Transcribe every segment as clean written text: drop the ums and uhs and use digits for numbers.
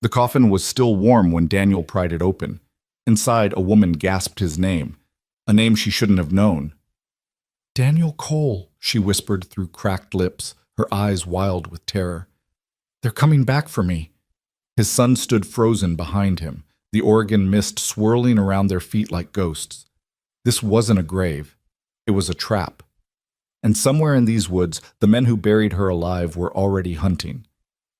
The coffin was still warm when Daniel pried it open. Inside, a woman gasped his name, a name she shouldn't have known. "Daniel Cole," she whispered through cracked lips, her eyes wild with terror. "They're coming back for me." His son stood frozen behind him, the Oregon mist swirling around their feet like ghosts. This wasn't a grave. It was a trap. And somewhere in these woods, the men who buried her alive were already hunting.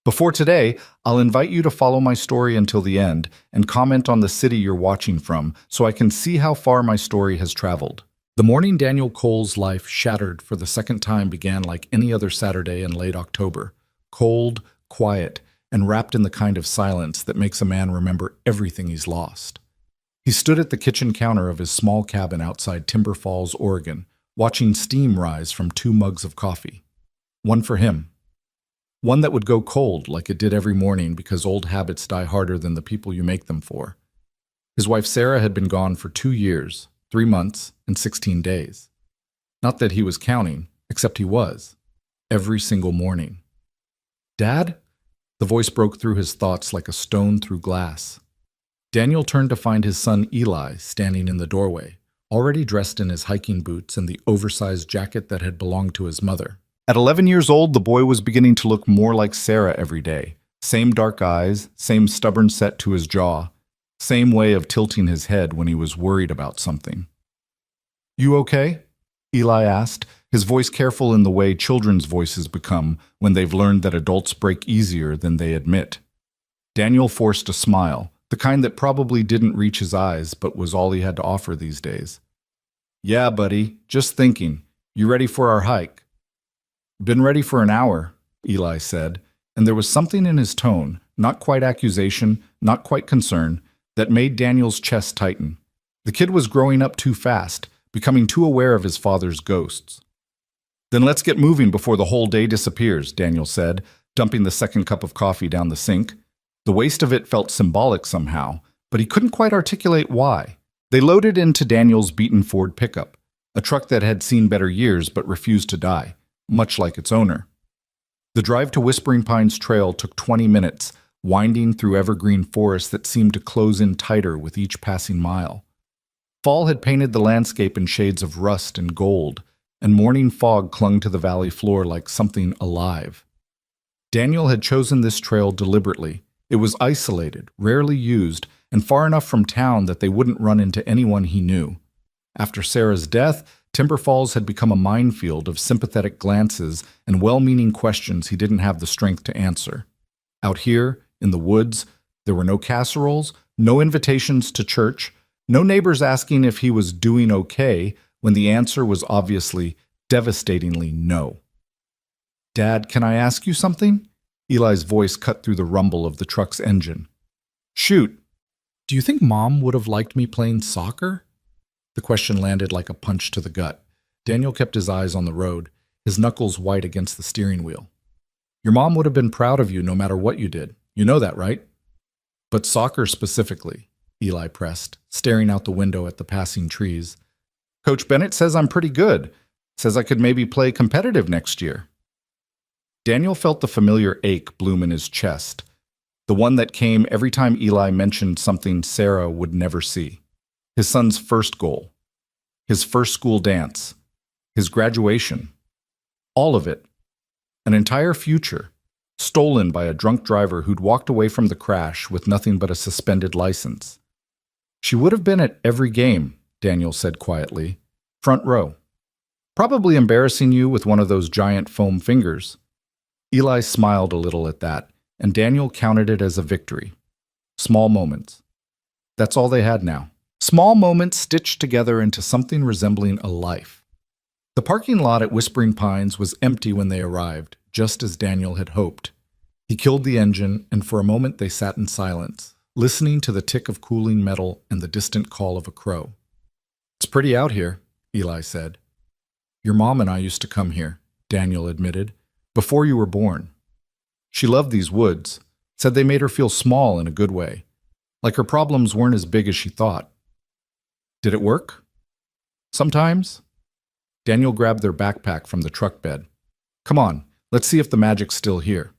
Before today, I'll invite you to follow my story until the end and comment on the city you're watching from so I can see how far my story has traveled. The morning Daniel Cole's life shattered for the second time began like any other Saturday in late October. Cold, quiet, and wrapped in the kind of silence that makes a man remember everything he's lost. He stood at the kitchen counter of his small cabin outside Timber Falls, Oregon, watching steam rise from 2 mugs of coffee. One for him. One that would go cold like it did every morning because old habits die harder than the people you make them for. His wife Sarah had been gone for 2 years, 3 months, and 16 days. Not that he was counting, except he was. Every single morning. "Dad?" The voice broke through his thoughts like a stone through glass. Daniel turned to find his son Eli standing in the doorway, already dressed in his hiking boots and the oversized jacket that had belonged to his mother. At 11 years old, the boy was beginning to look more like Sarah every day. Same dark eyes, same stubborn set to his jaw, same way of tilting his head when he was worried about something. "You okay?" Eli asked, his voice careful in the way children's voices become when they've learned that adults break easier than they admit. Daniel forced a smile, the kind that probably didn't reach his eyes but was all he had to offer these days. "Yeah, buddy, just thinking. You ready for our hike?" "Been ready for an hour," Eli said, and there was something in his tone, not quite accusation, not quite concern, that made Daniel's chest tighten. The kid was growing up too fast, becoming too aware of his father's ghosts. "Then let's get moving before the whole day disappears," Daniel said, dumping the second cup of coffee down the sink. The waste of it felt symbolic somehow, but he couldn't quite articulate why. They loaded into Daniel's beaten Ford pickup, a truck that had seen better years but refused to die, much like its owner. The drive to Whispering Pines Trail took 20 minutes, winding through evergreen forest that seemed to close in tighter with each passing mile. Fall had painted the landscape in shades of rust and gold, and morning fog clung to the valley floor like something alive. Daniel had chosen this trail deliberately. It was isolated, rarely used, and far enough from town that they wouldn't run into anyone he knew. After Sarah's death, Timber Falls had become a minefield of sympathetic glances and well-meaning questions he didn't have the strength to answer. Out here, in the woods, there were no casseroles, no invitations to church, no neighbors asking if he was doing okay when the answer was obviously, devastatingly no. "Dad, can I ask you something?" Eli's voice cut through the rumble of the truck's engine. "Shoot. Do you think Mom would have liked me playing soccer?" The question landed like a punch to the gut. Daniel kept his eyes on the road, his knuckles white against the steering wheel. "Your mom would have been proud of you no matter what you did. You know that, right?" "But soccer specifically," Eli pressed, staring out the window at the passing trees. "Coach Bennett says I'm pretty good. Says I could maybe play competitive next year." Daniel felt the familiar ache bloom in his chest, the one that came every time Eli mentioned something Sarah would never see. His son's first goal, his first school dance, his graduation, all of it. An entire future, stolen by a drunk driver who'd walked away from the crash with nothing but a suspended license. "She would have been at every game," Daniel said quietly. "Front row. Probably embarrassing you with one of those giant foam fingers." Eli smiled a little at that, and Daniel counted it as a victory. Small moments. That's all they had now. Small moments stitched together into something resembling a life. The parking lot at Whispering Pines was empty when they arrived, just as Daniel had hoped. He killed the engine, and for a moment they sat in silence, listening to the tick of cooling metal and the distant call of a crow. "It's pretty out here," Eli said. "Your mom and I used to come here," Daniel admitted, "before you were born. She loved these woods, said they made her feel small in a good way, like her problems weren't as big as she thought." "Did it work?" "Sometimes." Daniel grabbed their backpack from the truck bed. "Come on, let's see if the magic's still here."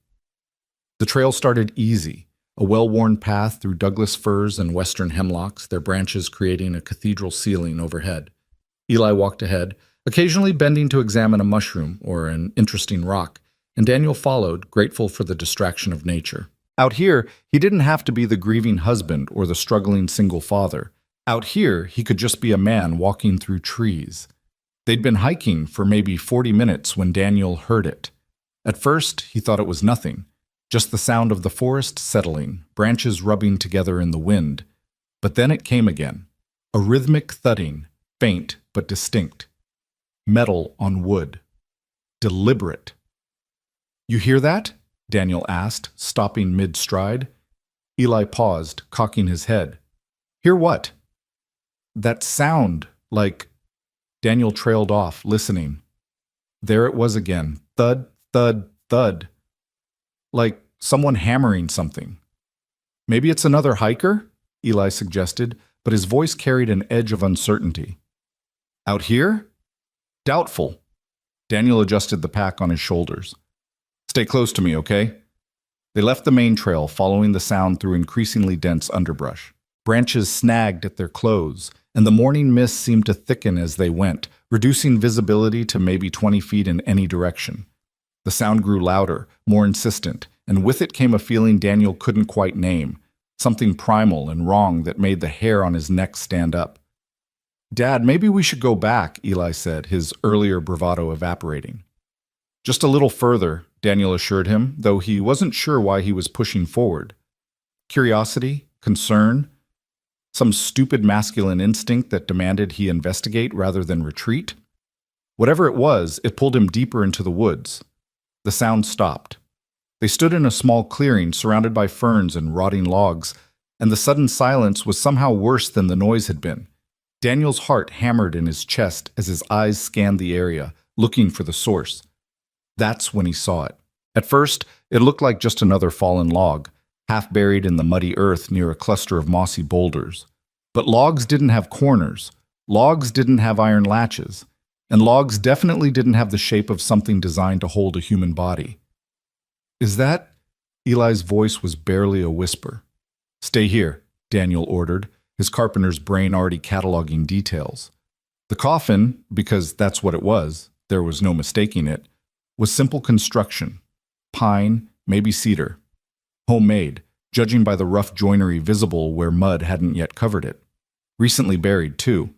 The trail started easy, a well-worn path through Douglas firs and western hemlocks, their branches creating a cathedral ceiling overhead. Eli walked ahead, occasionally bending to examine a mushroom or an interesting rock, and Daniel followed, grateful for the distraction of nature. Out here, he didn't have to be the grieving husband or the struggling single father. Out here, he could just be a man walking through trees. They'd been hiking for maybe 40 minutes when Daniel heard it. At first, he thought it was nothing, just the sound of the forest settling, branches rubbing together in the wind. But then it came again, a rhythmic thudding, faint but distinct. Metal on wood. Deliberate. "You hear that?" Daniel asked, stopping mid-stride. Eli paused, cocking his head. "Hear what?" "That sound, like—" Daniel trailed off, listening. There it was again, thud, thud, thud. Like someone hammering something. "Maybe it's another hiker?" Eli suggested, but his voice carried an edge of uncertainty. "Out here?" "Doubtful." Daniel adjusted the pack on his shoulders. "Stay close to me, okay?" They left the main trail, following the sound through increasingly dense underbrush. Branches snagged at their clothes, and the morning mist seemed to thicken as they went, reducing visibility to maybe 20 feet in any direction. The sound grew louder, more insistent, and with it came a feeling Daniel couldn't quite name, something primal and wrong that made the hair on his neck stand up. "Dad, maybe we should go back," Eli said, his earlier bravado evaporating. "Just a little further," Daniel assured him, though he wasn't sure why he was pushing forward. Curiosity? Concern? Some stupid masculine instinct that demanded he investigate rather than retreat? Whatever it was, it pulled him deeper into the woods. The sound stopped. They stood in a small clearing surrounded by ferns and rotting logs, and the sudden silence was somehow worse than the noise had been. Daniel's heart hammered in his chest as his eyes scanned the area, looking for the source. That's when he saw it. At first, it looked like just another fallen log, half buried in the muddy earth near a cluster of mossy boulders. But logs didn't have corners, logs didn't have iron latches, and logs definitely didn't have the shape of something designed to hold a human body. "Is that—" Eli's voice was barely a whisper. "Stay here," Daniel ordered, his carpenter's brain already cataloging details. The coffin, because that's what it was, there was no mistaking it, was simple construction. Pine, maybe cedar. Homemade, judging by the rough joinery visible where mud hadn't yet covered it. Recently buried, too.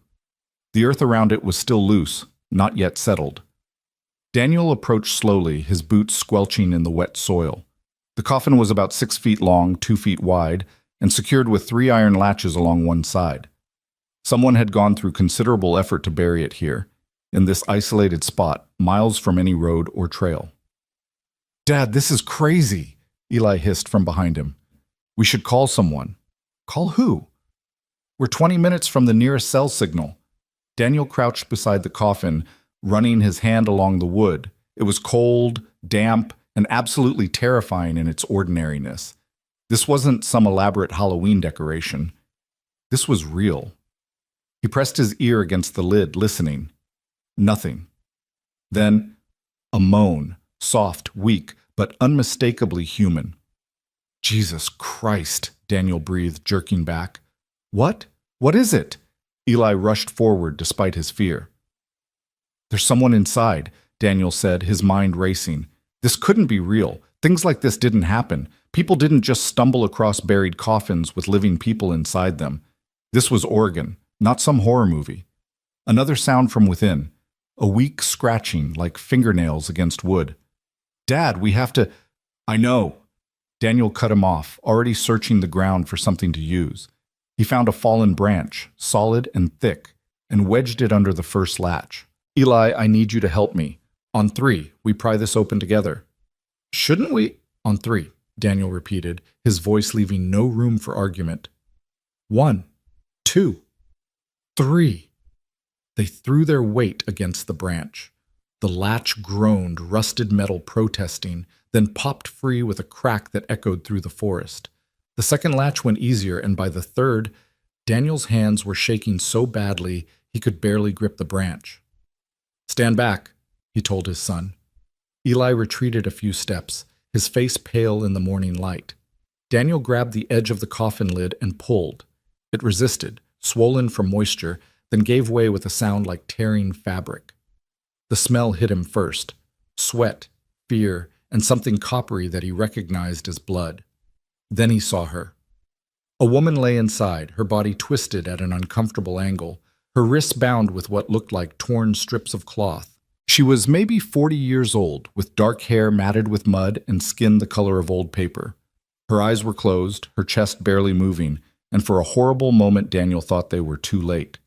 The earth around it was still loose, not yet settled. Daniel approached slowly, his boots squelching in the wet soil. The coffin was about 6 feet long, 2 feet wide, and secured with 3 iron latches along one side. Someone had gone through considerable effort to bury it here, in this isolated spot, miles from any road or trail. "Dad, this is crazy," Eli hissed from behind him. "We should call someone." "Call who?" "We're 20 minutes from the nearest cell signal." Daniel crouched beside the coffin, running his hand along the wood. It was cold, damp, and absolutely terrifying in its ordinariness. This wasn't some elaborate Halloween decoration. This was real. He pressed his ear against the lid, listening. Nothing. Then, a moan, soft, weak, but unmistakably human. "Jesus Christ," Daniel breathed, jerking back. "What? What is it?" Eli rushed forward despite his fear. "There's someone inside," Daniel said, his mind racing. This couldn't be real. Things like this didn't happen. People didn't just stumble across buried coffins with living people inside them. This was Oregon, not some horror movie. Another sound from within, a weak scratching like fingernails against wood. "Dad, we have to—" "I know." Daniel cut him off, already searching the ground for something to use. He found a fallen branch, solid and thick, and wedged it under the first latch. "Eli, I need you to help me. On 3, we pry this open together." "Shouldn't we—" "On 3, Daniel repeated, his voice leaving no room for argument. 1, 2, 3. They threw their weight against the branch. The latch groaned, rusted metal protesting, then popped free with a crack that echoed through the forest. The second latch went easier, and by the third, Daniel's hands were shaking so badly he could barely grip the branch. "Stand back," he told his son. Eli retreated a few steps, his face pale in the morning light. Daniel grabbed the edge of the coffin lid and pulled. It resisted, swollen from moisture, then gave way with a sound like tearing fabric. The smell hit him first: sweat, fear, and something coppery that he recognized as blood. Then he saw her. A woman lay inside, her body twisted at an uncomfortable angle, her wrists bound with what looked like torn strips of cloth. She was maybe 40 years old, with dark hair matted with mud and skin the color of old paper. Her eyes were closed, her chest barely moving, and for a horrible moment Daniel thought they were too late.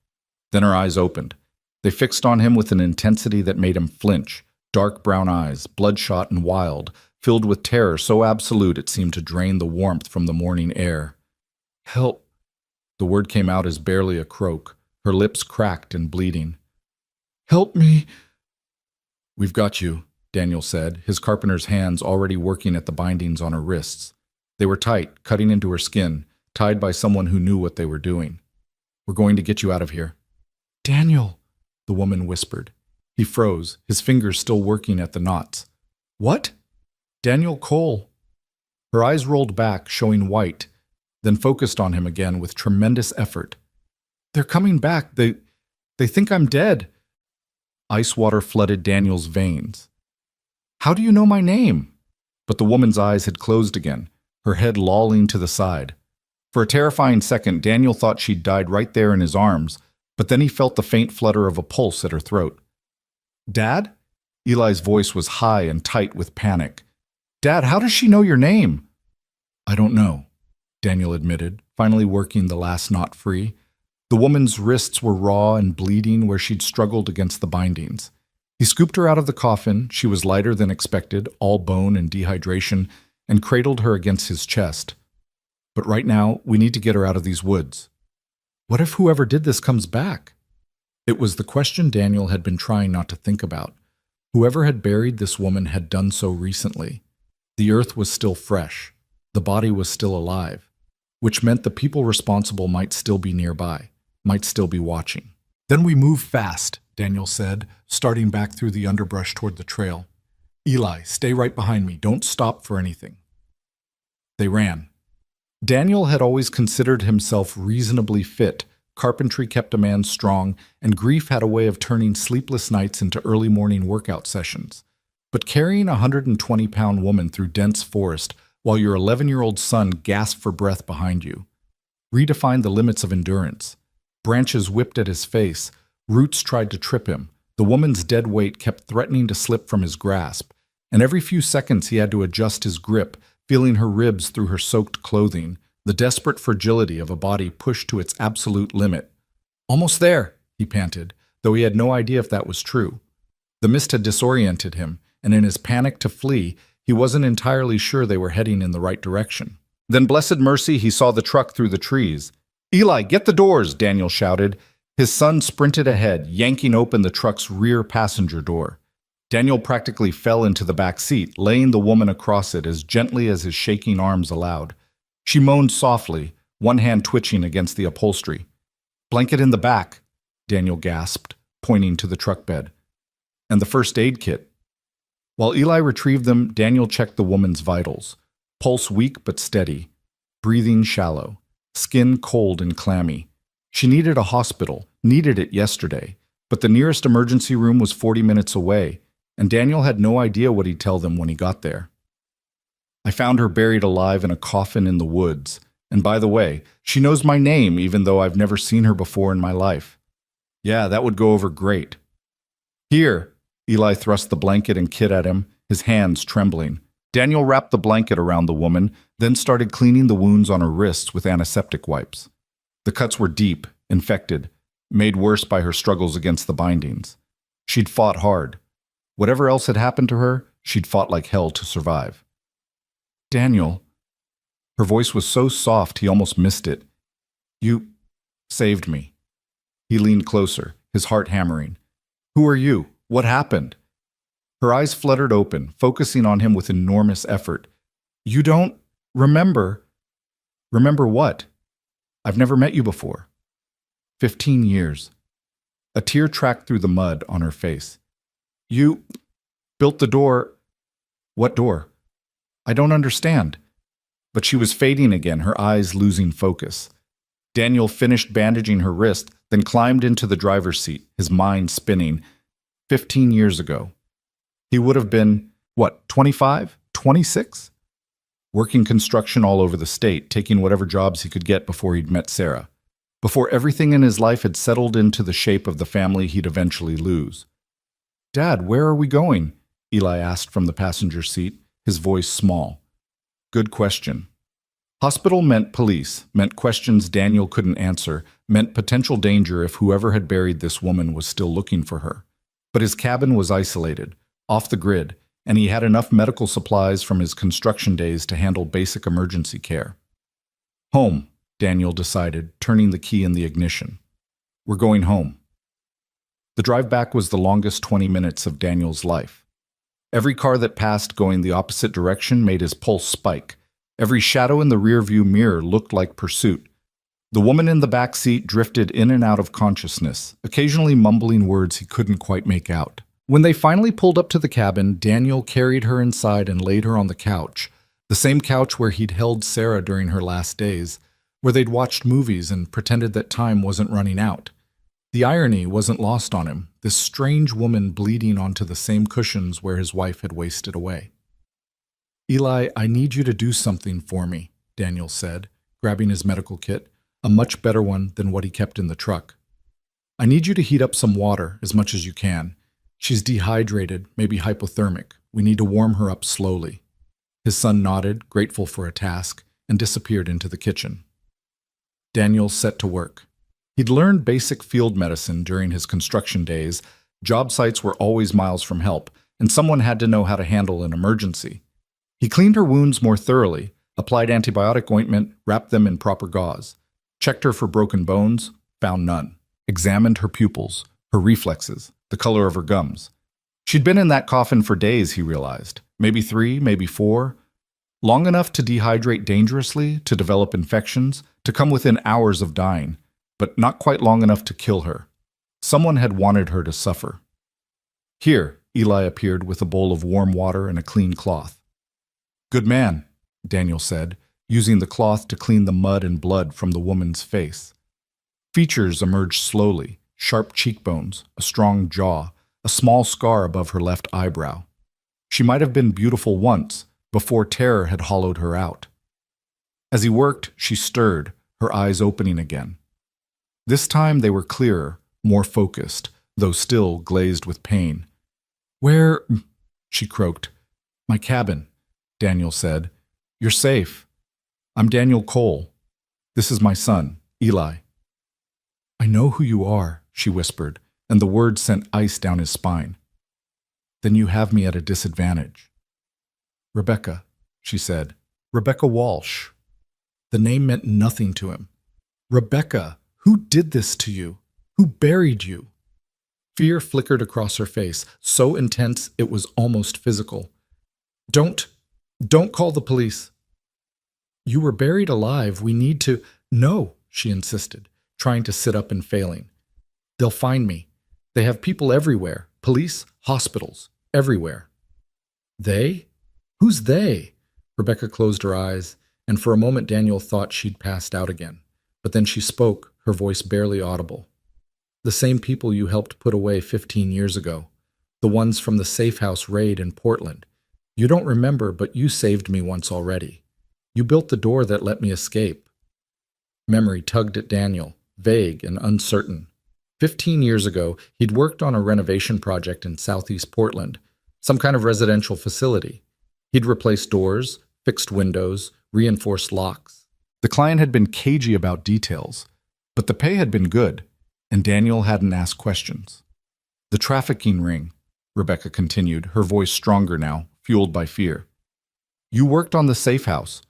Then her eyes opened. They fixed on him with an intensity that made him flinch, dark brown eyes, bloodshot and wild, filled with terror so absolute it seemed to drain the warmth from the morning air. "Help!" The word came out as barely a croak, her lips cracked and bleeding. "Help me!" "We've got you," Daniel said, his carpenter's hands already working at the bindings on her wrists. They were tight, cutting into her skin, tied by someone who knew what they were doing. "We're going to get you out of here." "Daniel," the woman whispered. He froze, his fingers still working at the knots. "What?" "Daniel Cole." Her eyes rolled back, showing white, then focused on him again with tremendous effort. "They're coming back. They think I'm dead." Ice water flooded Daniel's veins. "How do you know my name?" But the woman's eyes had closed again, her head lolling to the side. For a terrifying second, Daniel thought she'd died right there in his arms, but then he felt the faint flutter of a pulse at her throat. "Dad?" Eli's voice was high and tight with panic. "Dad, how does she know your name?" "I don't know," Daniel admitted, finally working the last knot free. The woman's wrists were raw and bleeding where she'd struggled against the bindings. He scooped her out of the coffin. She was lighter than expected, all bone and dehydration, and cradled her against his chest. "But right now, we need to get her out of these woods." "What if whoever did this comes back?" It was the question Daniel had been trying not to think about. Whoever had buried this woman had done so recently. The earth was still fresh. The body was still alive, which meant the people responsible might still be nearby, might still be watching. "Then we move fast," Daniel said, starting back through the underbrush toward the trail. "Eli, stay right behind me. Don't stop for anything." They ran. Daniel had always considered himself reasonably fit. Carpentry kept a man strong, and grief had a way of turning sleepless nights into early morning workout sessions. But carrying a 120-pound woman through dense forest while your 11-year-old son gasped for breath behind you redefined the limits of endurance. Branches whipped at his face. Roots tried to trip him. The woman's dead weight kept threatening to slip from his grasp, and every few seconds he had to adjust his grip, feeling her ribs through her soaked clothing, the desperate fragility of a body pushed to its absolute limit. "Almost there," he panted, though he had no idea if that was true. The mist had disoriented him, and in his panic to flee, he wasn't entirely sure they were heading in the right direction. Then, blessed mercy, he saw the truck through the trees. "Eli, get the doors!" Daniel shouted. His son sprinted ahead, yanking open the truck's rear passenger door. Daniel practically fell into the back seat, laying the woman across it as gently as his shaking arms allowed. She moaned softly, one hand twitching against the upholstery. "Blanket in the back," Daniel gasped, pointing to the truck bed. "And the first aid kit." While Eli retrieved them, Daniel checked the woman's vitals. Pulse weak but steady, breathing shallow, skin cold and clammy. She needed a hospital, needed it yesterday, but the nearest emergency room was 40 minutes away, and Daniel had no idea what he'd tell them when he got there. "I found her buried alive in a coffin in the woods. And by the way, she knows my name even though I've never seen her before in my life." "Yeah, that would go over great." "Here." Eli thrust the blanket and kit at him, his hands trembling. Daniel wrapped the blanket around the woman, then started cleaning the wounds on her wrists with antiseptic wipes. The cuts were deep, infected, made worse by her struggles against the bindings. She'd fought hard. Whatever else had happened to her, she'd fought like hell to survive. "Daniel." Her voice was so soft he almost missed it. "You saved me." He leaned closer, his heart hammering. "Who are you? What happened?" Her eyes fluttered open, focusing on him with enormous effort. "You don't remember?" "Remember what?" "I've never met you before." 15 years. A tear tracked through the mud on her face. "You built the door." "What door?" "I don't understand." but she was fading again, her eyes losing focus. Daniel finished bandaging her wrist, then climbed into the driver's seat, his mind spinning. 15 years ago. He would have been, what, 25? 26? Working construction all over the state, taking whatever jobs he could get before he'd met Sarah. Before everything in his life had settled into the shape of the family he'd eventually lose. "Dad, where are we going?" Eli asked from the passenger seat, his voice small. "Good question." Hospital meant police, meant questions Daniel couldn't answer, meant potential danger if whoever had buried this woman was still looking for her. But his cabin was isolated, off the grid, and he had enough medical supplies from his construction days to handle basic emergency care. "Home," Daniel decided, turning the key in the ignition. "We're going home." The drive back was the longest 20 minutes of Daniel's life. Every car that passed going the opposite direction made his pulse spike. Every shadow in the rearview mirror looked like pursuit. The woman in the back seat drifted in and out of consciousness, occasionally mumbling words he couldn't quite make out. When they finally pulled up to the cabin, Daniel carried her inside and laid her on the couch, the same couch where he'd held Sarah during her last days, where they'd watched movies and pretended that time wasn't running out. The irony wasn't lost on him, this strange woman bleeding onto the same cushions where his wife had wasted away. "Eli, I need you to do something for me," Daniel said, grabbing his medical kit, a much better one than what he kept in the truck. "I need you to heat up some water as much as you can. She's dehydrated, maybe hypothermic. We need to warm her up slowly." His son nodded, grateful for a task, and disappeared into the kitchen. Daniel set to work. He'd learned basic field medicine during his construction days. Job sites were always miles from help, and someone had to know how to handle an emergency. He cleaned her wounds more thoroughly, applied antibiotic ointment, wrapped them in proper gauze, checked her for broken bones, found none, examined her pupils, her reflexes, the color of her gums. She'd been in that coffin for days, he realized, maybe 3, maybe 4, long enough to dehydrate dangerously, to develop infections, to come within hours of dying, but not quite long enough to kill her. Someone had wanted her to suffer. "Here," Eli appeared with a bowl of warm water and a clean cloth. "Good man," Daniel said, using the cloth to clean the mud and blood from the woman's face. Features emerged slowly, sharp cheekbones, a strong jaw, a small scar above her left eyebrow. She might have been beautiful once, before terror had hollowed her out. As he worked, she stirred, her eyes opening again. This time they were clearer, more focused, though still glazed with pain. "Where?" she croaked. "My cabin," Daniel said. "You're safe. I'm Daniel Cole. This is my son, Eli." "I know who you are," she whispered, and the words sent ice down his spine. "Then you have me at a disadvantage." "Rebecca," she said. "Rebecca Walsh." The name meant nothing to him. "Rebecca, who did this to you? Who buried you?" Fear flickered across her face, so intense it was almost physical. Don't call the police." "You were buried alive. We need to—" "No," she insisted, trying to sit up and failing. "They'll find me. They have people everywhere. Police, hospitals, everywhere." "They? Who's they?" Rebecca closed her eyes, and for a moment Daniel thought she'd passed out again. But then she spoke, her voice barely audible. "The same people you helped put away 15 years ago. The ones from the safe house raid in Portland. You don't remember, but you saved me once already. You built the door that let me escape." Memory tugged at Daniel, vague and uncertain. 15 years ago, he'd worked on a renovation project in southeast Portland, some kind of residential facility. He'd replaced doors, fixed windows, reinforced locks. The client had been cagey about details, but the pay had been good, and Daniel hadn't asked questions. "The trafficking ring," Rebecca continued, her voice stronger now, fueled by fear. "You worked on the safe house,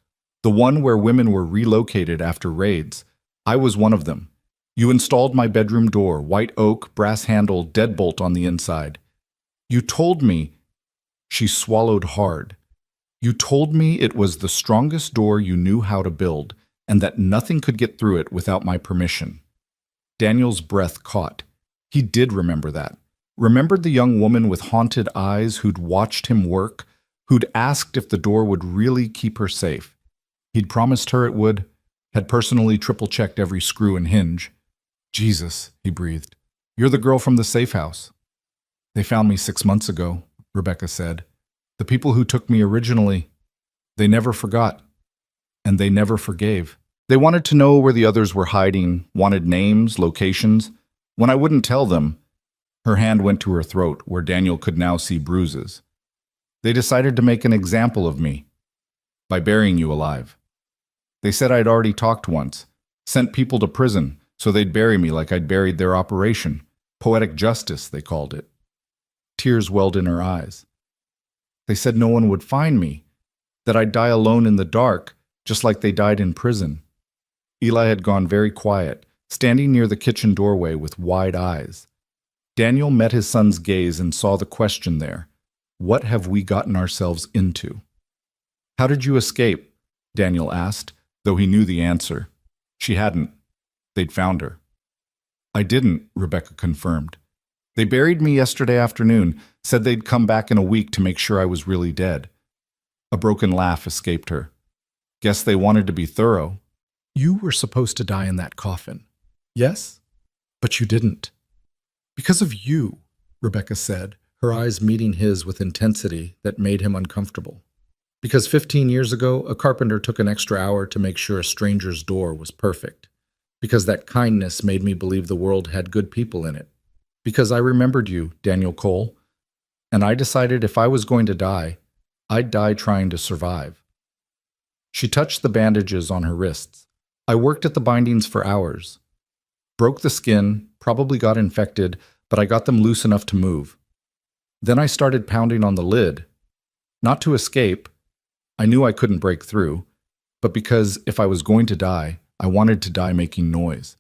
the one where women were relocated after raids. I was one of them. You installed my bedroom door, white oak, brass handle, deadbolt on the inside. You told me—" She swallowed hard. "You told me it was the strongest door you knew how to build, and that nothing could get through it without my permission." Daniel's breath caught. He did remember that. Remembered the young woman with haunted eyes who'd watched him work, who'd asked if the door would really keep her safe. He'd promised her it would, had personally triple-checked every screw and hinge. Jesus, he breathed. You're the girl from the safe house. They found me 6 months ago, Rebecca said. The people who took me originally, they never forgot. And they never forgave. They wanted to know where the others were hiding, wanted names, locations. When I wouldn't tell them, her hand went to her throat, where Daniel could now see bruises. They decided to make an example of me by burying you alive. They said I'd already talked once, sent people to prison so they'd bury me like I'd buried their operation. Poetic justice, they called it. Tears welled in her eyes. They said no one would find me, that I'd die alone in the dark, just like they died in prison. Eli had gone very quiet, standing near the kitchen doorway with wide eyes. Daniel met his son's gaze and saw the question there. What have we gotten ourselves into? How did you escape? Daniel asked, though he knew the answer. She hadn't. They'd found her. I didn't, Rebecca confirmed. They buried me yesterday afternoon, said they'd come back in a week to make sure I was really dead. A broken laugh escaped her. Guess they wanted to be thorough. You were supposed to die in that coffin. Yes? But you didn't. Because of you, Rebecca said, her eyes meeting his with intensity that made him uncomfortable. Because 15 years ago, a carpenter took an extra hour to make sure a stranger's door was perfect. Because that kindness made me believe the world had good people in it. Because I remembered you, Daniel Cole, and I decided if I was going to die, I'd die trying to survive. She touched the bandages on her wrists. I worked at the bindings for hours. Broke the skin, probably got infected, but I got them loose enough to move. Then I started pounding on the lid. Not to escape. I knew I couldn't break through, but because if I was going to die, I wanted to die making noise.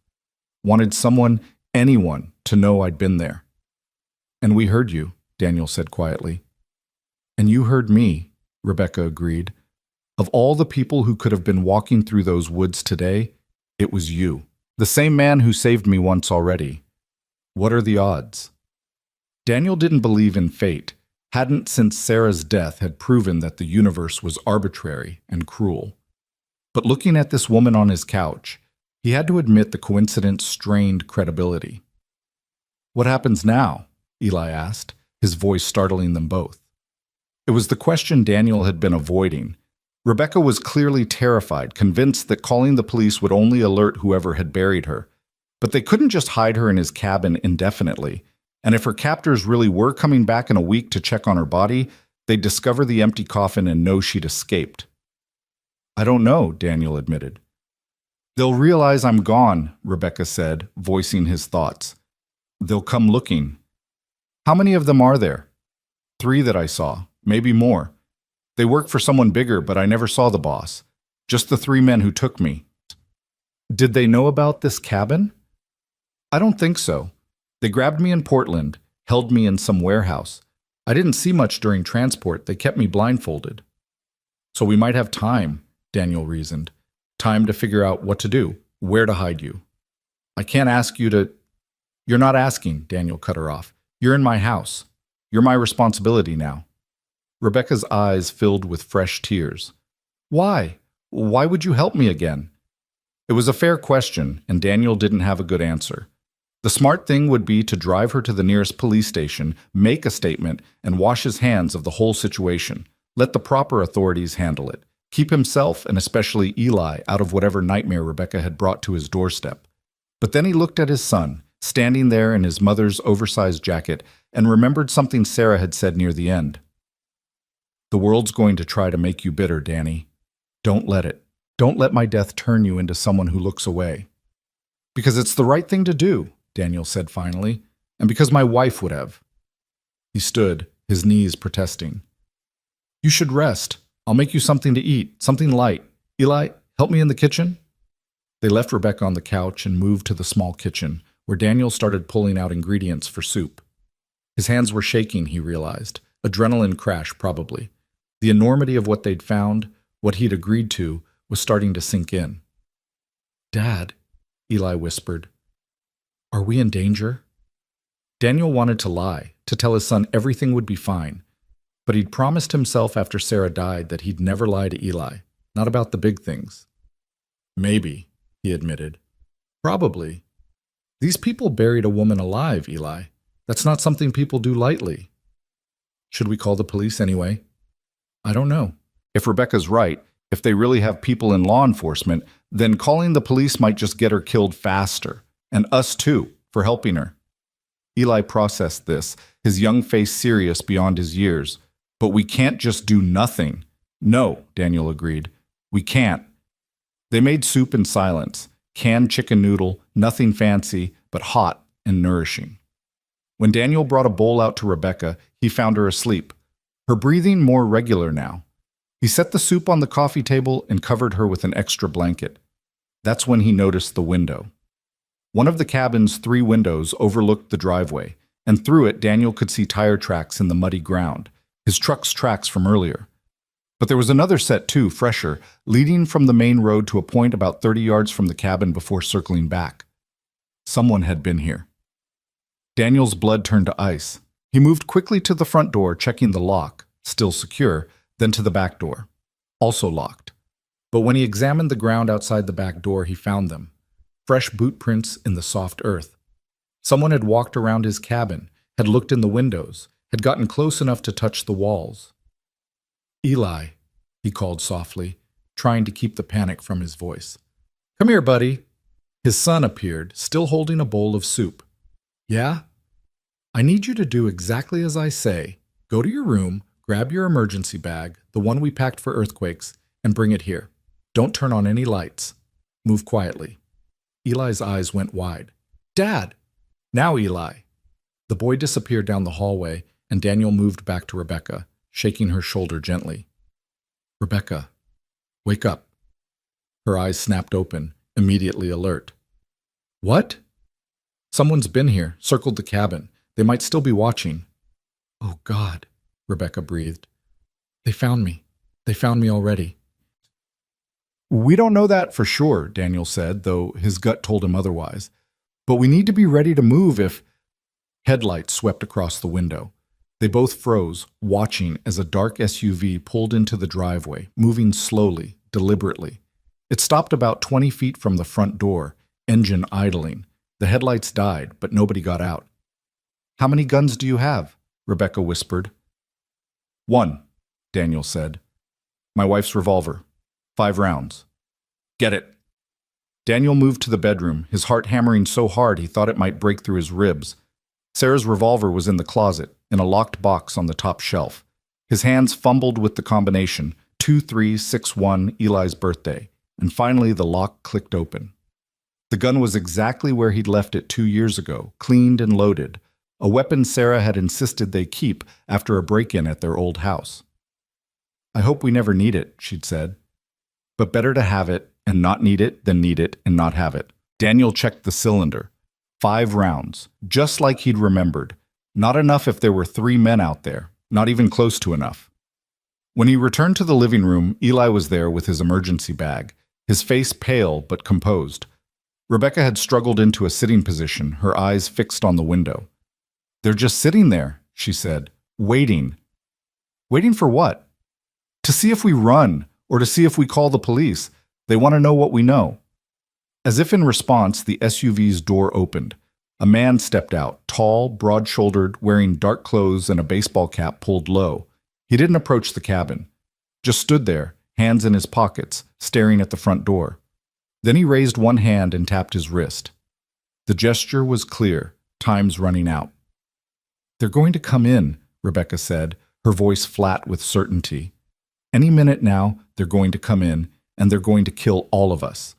Wanted someone, anyone, to know I'd been there. And we heard you, Daniel said quietly. And you heard me, Rebecca agreed. Of all the people who could have been walking through those woods today, it was you. The same man who saved me once already. What are the odds? Daniel didn't believe in fate, hadn't since Sarah's death had proven that the universe was arbitrary and cruel. But looking at this woman on his couch, he had to admit the coincidence strained credibility. What happens now? Eli asked, his voice startling them both. It was the question Daniel had been avoiding. Rebecca was clearly terrified, convinced that calling the police would only alert whoever had buried her. But they couldn't just hide her in his cabin indefinitely, and if her captors really were coming back in a week to check on her body, they'd discover the empty coffin and know she'd escaped. I don't know, Daniel admitted. They'll realize I'm gone, Rebecca said, voicing his thoughts. They'll come looking. How many of them are there? 3 that I saw, maybe more. They work for someone bigger, but I never saw the boss. Just the 3 men who took me. Did they know about this cabin? I don't think so. They grabbed me in Portland, held me in some warehouse. I didn't see much during transport. They kept me blindfolded. So we might have time, Daniel reasoned. Time to figure out what to do, where to hide you. I can't ask you to... You're not asking, Daniel cut her off. You're in my house. You're my responsibility now. Rebecca's eyes filled with fresh tears. Why? Why would you help me again? It was a fair question, and Daniel didn't have a good answer. The smart thing would be to drive her to the nearest police station, make a statement, and wash his hands of the whole situation. Let the proper authorities handle it. Keep himself, and especially Eli, out of whatever nightmare Rebecca had brought to his doorstep. But then he looked at his son, standing there in his mother's oversized jacket, and remembered something Sarah had said near the end. The world's going to try to make you bitter, Danny. Don't let it. Don't let my death turn you into someone who looks away. Because it's the right thing to do, Daniel said finally, and because my wife would have. He stood, his knees protesting. You should rest. I'll make you something to eat, something light. Eli, help me in the kitchen? They left Rebecca on the couch and moved to the small kitchen, where Daniel started pulling out ingredients for soup. His hands were shaking, he realized. Adrenaline crash, probably. The enormity of what they'd found, what he'd agreed to, was starting to sink in. Dad, Eli whispered, are we in danger? Daniel wanted to lie, to tell his son everything would be fine, but he'd promised himself after Sarah died that he'd never lie to Eli. not about the big things. Maybe, he admitted. Probably. These people buried a woman alive, Eli. That's not something people do lightly. Should we call the police anyway? I don't know. If Rebecca's right, if they really have people in law enforcement, then calling the police might just get her killed faster. And us too, for helping her. Eli processed this, his young face serious beyond his years. But we can't just do nothing. No, Daniel agreed. We can't. They made soup in silence, canned chicken noodle, nothing fancy, but hot and nourishing. When Daniel brought a bowl out to Rebecca, he found her asleep, her breathing more regular now. He set the soup on the coffee table and covered her with an extra blanket. That's when he noticed the window. One of the cabin's 3 windows overlooked the driveway, and through it Daniel could see tire tracks in the muddy ground, his truck's tracks from earlier. But there was another set too, fresher, leading from the main road to a point about 30 yards from the cabin before circling back. Someone had been here. Daniel's blood turned to ice. He moved quickly to the front door, checking the lock, still secure, then to the back door, also locked. But when he examined the ground outside the back door, he found them. Fresh boot prints in the soft earth. Someone had walked around his cabin, had looked in the windows, had gotten close enough to touch the walls. Eli, he called softly, trying to keep the panic from his voice. Come here, buddy. His son appeared, still holding a bowl of soup. Yeah? I need you to do exactly as I say. Go to your room, grab your emergency bag, the one we packed for earthquakes, and bring it here. Don't turn on any lights. Move quietly. Eli's eyes went wide. Dad! Now, Eli. The boy disappeared down the hallway, and Daniel moved back to Rebecca, shaking her shoulder gently. Rebecca, wake up. Her eyes snapped open, immediately alert. What? Someone's been here, circled the cabin. They might still be watching. Oh, God, Rebecca breathed. They found me. They found me already. We don't know that for sure, Daniel said, though his gut told him otherwise. But we need to be ready to move if... Headlights swept across the window. They both froze, watching as a dark SUV pulled into the driveway, moving slowly, deliberately. It stopped about 20 feet from the front door, engine idling. The headlights died, but nobody got out. How many guns do you have? Rebecca whispered. 1, Daniel said. My wife's revolver. 5 rounds. Get it. Daniel moved to the bedroom, his heart hammering so hard he thought it might break through his ribs. Sarah's revolver was in the closet, in a locked box on the top shelf. His hands fumbled with the combination, 2361 Eli's birthday, and finally the lock clicked open. The gun was exactly where he'd left it 2 years ago, cleaned and loaded, a weapon Sarah had insisted they keep after a break-in at their old house. I hope we never need it, she'd said. But better to have it and not need it than need it and not have it. Daniel checked the cylinder. 5 rounds, just like he'd remembered. Not enough if there were 3 men out there, not even close to enough. When he returned to the living room, Eli was there with his emergency bag, his face pale but composed. Rebecca had struggled into a sitting position, her eyes fixed on the window. They're just sitting there, she said, waiting. Waiting for what? To see if we run, or to see if we call the police. They want to know what we know. As if in response, the SUV's door opened. A man stepped out, tall, broad-shouldered, wearing dark clothes and a baseball cap pulled low. He didn't approach the cabin, just stood there, hands in his pockets, staring at the front door. Then he raised one hand and tapped his wrist. The gesture was clear, time's running out. They're going to come in, Rebecca said, her voice flat with certainty. Any minute now, they're going to come in, and they're going to kill all of us.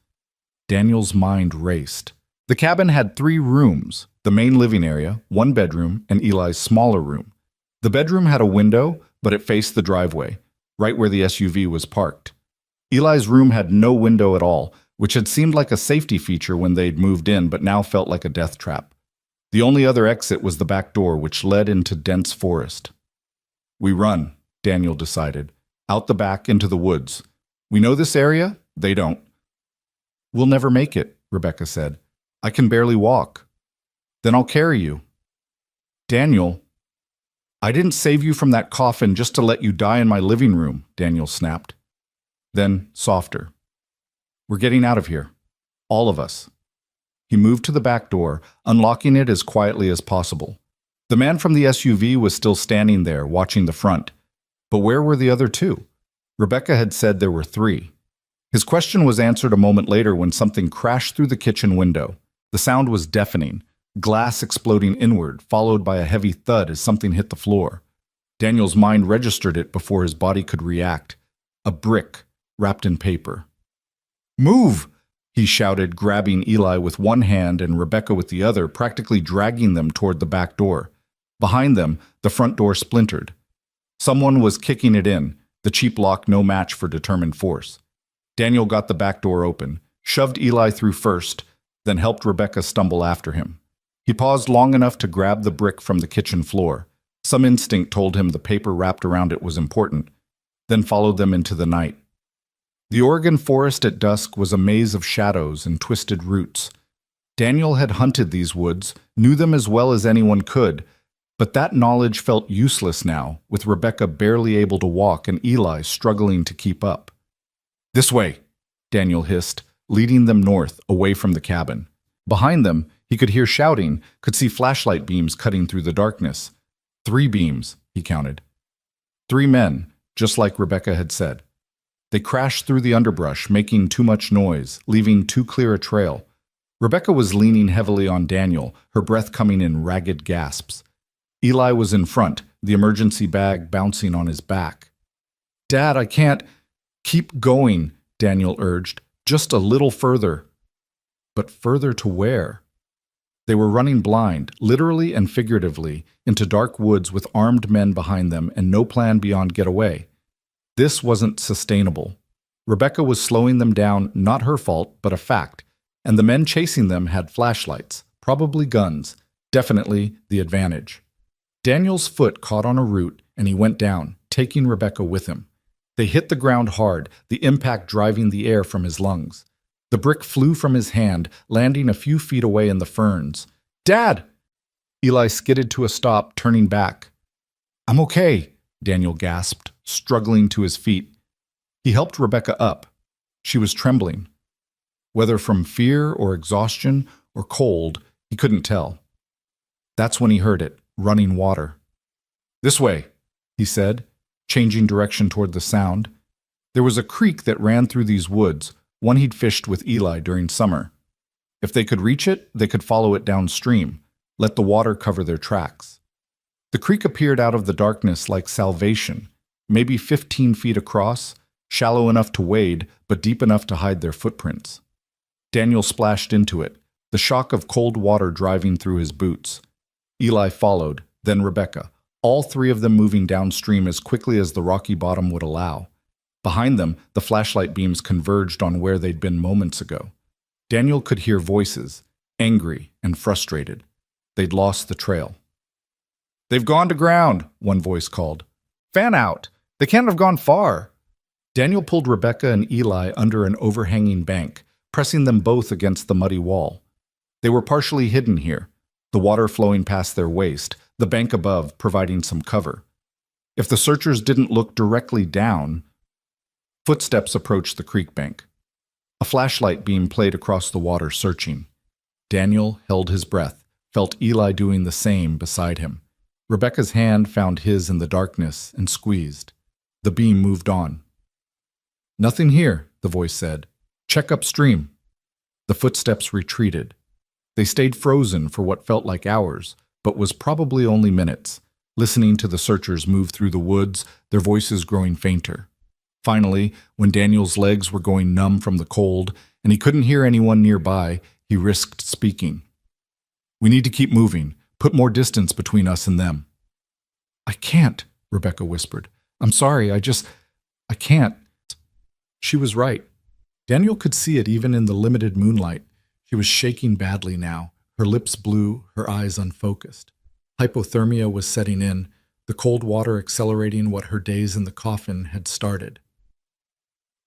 Daniel's mind raced. The cabin had 3 rooms, the main living area, 1 bedroom, and Eli's smaller room. The bedroom had a window, but it faced the driveway, right where the SUV was parked. Eli's room had no window at all, which had seemed like a safety feature when they'd moved in, but now felt like a death trap. The only other exit was the back door, which led into dense forest. We run, Daniel decided, out the back into the woods. We know this area, they don't. We'll never make it, Rebecca said. I can barely walk. Then I'll carry you. Daniel, I didn't save you from that coffin just to let you die in my living room, Daniel snapped. Then, softer. "We're getting out of here. All of us." He moved to the back door, unlocking it as quietly as possible. The man from the SUV was still standing there, watching the front. But where were the other two? Rebecca had said there were three. His question was answered a moment later when something crashed through the kitchen window. The sound was deafening, glass exploding inward, followed by a heavy thud as something hit the floor. Daniel's mind registered it before his body could react. A brick, wrapped in paper. "Move!" he shouted, grabbing Eli with one hand and Rebecca with the other, practically dragging them toward the back door. Behind them, the front door splintered. Someone was kicking it in, the cheap lock no match for determined force. Daniel got the back door open, shoved Eli through first, then helped Rebecca stumble after him. He paused long enough to grab the brick from the kitchen floor. Some instinct told him the paper wrapped around it was important, then followed them into the night. The Oregon forest at dusk was a maze of shadows and twisted roots. Daniel had hunted these woods, knew them as well as anyone could, but that knowledge felt useless now, with Rebecca barely able to walk and Eli struggling to keep up. "This way," Daniel hissed, leading them north, away from the cabin. Behind them, he could hear shouting, could see flashlight beams cutting through the darkness. 3 beams, he counted. 3 men, just like Rebecca had said. They crashed through the underbrush, making too much noise, leaving too clear a trail. Rebecca was leaning heavily on Daniel, her breath coming in ragged gasps. Eli was in front, the emergency bag bouncing on his back. "Dad, I can't." "Keep going," Daniel urged. "Just a little further." But further to where? They were running blind, literally and figuratively, into dark woods with armed men behind them and no plan beyond get away. This wasn't sustainable. Rebecca was slowing them down, not her fault, but a fact, and the men chasing them had flashlights, probably guns, definitely the advantage. Daniel's foot caught on a root, and he went down, taking Rebecca with him. They hit the ground hard, the impact driving the air from his lungs. The brick flew from his hand, landing a few feet away in the ferns. "Dad!" Eli skidded to a stop, turning back. "I'm okay," Daniel gasped, struggling to his feet. He helped Rebecca up. She was trembling. Whether from fear or exhaustion or cold, he couldn't tell. That's when he heard it, running water. "This way," he said, changing direction toward the sound. There was a creek that ran through these woods, one he'd fished with Eli during summer. If they could reach it, they could follow it downstream, let the water cover their tracks. The creek appeared out of the darkness like salvation, maybe 15 feet across, shallow enough to wade, but deep enough to hide their footprints. Daniel splashed into it, the shock of cold water driving through his boots. Eli followed, then Rebecca, all 3 of them moving downstream as quickly as the rocky bottom would allow. Behind them, the flashlight beams converged on where they'd been moments ago. Daniel could hear voices, angry and frustrated. They'd lost the trail. "They've gone to ground," one voice called. "Fan out! They can't have gone far." Daniel pulled Rebecca and Eli under an overhanging bank, pressing them both against the muddy wall. They were partially hidden here, the water flowing past their waist, the bank above providing some cover. If the searchers didn't look directly down, footsteps approached the creek bank. A flashlight beam played across the water, searching. Daniel held his breath, felt Eli doing the same beside him. Rebecca's hand found his in the darkness and squeezed. The beam moved on. "Nothing here," the voice said. "Check upstream." The footsteps retreated. They stayed frozen for what felt like hours, but was probably only minutes, listening to the searchers move through the woods, their voices growing fainter. Finally, when Daniel's legs were going numb from the cold and he couldn't hear anyone nearby, he risked speaking. "We need to keep moving, put more distance between us and them." "I can't," Rebecca whispered. "I'm sorry, I can't." She was right. Daniel could see it even in the limited moonlight. She was shaking badly now, her lips blue, her eyes unfocused. Hypothermia was setting in, the cold water accelerating what her days in the coffin had started.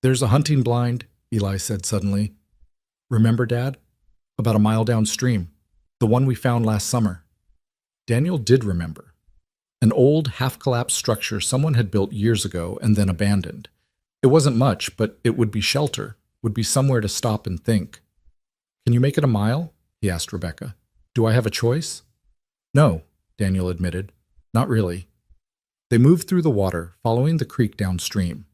"There's a hunting blind," Eli said suddenly. "Remember, Dad? About a mile downstream. The one we found last summer." Daniel did remember. An old, half-collapsed structure someone had built years ago and then abandoned. It wasn't much, but it would be shelter, would be somewhere to stop and think. Can you make it a mile? He asked Rebecca. Do I have a choice? No, Daniel admitted. Not really. They moved through the water, following the creek downstream.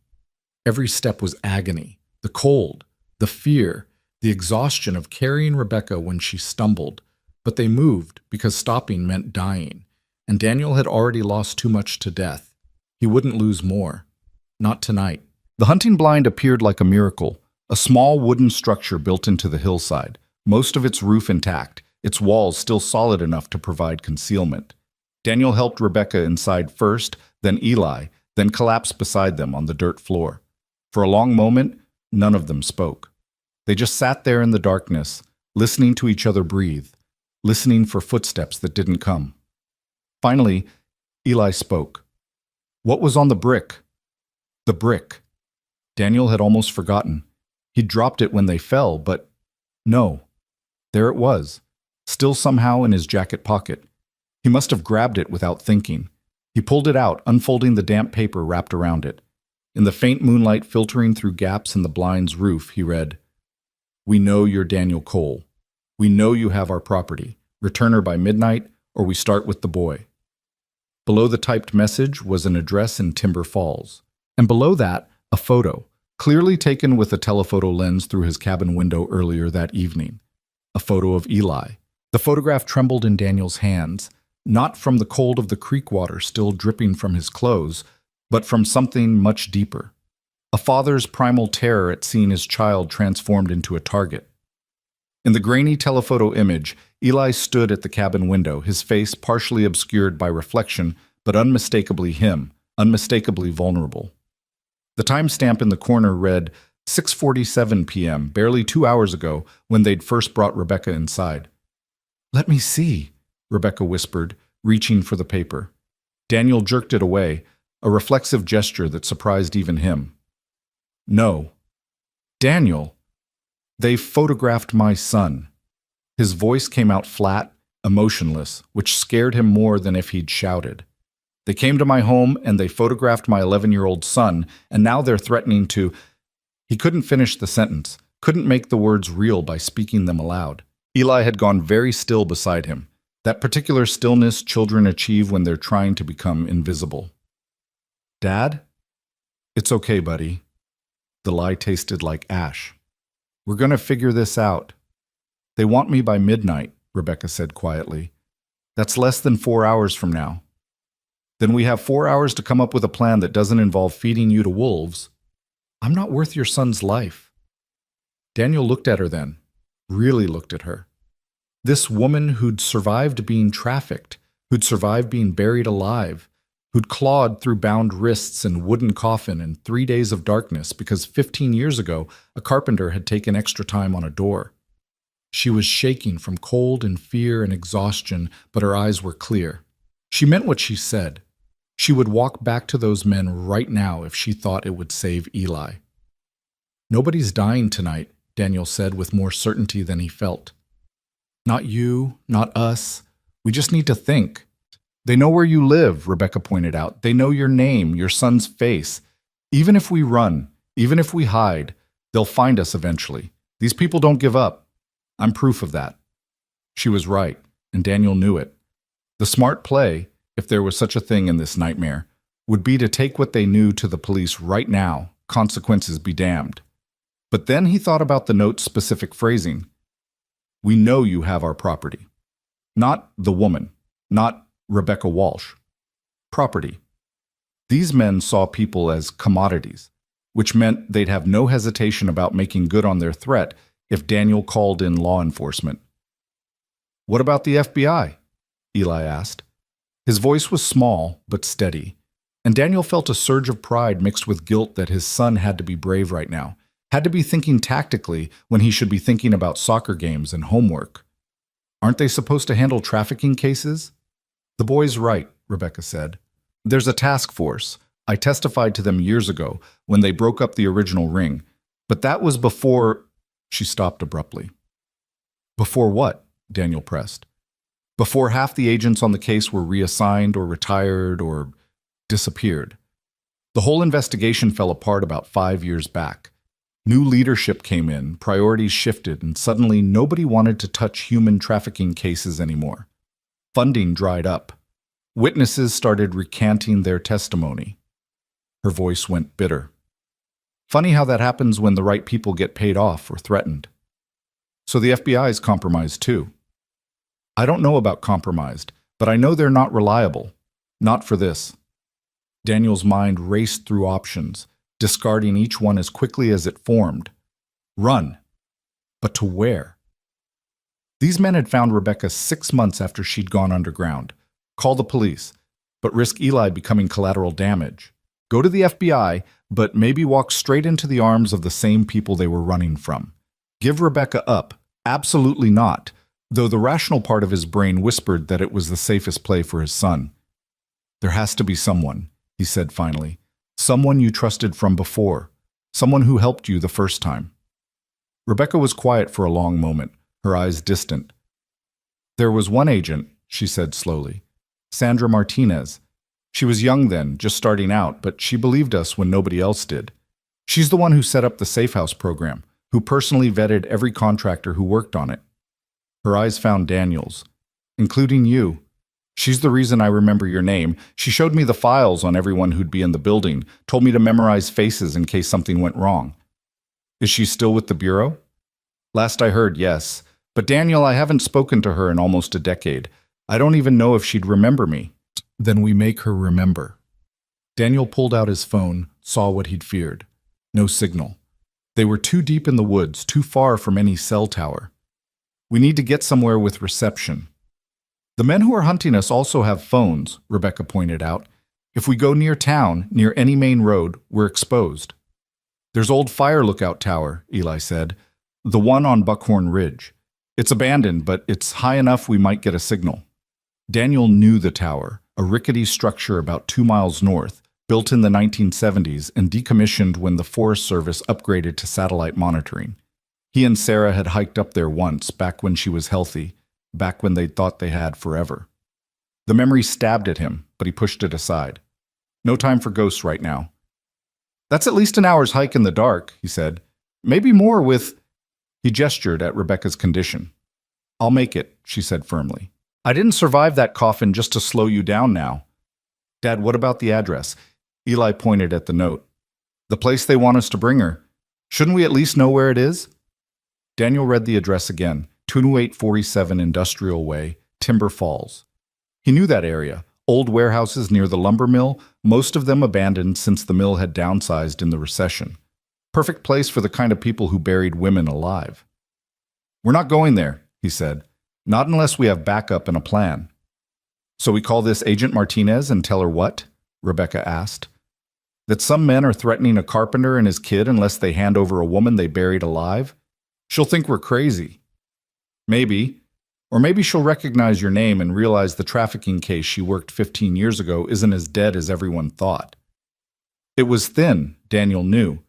Every step was agony, the cold, the fear, the exhaustion of carrying Rebecca when she stumbled. But they moved because stopping meant dying, and Daniel had already lost too much to death. He wouldn't lose more. Not tonight. The hunting blind appeared like a miracle, a small wooden structure built into the hillside, most of its roof intact, its walls still solid enough to provide concealment. Daniel helped Rebecca inside first, then Eli, then collapsed beside them on the dirt floor. For a long moment, none of them spoke. They just sat there in the darkness, listening to each other breathe, listening for footsteps that didn't come. Finally, Eli spoke. What was on the brick? The brick. Daniel had almost forgotten. He'd dropped it when they fell, but no. There it was, still somehow in his jacket pocket. He must have grabbed it without thinking. He pulled it out, unfolding the damp paper wrapped around it. In the faint moonlight filtering through gaps in the blind's roof, he read, We know you're Daniel Cole. We know you have our property. Return her by midnight, or we start with the boy. Below the typed message was an address in Timber Falls. And below that, a photo, clearly taken with a telephoto lens through his cabin window earlier that evening. A photo of Eli. The photograph trembled in Daniel's hands, not from the cold of the creek water still dripping from his clothes, but from something much deeper. A father's primal terror at seeing his child transformed into a target. In the grainy telephoto image, Eli stood at the cabin window, his face partially obscured by reflection, but unmistakably him, unmistakably vulnerable. The timestamp in the corner read 6:47 p.m., barely 2 hours ago, when they'd first brought Rebecca inside. Let me see, Rebecca whispered, reaching for the paper. Daniel jerked it away, a reflexive gesture that surprised even him. No. Daniel, they photographed my son. His voice came out flat, emotionless, which scared him more than if he'd shouted. They came to my home and they photographed my 11-year-old son, and now they're threatening to... He couldn't finish the sentence, couldn't make the words real by speaking them aloud. Eli had gone very still beside him, that particular stillness children achieve when they're trying to become invisible. Dad? It's okay, buddy. The lie tasted like ash. We're going to figure this out. They want me by midnight, Rebecca said quietly. That's less than 4 hours from now. Then we have 4 hours to come up with a plan that doesn't involve feeding you to wolves. I'm not worth your son's life. Daniel looked at her then, really looked at her. This woman who'd survived being trafficked, who'd survived being buried alive, who'd clawed through bound wrists and wooden coffin in 3 days of darkness because 15 years ago a carpenter had taken extra time on a door. She was shaking from cold and fear and exhaustion, but her eyes were clear. She meant what she said. She would walk back to those men right now if she thought it would save Eli. Nobody's dying tonight, Daniel said with more certainty than he felt. Not you, not us. We just need to think. They know where you live, Rebecca pointed out. They know your name, your son's face. Even if we run, even if we hide, they'll find us eventually. These people don't give up. I'm proof of that. She was right, and Daniel knew it. The smart play, if there was such a thing in this nightmare, would be to take what they knew to the police right now, consequences be damned. But then he thought about the note's specific phrasing. We know you have our property. Not the woman, not Rebecca Walsh. Property. These men saw people as commodities, which meant they'd have no hesitation about making good on their threat if Daniel called in law enforcement. What about the FBI? Eli asked. His voice was small but steady, and Daniel felt a surge of pride mixed with guilt that his son had to be brave right now, had to be thinking tactically when he should be thinking about soccer games and homework. Aren't they supposed to handle trafficking cases? The boy's right, Rebecca said. There's a task force. I testified to them years ago when they broke up the original ring, but that was before... She stopped abruptly. Before what? Daniel pressed. Before half the agents on the case were reassigned or retired or disappeared. The whole investigation fell apart about 5 years back. New leadership came in, priorities shifted, and suddenly nobody wanted to touch human trafficking cases anymore. Funding dried up. Witnesses started recanting their testimony. Her voice went bitter. Funny how that happens when the right people get paid off or threatened. So the FBI is compromised too. I don't know about compromised, but I know they're not reliable. Not for this. Daniel's mind raced through options, discarding each one as quickly as it formed. Run. But to where? These men had found Rebecca 6 months after she'd gone underground. Call the police, but risk Eli becoming collateral damage. Go to the FBI, but maybe walk straight into the arms of the same people they were running from. Give Rebecca up? Absolutely not, though the rational part of his brain whispered that it was the safest play for his son. There has to be someone, he said finally. Someone you trusted from before. Someone who helped you the first time. Rebecca was quiet for a long moment, her eyes distant. There was one agent, she said slowly. Sandra Martinez. She was young then, just starting out, but she believed us when nobody else did. She's the one who set up the Safe House program, who personally vetted every contractor who worked on it. Her eyes found Daniel's, including you. She's the reason I remember your name. She showed me the files on everyone who'd be in the building, told me to memorize faces in case something went wrong. Is she still with the Bureau? Last I heard, yes. But Daniel, I haven't spoken to her in almost a decade. I don't even know if she'd remember me. Then we make her remember. Daniel pulled out his phone, saw what he'd feared. No signal. They were too deep in the woods, too far from any cell tower. We need to get somewhere with reception. The men who are hunting us also have phones, Rebecca pointed out. If we go near town, near any main road, we're exposed. There's old fire lookout tower, Eli said. The one on Buckhorn Ridge. It's abandoned, but it's high enough we might get a signal. Daniel knew the tower, a rickety structure about 2 miles north, built in the 1970s and decommissioned when the Forest Service upgraded to satellite monitoring. He and Sarah had hiked up there once, back when she was healthy, back when they'd thought they had forever. The memory stabbed at him, but he pushed it aside. No time for ghosts right now. That's at least an hour's hike in the dark, he said. Maybe more with... He gestured at Rebecca's condition. I'll make it, she said firmly. I didn't survive that coffin just to slow you down now. Dad, what about the address? Eli pointed at the note. The place they want us to bring her. Shouldn't we at least know where it is? Daniel read the address again, 22847 Industrial Way, Timber Falls. He knew that area. Old warehouses near the lumber mill, most of them abandoned since the mill had downsized in the recession. Perfect place for the kind of people who buried women alive. We're not going there, he said. Not unless we have backup and a plan. So we call this Agent Martinez and tell her what? Rebecca asked. That some men are threatening a carpenter and his kid unless they hand over a woman they buried alive? She'll think we're crazy. Maybe. Or maybe she'll recognize your name and realize the trafficking case she worked 15 years ago isn't as dead as everyone thought. It was thin, Daniel knew.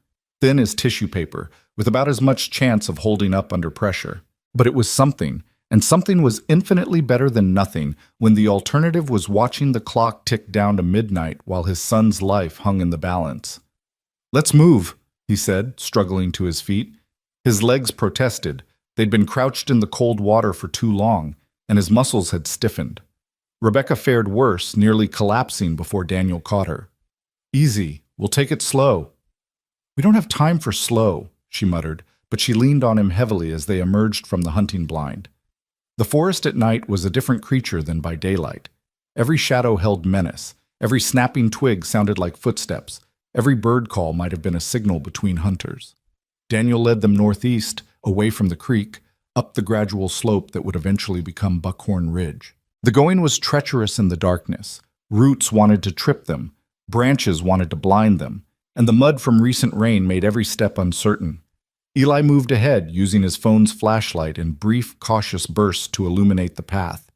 Thin as tissue paper, with about as much chance of holding up under pressure. But it was something. And something was infinitely better than nothing when the alternative was watching the clock tick down to midnight while his son's life hung in the balance. Let's move, he said, struggling to his feet. His legs protested. They'd been crouched in the cold water for too long, and his muscles had stiffened. Rebecca fared worse, nearly collapsing before Daniel caught her. Easy, we'll take it slow. We don't have time for slow, she muttered, but she leaned on him heavily as they emerged from the hunting blind. The forest at night was a different creature than by daylight. Every shadow held menace. Every snapping twig sounded like footsteps. Every bird call might have been a signal between hunters. Daniel led them northeast, away from the creek, up the gradual slope that would eventually become Buckhorn Ridge. The going was treacherous in the darkness. Roots wanted to trip them. Branches wanted to blind them. And the mud from recent rain made every step uncertain. Eli moved ahead, using his phone's flashlight in brief, cautious bursts to illuminate the path.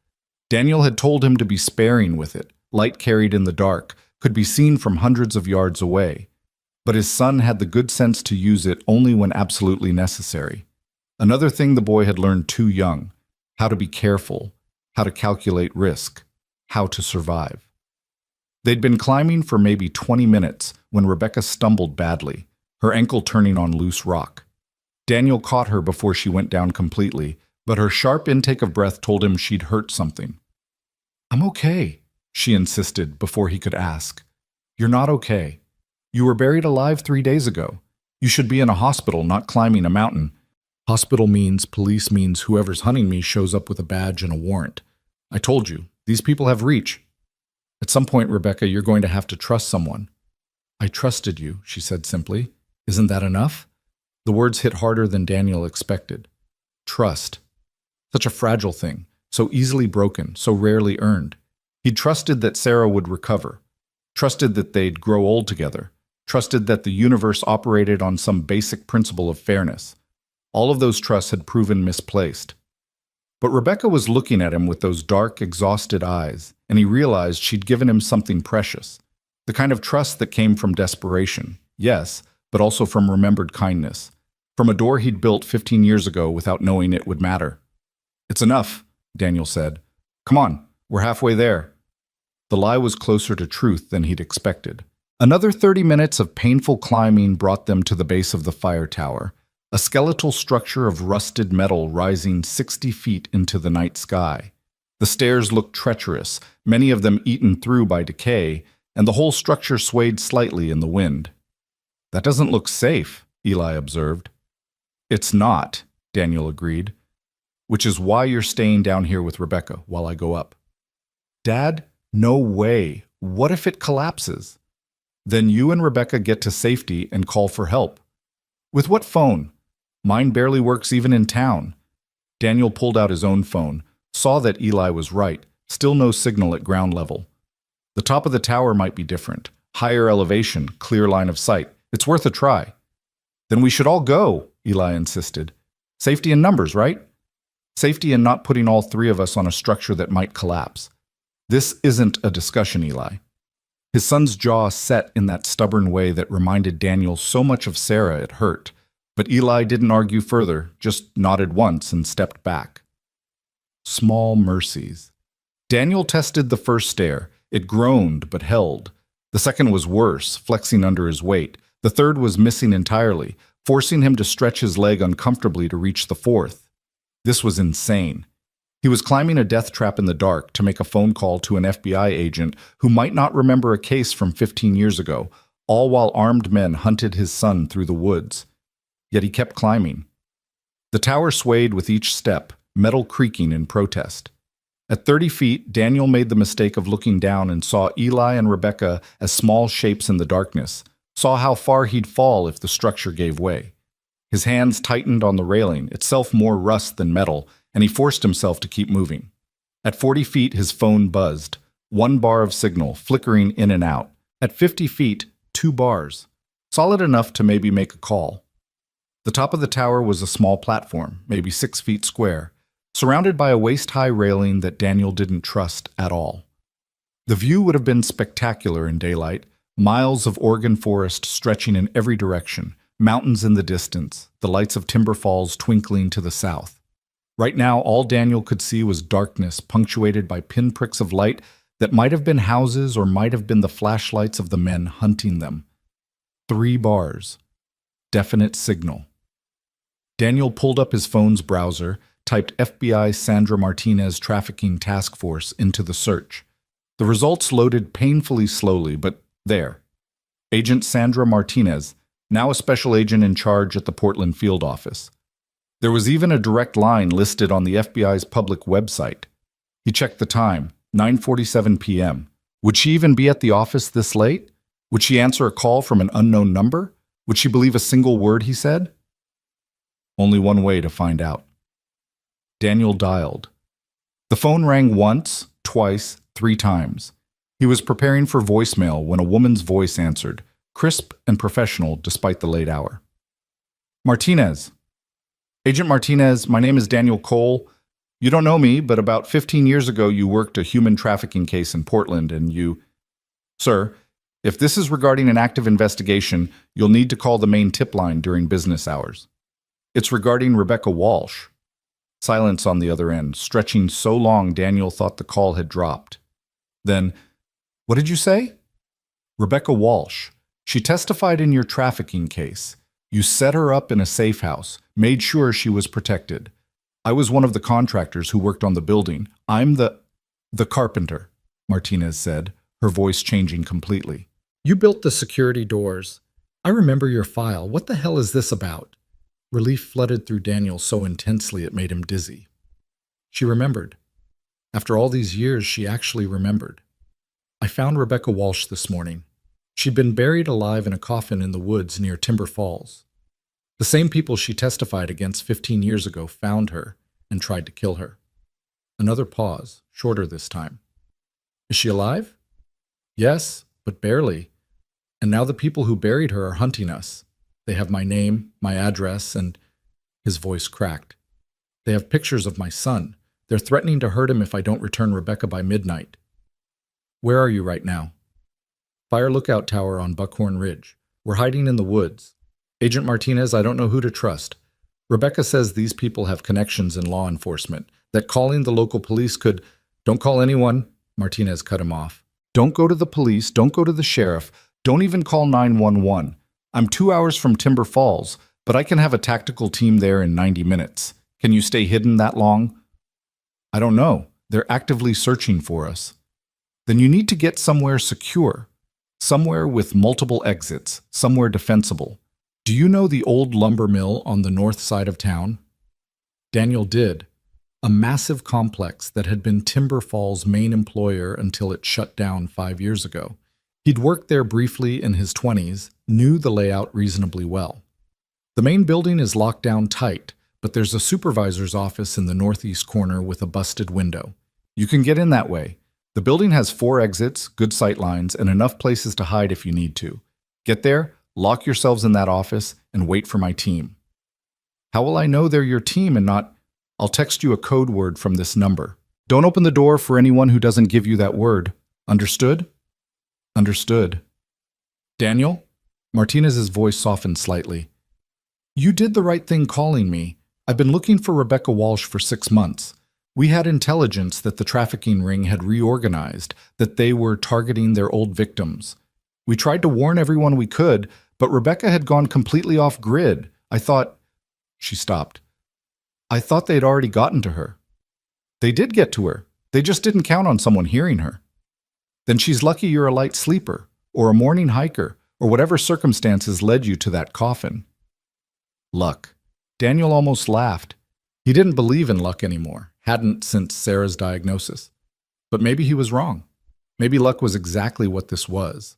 Daniel had told him to be sparing with it. Light carried in the dark, could be seen from hundreds of yards away. But his son had the good sense to use it only when absolutely necessary. Another thing the boy had learned too young: how to be careful, how to calculate risk, how to survive. They'd been climbing for maybe 20 minutes when Rebecca stumbled badly, her ankle turning on loose rock. Daniel caught her before she went down completely, but her sharp intake of breath told him she'd hurt something. "I'm okay," she insisted before he could ask. "You're not okay. You were buried alive 3 days ago. You should be in a hospital, not climbing a mountain." "Hospital means, police means whoever's hunting me shows up with a badge and a warrant. I told you, these people have reach. At some point, Rebecca, you're going to have to trust someone." "I trusted you," she said simply. "Isn't that enough?" The words hit harder than Daniel expected. Trust. Such a fragile thing, so easily broken, so rarely earned. He'd trusted that Sarah would recover, trusted that they'd grow old together, trusted that the universe operated on some basic principle of fairness. All of those trusts had proven misplaced. But Rebecca was looking at him with those dark, exhausted eyes, and he realized she'd given him something precious. The kind of trust that came from desperation, yes, but also from remembered kindness, from a door he'd built 15 years ago without knowing it would matter. "It's enough," Daniel said. "Come on, we're halfway there." The lie was closer to truth than he'd expected. Another 30 minutes of painful climbing brought them to the base of the fire tower, a skeletal structure of rusted metal rising 60 feet into the night sky. The stairs looked treacherous, many of them eaten through by decay, and the whole structure swayed slightly in the wind. "That doesn't look safe," Eli observed. "It's not," Daniel agreed. "Which is why you're staying down here with Rebecca while I go up." "Dad, no way. What if it collapses?" "Then you and Rebecca get to safety and call for help." "With what phone? Mine barely works even in town." Daniel pulled out his own phone, saw that Eli was right, still no signal at ground level. "The top of the tower might be different. Higher elevation, clear line of sight. It's worth a try." "Then we should all go," Eli insisted. "Safety in numbers, right? Safety in not putting all three of us on a structure that might collapse." "This isn't a discussion, Eli." His son's jaw set in that stubborn way that reminded Daniel so much of Sarah it hurt, but Eli didn't argue further, just nodded once and stepped back. Small mercies. Daniel tested the first stair. It groaned but held. The second was worse, flexing under his weight. The third was missing entirely, forcing him to stretch his leg uncomfortably to reach the fourth. This was insane. He was climbing a death trap in the dark to make a phone call to an FBI agent who might not remember a case from 15 years ago, all while armed men hunted his son through the woods. Yet he kept climbing. The tower swayed with each step, metal creaking in protest. At 30 feet, Daniel made the mistake of looking down and saw Eli and Rebecca as small shapes in the darkness, saw how far he'd fall if the structure gave way. His hands tightened on the railing, itself more rust than metal, and he forced himself to keep moving. At 40 feet, his phone buzzed, 1 bar of signal, flickering in and out. At 50 feet, 2 bars, solid enough to maybe make a call. The top of the tower was a small platform, maybe 6 feet square, surrounded by a waist-high railing that Daniel didn't trust at all. The view would have been spectacular in daylight, miles of Oregon forest stretching in every direction, mountains in the distance, the lights of Timber Falls twinkling to the south. Right now, all Daniel could see was darkness punctuated by pinpricks of light that might have been houses or might have been the flashlights of the men hunting them. 3 bars. Definite signal. Daniel pulled up his phone's browser, typed FBI Sandra Martinez Trafficking Task Force into the search. The results loaded painfully slowly, but there. Agent Sandra Martinez, now a special agent in charge at the Portland field office. There was even a direct line listed on the FBI's public website. He checked the time, 9:47 p.m. Would she even be at the office this late? Would she answer a call from an unknown number? Would she believe a single word he said? Only one way to find out. Daniel dialed. The phone rang once, twice, 3 times. He was preparing for voicemail when a woman's voice answered, crisp and professional despite the late hour. "Martinez. Agent Martinez, my name is Daniel Cole. You don't know me, but about 15 years ago you worked a human trafficking case in Portland and you... Sir, if this is regarding an active investigation, you'll need to call the main tip line during business hours. It's regarding Rebecca Walsh." Silence on the other end, stretching so long Daniel thought the call had dropped. Then, What did you say? Rebecca Walsh. She testified in your trafficking case. You set her up in a safe house, made sure she was protected. I was one of the contractors who worked on the building. I'm the carpenter, Martinez said, her voice changing completely. You built the security doors. I remember your file. What the hell is this about? Relief flooded through Daniel so intensely it made him dizzy. She remembered. After all these years, she actually remembered. I found Rebecca Walsh this morning. She'd been buried alive in a coffin in the woods near Timber Falls. The same people she testified against 15 years ago found her and tried to kill her. Another pause, shorter this time. Is she alive? Yes, but barely. And now the people who buried her are hunting us. They have my name, my address, and his voice cracked. They have pictures of my son. They're threatening to hurt him if I don't return Rebecca by midnight. Where are you right now? Fire lookout tower on Buckhorn Ridge. We're hiding in the woods. Agent Martinez, I don't know who to trust. Rebecca says these people have connections in law enforcement, that calling the local police could... Don't call anyone, Martinez cut him off. Don't go to the police, don't go to the sheriff, don't even call 911. I'm 2 hours from Timber Falls, but I can have a tactical team there in 90 minutes. Can you stay hidden that long? I don't know. They're actively searching for us. Then you need to get somewhere secure. Somewhere with multiple exits, somewhere defensible. Do you know the old lumber mill on the north side of town? Daniel did. A massive complex that had been Timber Falls' main employer until it shut down 5 years ago. He'd worked there briefly in his 20s, knew the layout reasonably well. The main building is locked down tight, but there's a supervisor's office in the northeast corner with a busted window. You can get in that way. The building has 4 exits, good sight lines, and enough places to hide if you need to. Get there, lock yourselves in that office, and wait for my team. How will I know they're your team and not... I'll text you a code word from this number. Don't open the door for anyone who doesn't give you that word. Understood? Understood. Daniel? Martinez's voice softened slightly. You did the right thing calling me. I've been looking for Rebecca Walsh for 6 months. We had intelligence that the trafficking ring had reorganized, that they were targeting their old victims. We tried to warn everyone we could, but Rebecca had gone completely off grid. I thought... She stopped. I thought they'd already gotten to her. They did get to her. They just didn't count on someone hearing her. Then she's lucky you're a light sleeper, or a morning hiker, or whatever circumstances led you to that coffin. Luck. Daniel almost laughed. He didn't believe in luck anymore, hadn't since Sarah's diagnosis. But maybe he was wrong. Maybe luck was exactly what this was.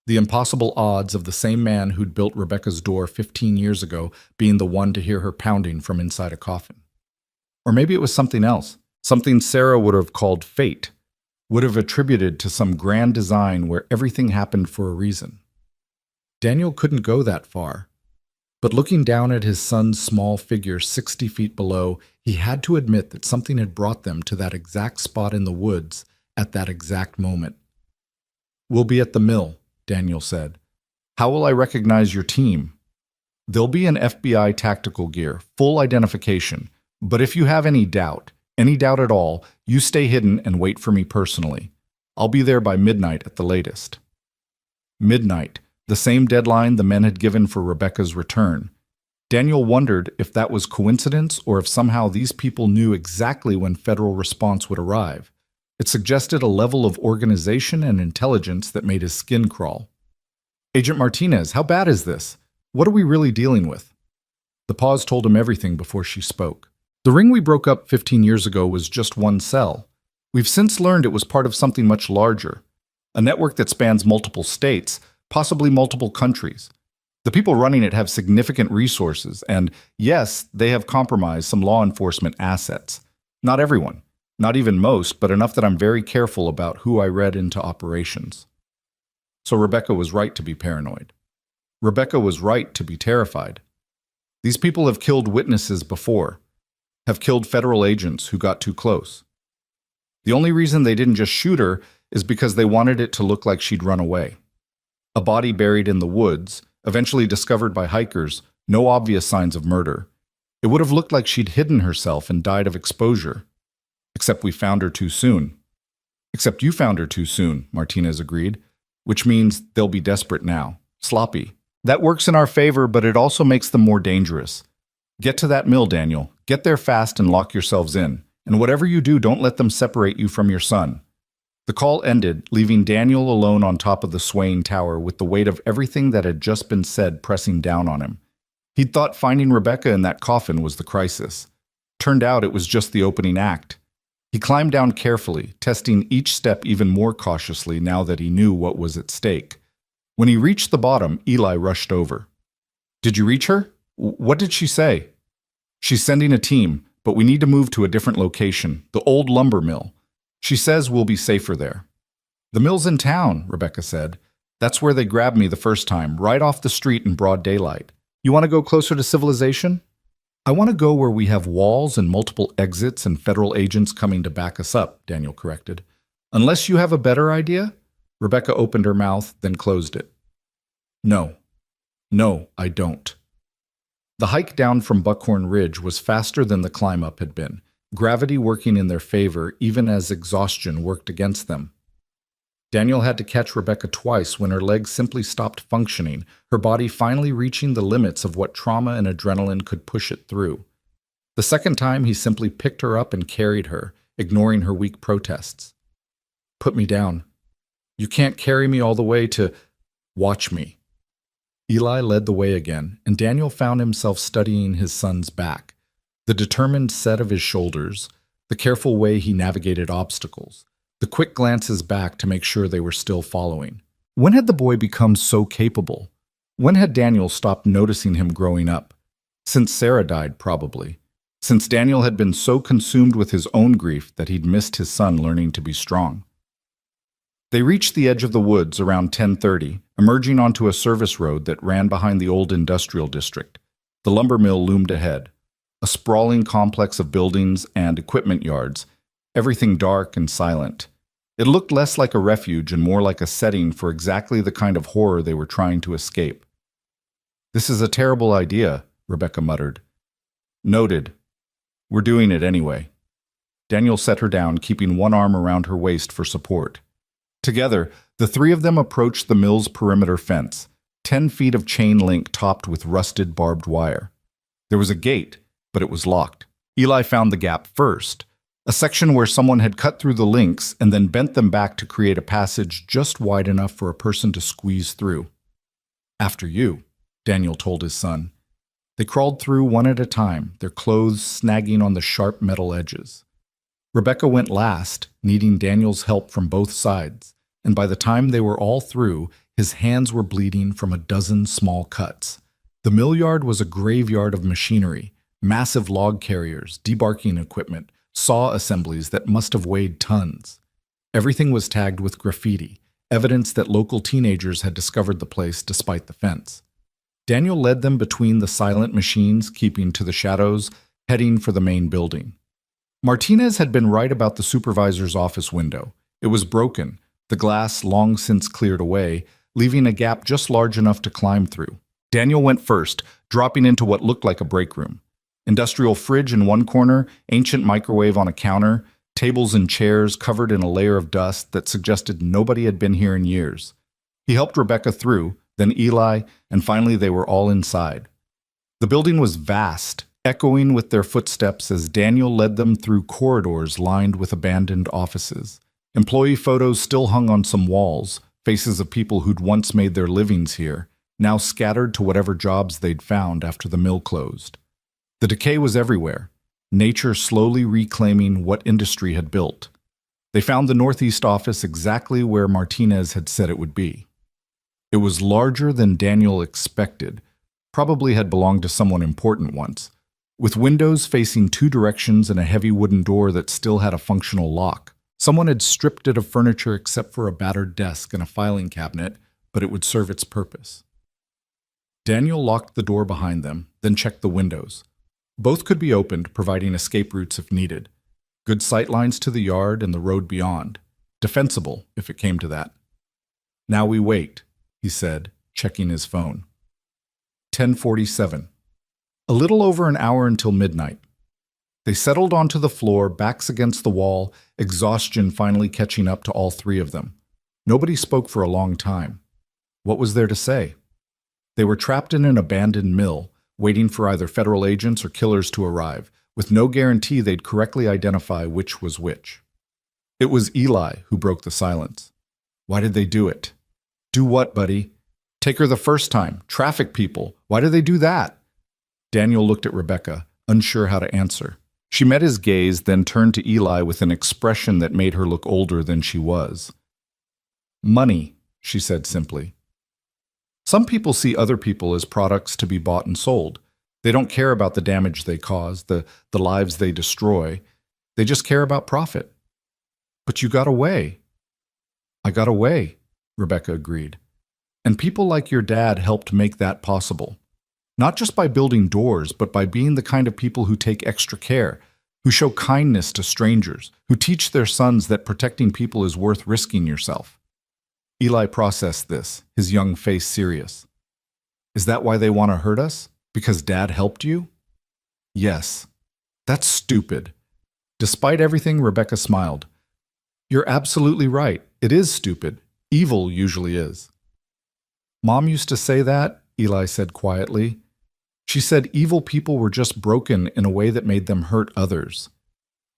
The impossible odds of the same man who'd built Rebecca's door 15 years ago being the one to hear her pounding from inside a coffin. Or maybe it was something else, something Sarah would have called fate, would have attributed to some grand design where everything happened for a reason. Daniel couldn't go that far. But looking down at his son's small figure 60 feet below, he had to admit that something had brought them to that exact spot in the woods at that exact moment. We'll be at the mill, Daniel said. How will I recognize your team? They'll be in FBI tactical gear, full identification. But if you have any doubt at all, you stay hidden and wait for me personally. I'll be there by midnight at the latest. Midnight, the same deadline the men had given for Rebecca's return. Daniel wondered if that was coincidence or if somehow these people knew exactly when federal response would arrive. It suggested a level of organization and intelligence that made his skin crawl. Agent Martinez, how bad is this? What are we really dealing with? The pause told him everything before she spoke. The ring we broke up 15 years ago was just one cell. We've since learned it was part of something much larger, a network that spans multiple states, possibly multiple countries. The people running it have significant resources, and yes, they have compromised some law enforcement assets. Not everyone. Not even most, but enough that I'm very careful about who I read into operations. So Rebecca was right to be paranoid. Rebecca was right to be terrified. These people have killed witnesses before, have killed federal agents who got too close. The only reason they didn't just shoot her is because they wanted it to look like she'd run away. A body buried in the woods, eventually discovered by hikers, no obvious signs of murder. It would have looked like she'd hidden herself and died of exposure. Except we found her too soon. Except you found her too soon, Martinez agreed, which means they'll be desperate now. Sloppy. That works in our favor, but it also makes them more dangerous. Get to that mill, Daniel. Get there fast and lock yourselves in. And whatever you do, don't let them separate you from your son. The call ended, leaving Daniel alone on top of the swaying tower with the weight of everything that had just been said pressing down on him. He'd thought finding Rebecca in that coffin was the crisis. Turned out it was just the opening act. He climbed down carefully, testing each step even more cautiously now that he knew what was at stake. When he reached the bottom, Eli rushed over. "Did you reach her? What did she say?" "She's sending a team, but we need to move to a different location, the old lumber mill. She says we'll be safer there." "The mill's in town," Rebecca said. "That's where they grabbed me the first time, right off the street in broad daylight. You want to go closer to civilization?" "I want to go where we have walls and multiple exits and federal agents coming to back us up," Daniel corrected. "Unless you have a better idea?" Rebecca opened her mouth, then closed it. No, I don't." The hike down from Buckhorn Ridge was faster than the climb up had been, gravity working in their favor even as exhaustion worked against them. Daniel had to catch Rebecca twice when her legs simply stopped functioning, her body finally reaching the limits of what trauma and adrenaline could push it through. The second time, he simply picked her up and carried her, ignoring her weak protests. "Put me down. You can't carry me all the way to... Watch me." Eli led the way again, and Daniel found himself studying his son's back, the determined set of his shoulders, the careful way he navigated obstacles, the quick glances back to make sure they were still following. When had the boy become so capable? When had Daniel stopped noticing him growing up? Since Sarah died, probably. Since Daniel had been so consumed with his own grief that he'd missed his son learning to be strong. They reached the edge of the woods around 10:30, emerging onto a service road that ran behind the old industrial district. The lumber mill loomed ahead, a sprawling complex of buildings and equipment yards, everything dark and silent. It looked less like a refuge and more like a setting for exactly the kind of horror they were trying to escape. "This is a terrible idea," Rebecca muttered. "Noted. We're doing it anyway." Daniel set her down, keeping one arm around her waist for support. Together, the three of them approached the mill's perimeter fence, 10 feet of chain link topped with rusted barbed wire. There was a gate, but it was locked. Eli found the gap first, a section where someone had cut through the links and then bent them back to create a passage just wide enough for a person to squeeze through. "After you," Daniel told his son. They crawled through one at a time, their clothes snagging on the sharp metal edges. Rebecca went last, needing Daniel's help from both sides, and by the time they were all through, his hands were bleeding from a dozen small cuts. The mill yard was a graveyard of machinery, massive log carriers, debarking equipment, saw assemblies that must have weighed tons. Everything was tagged with graffiti, evidence that local teenagers had discovered the place despite the fence. Daniel led them between the silent machines, keeping to the shadows, heading for the main building. Martinez had been right about the supervisor's office window. It was broken, the glass long since cleared away, leaving a gap just large enough to climb through. Daniel went first, dropping into what looked like a break room. Industrial fridge in one corner, ancient microwave on a counter, tables and chairs covered in a layer of dust that suggested nobody had been here in years. He helped Rebecca through, then Eli, and finally they were all inside. The building was vast, echoing with their footsteps as Daniel led them through corridors lined with abandoned offices. Employee photos still hung on some walls, faces of people who'd once made their livings here, now scattered to whatever jobs they'd found after the mill closed. The decay was everywhere, nature slowly reclaiming what industry had built. They found the Northeast office exactly where Martinez had said it would be. It was larger than Daniel expected, probably had belonged to someone important once, with windows facing two directions and a heavy wooden door that still had a functional lock. Someone had stripped it of furniture except for a battered desk and a filing cabinet, but it would serve its purpose. Daniel locked the door behind them, then checked the windows. Both could be opened, providing escape routes if needed. Good sightlines to the yard and the road beyond. Defensible, if it came to that. "Now we wait," he said, checking his phone. 10:47. A little over an hour until midnight. They settled onto the floor, backs against the wall, exhaustion finally catching up to all three of them. Nobody spoke for a long time. What was there to say? They were trapped in an abandoned mill, waiting for either federal agents or killers to arrive, with no guarantee they'd correctly identify which was which. It was Eli who broke the silence. Why did they do it? Do what, buddy? Take her the first time. Traffic people. Why did they do that? Daniel looked at Rebecca, unsure how to answer. She met his gaze, then turned to Eli with an expression that made her look older than she was. Money, she said simply. Some people see other people as products to be bought and sold. They don't care about the damage they cause, the lives they destroy. They just care about profit. But you got away. I got away, Rebecca agreed. And people like your dad helped make that possible. Not just by building doors, but by being the kind of people who take extra care, who show kindness to strangers, who teach their sons that protecting people is worth risking yourself. Eli processed this, his young face serious. Is that why they want to hurt us? Because Dad helped you? Yes. That's stupid. Despite everything, Rebecca smiled. You're absolutely right. It is stupid. Evil usually is. Mom used to say that, Eli said quietly. She said evil people were just broken in a way that made them hurt others.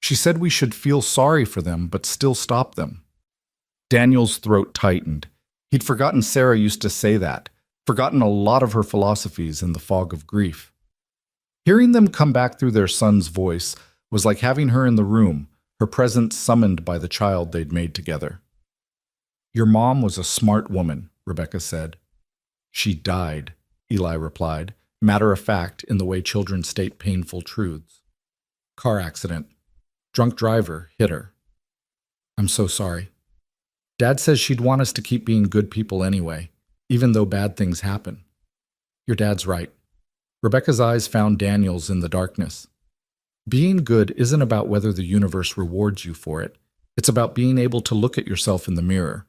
She said we should feel sorry for them, but still stop them. Daniel's throat tightened. He'd forgotten Sarah used to say that, forgotten a lot of her philosophies in the fog of grief. Hearing them come back through their son's voice was like having her in the room, her presence summoned by the child they'd made together. Your mom was a smart woman, Rebecca said. She died, Eli replied, matter of fact in the way children state painful truths. Car accident. Drunk driver hit her. I'm so sorry. Dad says she'd want us to keep being good people anyway, even though bad things happen. Your dad's right. Rebecca's eyes found Daniel's in the darkness. Being good isn't about whether the universe rewards you for it. It's about being able to look at yourself in the mirror.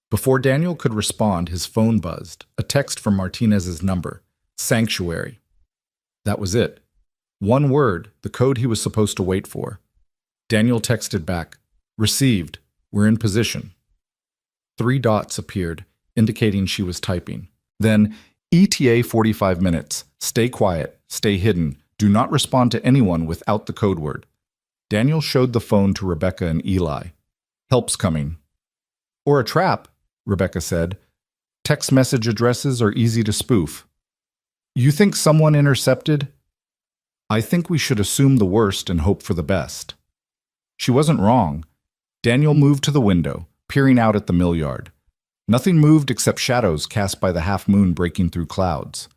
Before Daniel could respond, his phone buzzed, a text from Martinez's number, Sanctuary. That was it. One word, the code he was supposed to wait for. Daniel texted back, Received. We're in position. 3 dots appeared, indicating she was typing. Then, ETA 45 minutes. Stay quiet. Stay hidden. Do not respond to anyone without the code word. Daniel showed the phone to Rebecca and Eli. Help's coming. Or a trap, Rebecca said. Text message addresses are easy to spoof. You think someone intercepted? I think we should assume the worst and hope for the best. She wasn't wrong. Daniel moved to the window, peering out at the mill yard. Nothing moved except shadows cast by the half-moon breaking through clouds.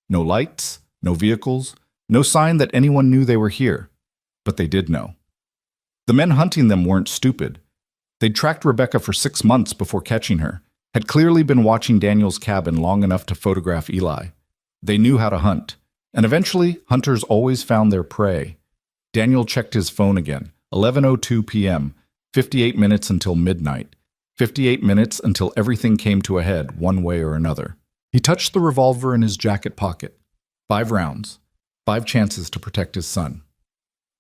No lights, no vehicles, no sign that anyone knew they were here. But they did know. The men hunting them weren't stupid. They'd tracked Rebecca for 6 months before catching her, had clearly been watching Daniel's cabin long enough to photograph Eli. They knew how to hunt, and eventually, hunters always found their prey. Daniel checked his phone again, 11:02 p.m., 58 minutes until midnight, 58 minutes until everything came to a head one way or another. He touched the revolver in his jacket pocket. 5 rounds, 5 chances to protect his son.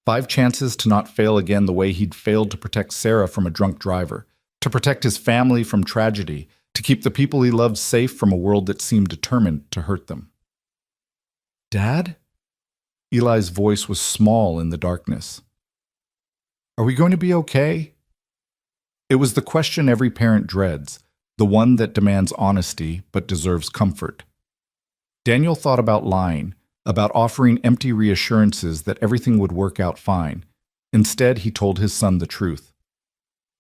5 chances to not fail again the way he'd failed to protect Sarah from a drunk driver, to protect his family from tragedy, to keep the people he loved safe from a world that seemed determined to hurt them. Dad? Eli's voice was small in the darkness. Are we going to be okay? It was the question every parent dreads, the one that demands honesty but deserves comfort. Daniel thought about lying, about offering empty reassurances that everything would work out fine. Instead, he told his son the truth.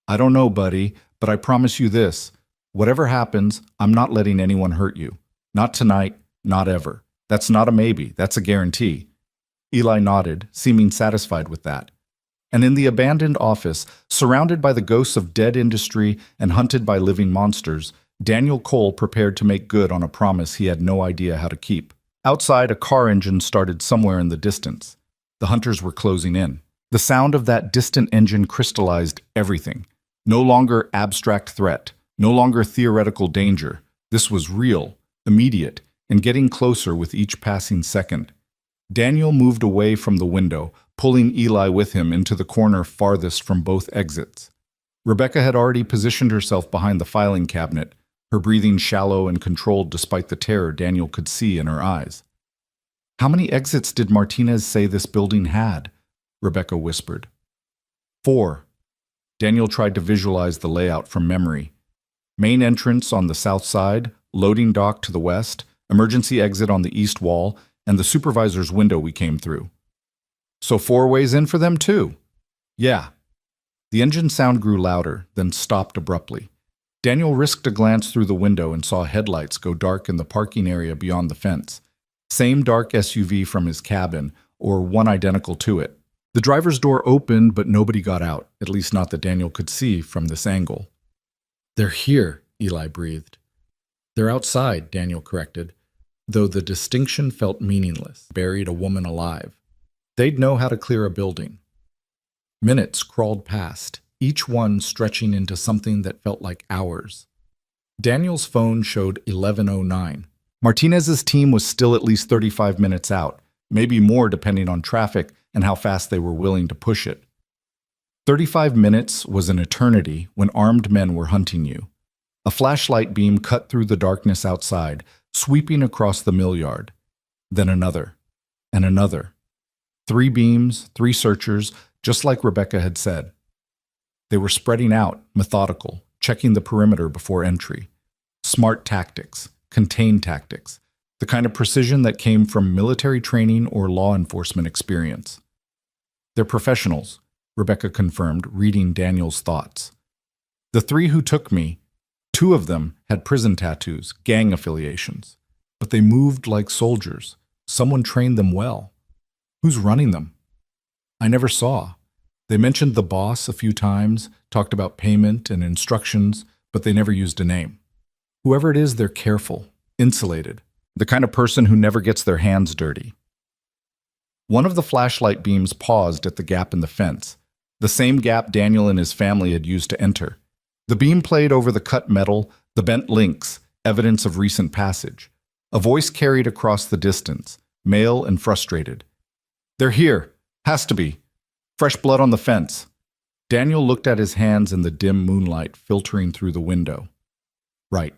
I don't know, buddy, but I promise you this. Whatever happens, I'm not letting anyone hurt you. Not tonight, not ever. That's not a maybe, that's a guarantee. Eli nodded, seeming satisfied with that. And in the abandoned office, surrounded by the ghosts of dead industry and hunted by living monsters, Daniel Cole prepared to make good on a promise he had no idea how to keep. Outside, a car engine started somewhere in the distance. The hunters were closing in. The sound of that distant engine crystallized everything. No longer abstract threat, no longer theoretical danger. This was real, immediate, and getting closer with each passing second. Daniel moved away from the window, pulling Eli with him into the corner farthest from both exits. Rebecca had already positioned herself behind the filing cabinet, her breathing shallow and controlled despite the terror Daniel could see in her eyes. "How many exits did Martinez say this building had?" Rebecca whispered. 4. Daniel tried to visualize the layout from memory. Main entrance on the south side, loading dock to the west, emergency exit on the east wall, and the supervisor's window we came through. "So 4 ways in for them too?" "Yeah." The engine sound grew louder, then stopped abruptly. Daniel risked a glance through the window and saw headlights go dark in the parking area beyond the fence. Same dark SUV from his cabin, or one identical to it. The driver's door opened, but nobody got out, at least not that Daniel could see from this angle. "They're here," Eli breathed. "They're outside," Daniel corrected, though the distinction felt meaningless. Buried a woman alive. They'd know how to clear a building. Minutes crawled past, each one stretching into something that felt like hours. Daniel's phone showed 11:09. Martinez's team was still at least 35 minutes out, maybe more depending on traffic and how fast they were willing to push it. 35 minutes was an eternity when armed men were hunting you. A flashlight beam cut through the darkness outside, sweeping across the mill yard. Then another, and another. 3 beams, 3 searchers, just like Rebecca had said. They were spreading out, methodical, checking the perimeter before entry. Smart tactics, contained tactics, the kind of precision that came from military training or law enforcement experience. "They're professionals," Rebecca confirmed, reading Daniel's thoughts. "The 3 who took me, 2 of them had prison tattoos, gang affiliations. But they moved like soldiers. Someone trained them well. Who's running them? I never saw. They mentioned the boss a few times, talked about payment and instructions, but they never used a name. Whoever it is, they're careful, insulated, the kind of person who never gets their hands dirty." One of the flashlight beams paused at the gap in the fence, the same gap Daniel and his family had used to enter. The beam played over the cut metal, the bent links, evidence of recent passage. A voice carried across the distance, male and frustrated. "They're here. Has to be. Fresh blood on the fence." Daniel looked at his hands in the dim moonlight filtering through the window. Right.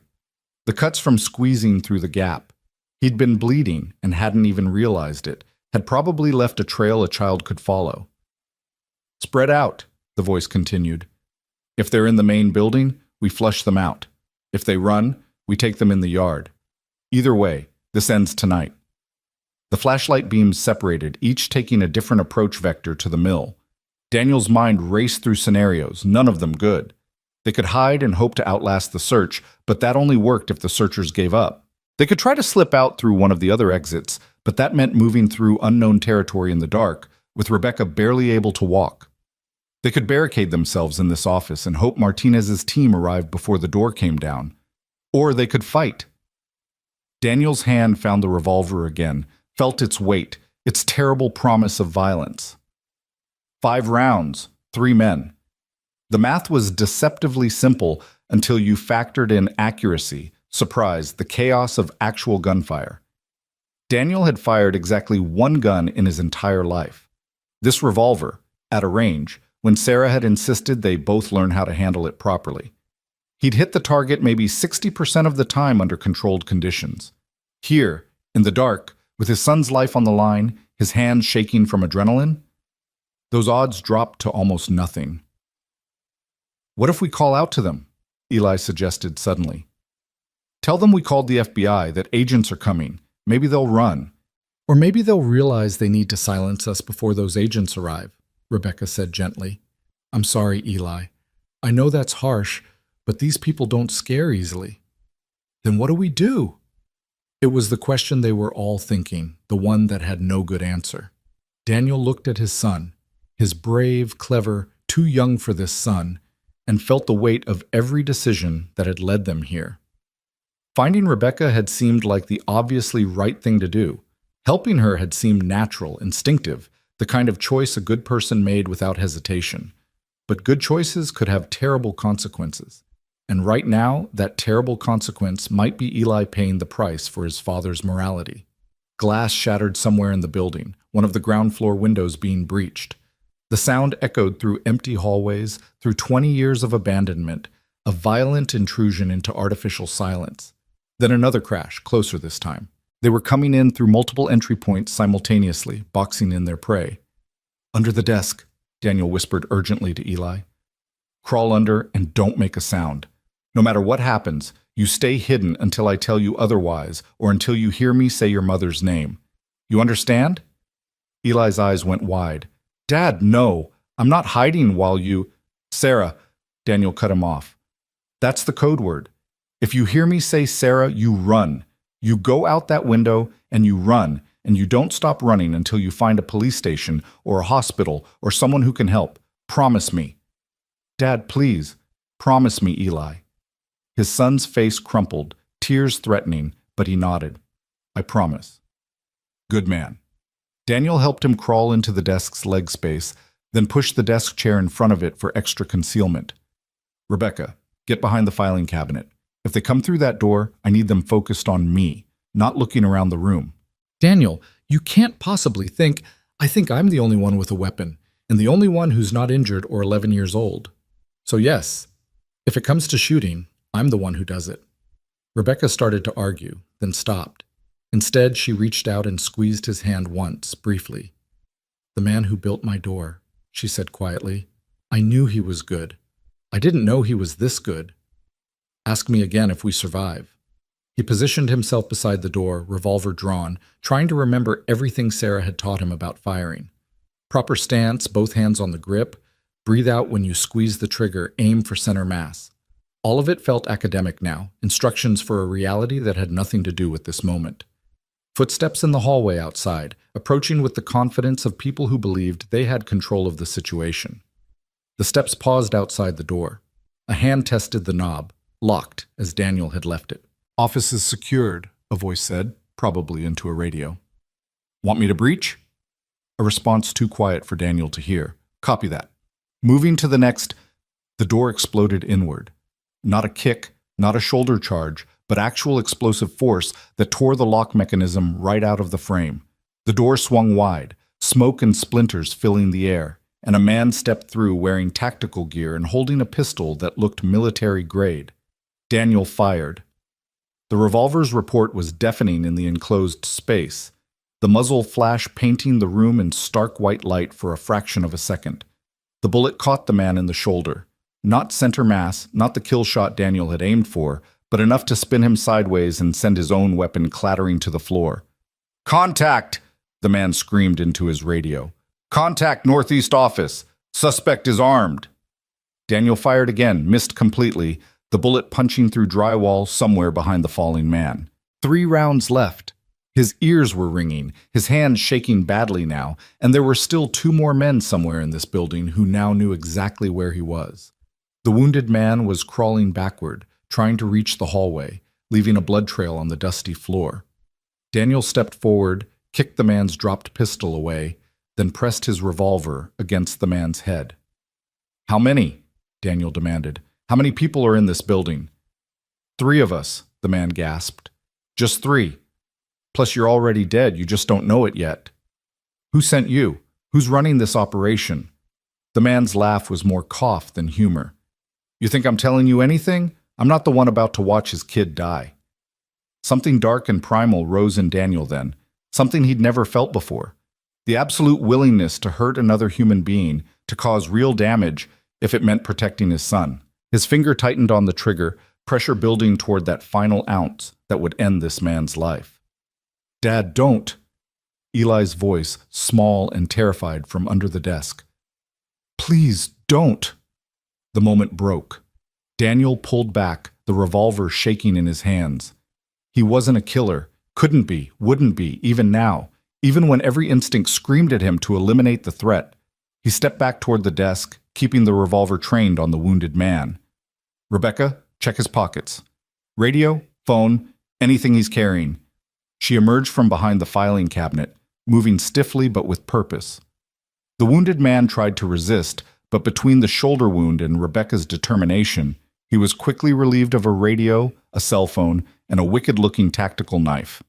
The cuts from squeezing through the gap. He'd been bleeding and hadn't even realized it, had probably left a trail a child could follow. "Spread out," the voice continued. "If they're in the main building, we flush them out. If they run, we take them in the yard. Either way, this ends tonight." The flashlight beams separated, each taking a different approach vector to the mill. Daniel's mind raced through scenarios, none of them good. They could hide and hope to outlast the search, but that only worked if the searchers gave up. They could try to slip out through one of the other exits, but that meant moving through unknown territory in the dark, with Rebecca barely able to walk. They could barricade themselves in this office and hope Martinez's team arrived before the door came down. Or they could fight. Daniel's hand found the revolver again, felt its weight, its terrible promise of violence. 5 rounds, 3 men. The math was deceptively simple until you factored in accuracy, surprise, the chaos of actual gunfire. Daniel had fired exactly 1 gun in his entire life. This revolver, at a range, when Sarah had insisted they both learn how to handle it properly. He'd hit the target maybe 60% of the time under controlled conditions. Here, in the dark, with his son's life on the line, his hands shaking from adrenaline, those odds dropped to almost nothing. "What if we call out to them?" Eli suggested suddenly. "Tell them we called the FBI, that agents are coming. Maybe they'll run. Or maybe they'll realize they need to silence us before those agents arrive," Rebecca said gently. "I'm sorry, Eli. I know that's harsh, but these people don't scare easily." "Then what do we do?" It was the question they were all thinking, the one that had no good answer. Daniel looked at his son, his brave, clever, too young for this son, and felt the weight of every decision that had led them here. Finding Rebecca had seemed like the obviously right thing to do. Helping her had seemed natural, instinctive, the kind of choice a good person made without hesitation. But good choices could have terrible consequences. And right now, that terrible consequence might be Eli paying the price for his father's morality. Glass shattered somewhere in the building. one of the ground floor windows being breached. The sound echoed through empty hallways, through 20 years of abandonment, a violent intrusion into artificial silence. Then another crash, closer this time. They were coming in through multiple entry points simultaneously, boxing in their prey. "Under the desk," Daniel whispered urgently to Eli. "Crawl under and don't make a sound. No matter what happens, you stay hidden until I tell you otherwise, or until you hear me say your mother's name. You understand?" Eli's eyes went wide. "Dad, no. I'm not hiding while you—" "Sarah," Daniel cut him off. "That's the code word. If you hear me say Sarah, you run. You go out that window and you run, and you don't stop running until you find a police station or a hospital or someone who can help. Promise me." "Dad, please. Promise me, Eli." His son's face crumpled, tears threatening, but he nodded. "I promise." "Good man." Daniel helped him crawl into the desk's leg space, then pushed the desk chair in front of it for extra concealment. "Rebecca, get behind the filing cabinet. If they come through that door, I need them focused on me, not looking around the room." "Daniel, you can't possibly think— I think I'm the only one with a weapon, and the only one who's not injured or 11 years old. So yes, if it comes to shooting, I'm the one who does it." Rebecca started to argue, then stopped. Instead, she reached out and squeezed his hand once, briefly. "The man who built my door," she said quietly. "I knew he was good. I didn't know he was this good. Ask me again if we survive." He positioned himself beside the door, revolver drawn, trying to remember everything Sarah had taught him about firing. Proper stance, both hands on the grip, breathe out when you squeeze the trigger, aim for center mass. All of it felt academic now, instructions for a reality that had nothing to do with this moment. Footsteps in the hallway outside, approaching with the confidence of people who believed they had control of the situation. The steps paused outside the door. A hand tested the knob, locked as Daniel had left it. "Office is secured," a voice said, probably into a radio. "Want me to breach?" A response too quiet for Daniel to hear. "Copy that." Moving to the next, the door exploded inward. Not a kick, not a shoulder charge, but actual explosive force that tore the lock mechanism right out of the frame. The door swung wide, smoke and splinters filling the air, and a man stepped through wearing tactical gear and holding a pistol that looked military grade. Daniel fired. The revolver's report was deafening in the enclosed space, the muzzle flash painting the room in stark white light for a fraction of a second. The bullet caught the man in the shoulder. Not center mass, not the kill shot Daniel had aimed for, but enough to spin him sideways and send his own weapon clattering to the floor. "Contact!" the man screamed into his radio. "Contact Northeast office. Suspect is armed." Daniel fired again, missed completely, the bullet punching through drywall somewhere behind the falling man. 3 rounds left. His ears were ringing, his hands shaking badly now, and there were still 2 more men somewhere in this building who now knew exactly where he was. The wounded man was crawling backward, trying to reach the hallway, leaving a blood trail on the dusty floor. Daniel stepped forward, kicked the man's dropped pistol away, then pressed his revolver against the man's head. "How many?" Daniel demanded. "How many people are in this building?" "3 of us," the man gasped. "Just 3. Plus you're already dead, you just don't know it yet." "Who sent you? Who's running this operation?" The man's laugh was more cough than humor. "You think I'm telling you anything? I'm not the one about to watch his kid die." Something dark and primal rose in Daniel then, something he'd never felt before. The absolute willingness to hurt another human being, to cause real damage if it meant protecting his son. His finger tightened on the trigger, pressure building toward that final ounce that would end this man's life. "Dad, don't!" Eli's voice, small and terrified from under the desk. "Please, don't!" The moment broke. Daniel pulled back, the revolver shaking in his hands. He wasn't a killer, couldn't be, wouldn't be, even now, even when every instinct screamed at him to eliminate the threat. He stepped back toward the desk, keeping the revolver trained on the wounded man. "Rebecca, check his pockets. Radio, phone, anything he's carrying." She emerged from behind the filing cabinet, moving stiffly but with purpose. The wounded man tried to resist, but between the shoulder wound and Rebecca's determination, he was quickly relieved of a radio, a cell phone, and a wicked-looking tactical knife.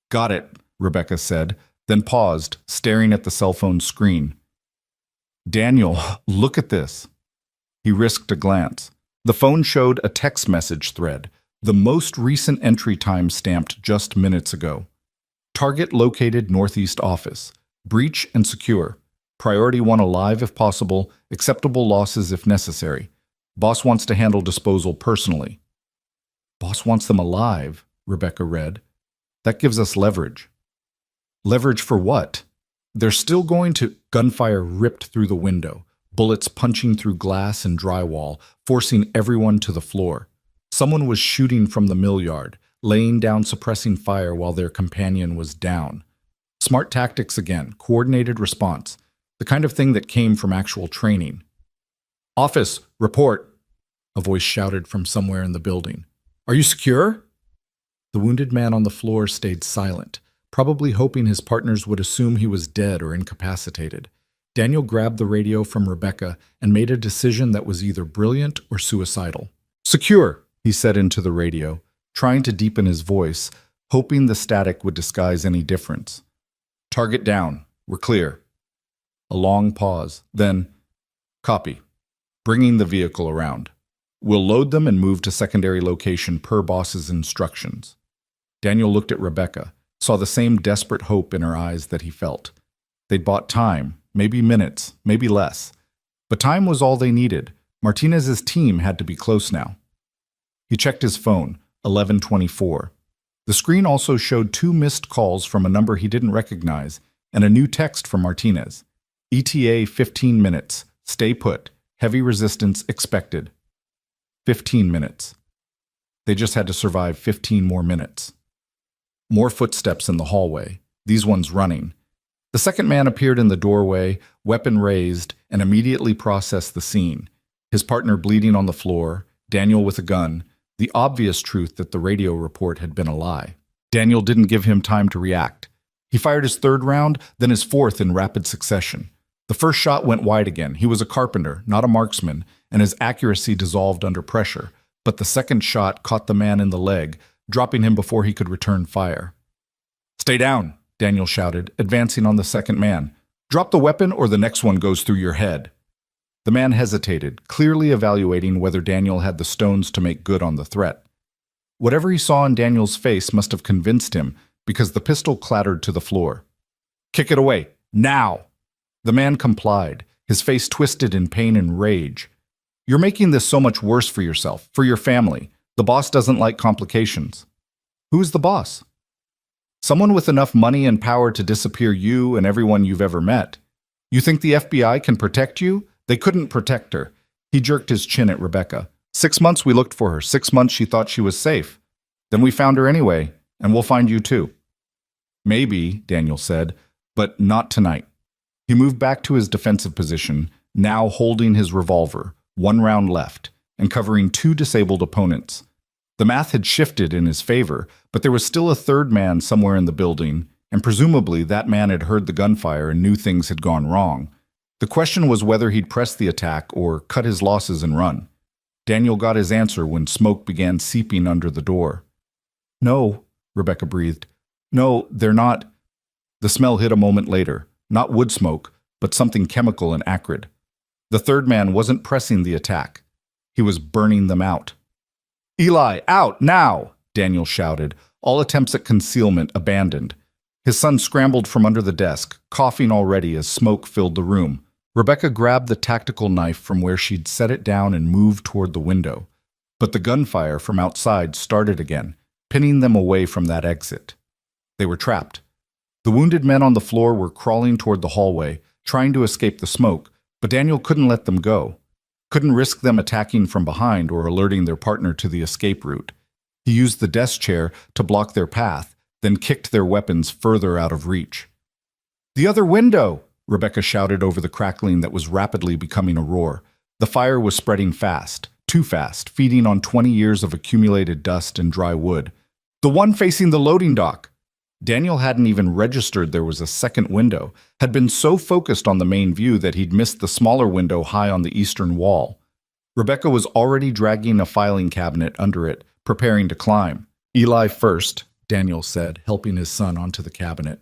"Got it," Rebecca said, then paused, staring at the cell phone screen. "Daniel, look at this." He risked a glance. The phone showed a text message thread, the most recent entry time stamped just minutes ago. Target located Northeast office. Breach and secure. Priority 1 alive if possible, acceptable losses if necessary. Boss wants to handle disposal personally. Boss wants them alive, Rebecca read. That gives us leverage. Leverage for what? They're still going to... Gunfire ripped through the window, bullets punching through glass and drywall, forcing everyone to the floor. Someone was shooting from the mill yard, laying down suppressing fire while their companion was down. Smart tactics again, coordinated response, the kind of thing that came from actual training. "Office, report," a voice shouted from somewhere in the building. "Are you secure?" The wounded man on the floor stayed silent, probably hoping his partners would assume he was dead or incapacitated. Daniel grabbed the radio from Rebecca and made a decision that was either brilliant or suicidal. "Secure," he said into the radio, trying to deepen his voice, hoping the static would disguise any difference. "Target down. We're clear." A long pause, then, "Copy. Bringing the vehicle around. We'll load them and move to secondary location per boss's instructions." Daniel looked at Rebecca, saw the same desperate hope in her eyes that he felt. They'd bought time, maybe minutes, maybe less. But time was all they needed. Martinez's team had to be close now. He checked his phone, 11:24. The screen also showed 2 missed calls from a number he didn't recognize and a new text from Martinez. "ETA 15 minutes. Stay put. Heavy resistance expected." 15 minutes. They just had to survive 15 more minutes. More footsteps in the hallway, these ones running. The second man appeared in the doorway, weapon raised, and immediately processed the scene. His partner bleeding on the floor, Daniel with a gun, the obvious truth that the radio report had been a lie. Daniel didn't give him time to react. He fired his 3rd round, then his 4th in rapid succession. The first shot went wide again. He was a carpenter, not a marksman, and his accuracy dissolved under pressure. But the second shot caught the man in the leg, dropping him before he could return fire. "Stay down," Daniel shouted, advancing on the second man. "Drop the weapon or the next one goes through your head." The man hesitated, clearly evaluating whether Daniel had the stones to make good on the threat. Whatever he saw in Daniel's face must have convinced him, because the pistol clattered to the floor. "Kick it away, now!" The man complied, his face twisted in pain and rage. "You're making this so much worse for yourself, for your family. The boss doesn't like complications." "Who is the boss?" "Someone with enough money and power to disappear you and everyone you've ever met. You think the FBI can protect you? They couldn't protect her." He jerked his chin at Rebecca. 6 months we looked for her. 6 months she thought she was safe. Then we found her anyway, and we'll find you too." "Maybe," Daniel said, "but not tonight." He moved back to his defensive position, now holding his revolver, 1 round left, and covering 2 disabled opponents. The math had shifted in his favor, but there was still a 3rd man somewhere in the building, and presumably that man had heard the gunfire and knew things had gone wrong. The question was whether he'd press the attack or cut his losses and run. Daniel got his answer when smoke began seeping under the door. "No," Rebecca breathed. "No, they're not." The smell hit a moment later, not wood smoke, but something chemical and acrid. The 3rd man wasn't pressing the attack. He was burning them out. "Eli, out, now!" Daniel shouted, all attempts at concealment abandoned. His son scrambled from under the desk, coughing already as smoke filled the room. Rebecca grabbed the tactical knife from where she'd set it down and moved toward the window. But the gunfire from outside started again, pinning them away from that exit. They were trapped. The wounded men on the floor were crawling toward the hallway, trying to escape the smoke, but Daniel couldn't let them go. Couldn't risk them attacking from behind or alerting their partner to the escape route. He used the desk chair to block their path, then kicked their weapons further out of reach. "The other window!" Rebecca shouted over the crackling that was rapidly becoming a roar. The fire was spreading fast, too fast, feeding on 20 years of accumulated dust and dry wood. "The one facing the loading dock!" Daniel hadn't even registered there was a second window, had been so focused on the main view that he'd missed the smaller window high on the eastern wall. Rebecca was already dragging a filing cabinet under it, preparing to climb. "Eli first," Daniel said, helping his son onto the cabinet.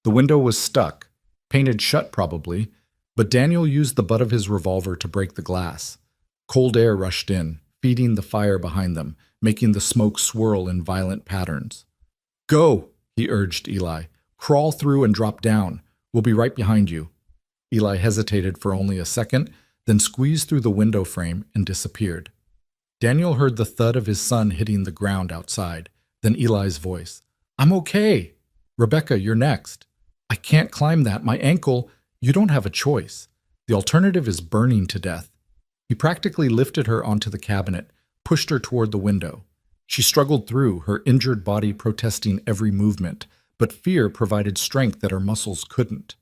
The window was stuck, painted shut probably, but Daniel used the butt of his revolver to break the glass. Cold air rushed in, feeding the fire behind them, making the smoke swirl in violent patterns. "Go," he urged Eli. "Crawl through and drop down. We'll be right behind you." Eli hesitated for only a second, then squeezed through the window frame and disappeared. Daniel heard the thud of his son hitting the ground outside, then Eli's voice. "I'm okay. Rebecca, you're next." "I can't climb that. My ankle." "You don't have a choice. The alternative is burning to death." He practically lifted her onto the cabinet, pushed her toward the window. She struggled through, her injured body protesting every movement, but fear provided strength that her muscles couldn't.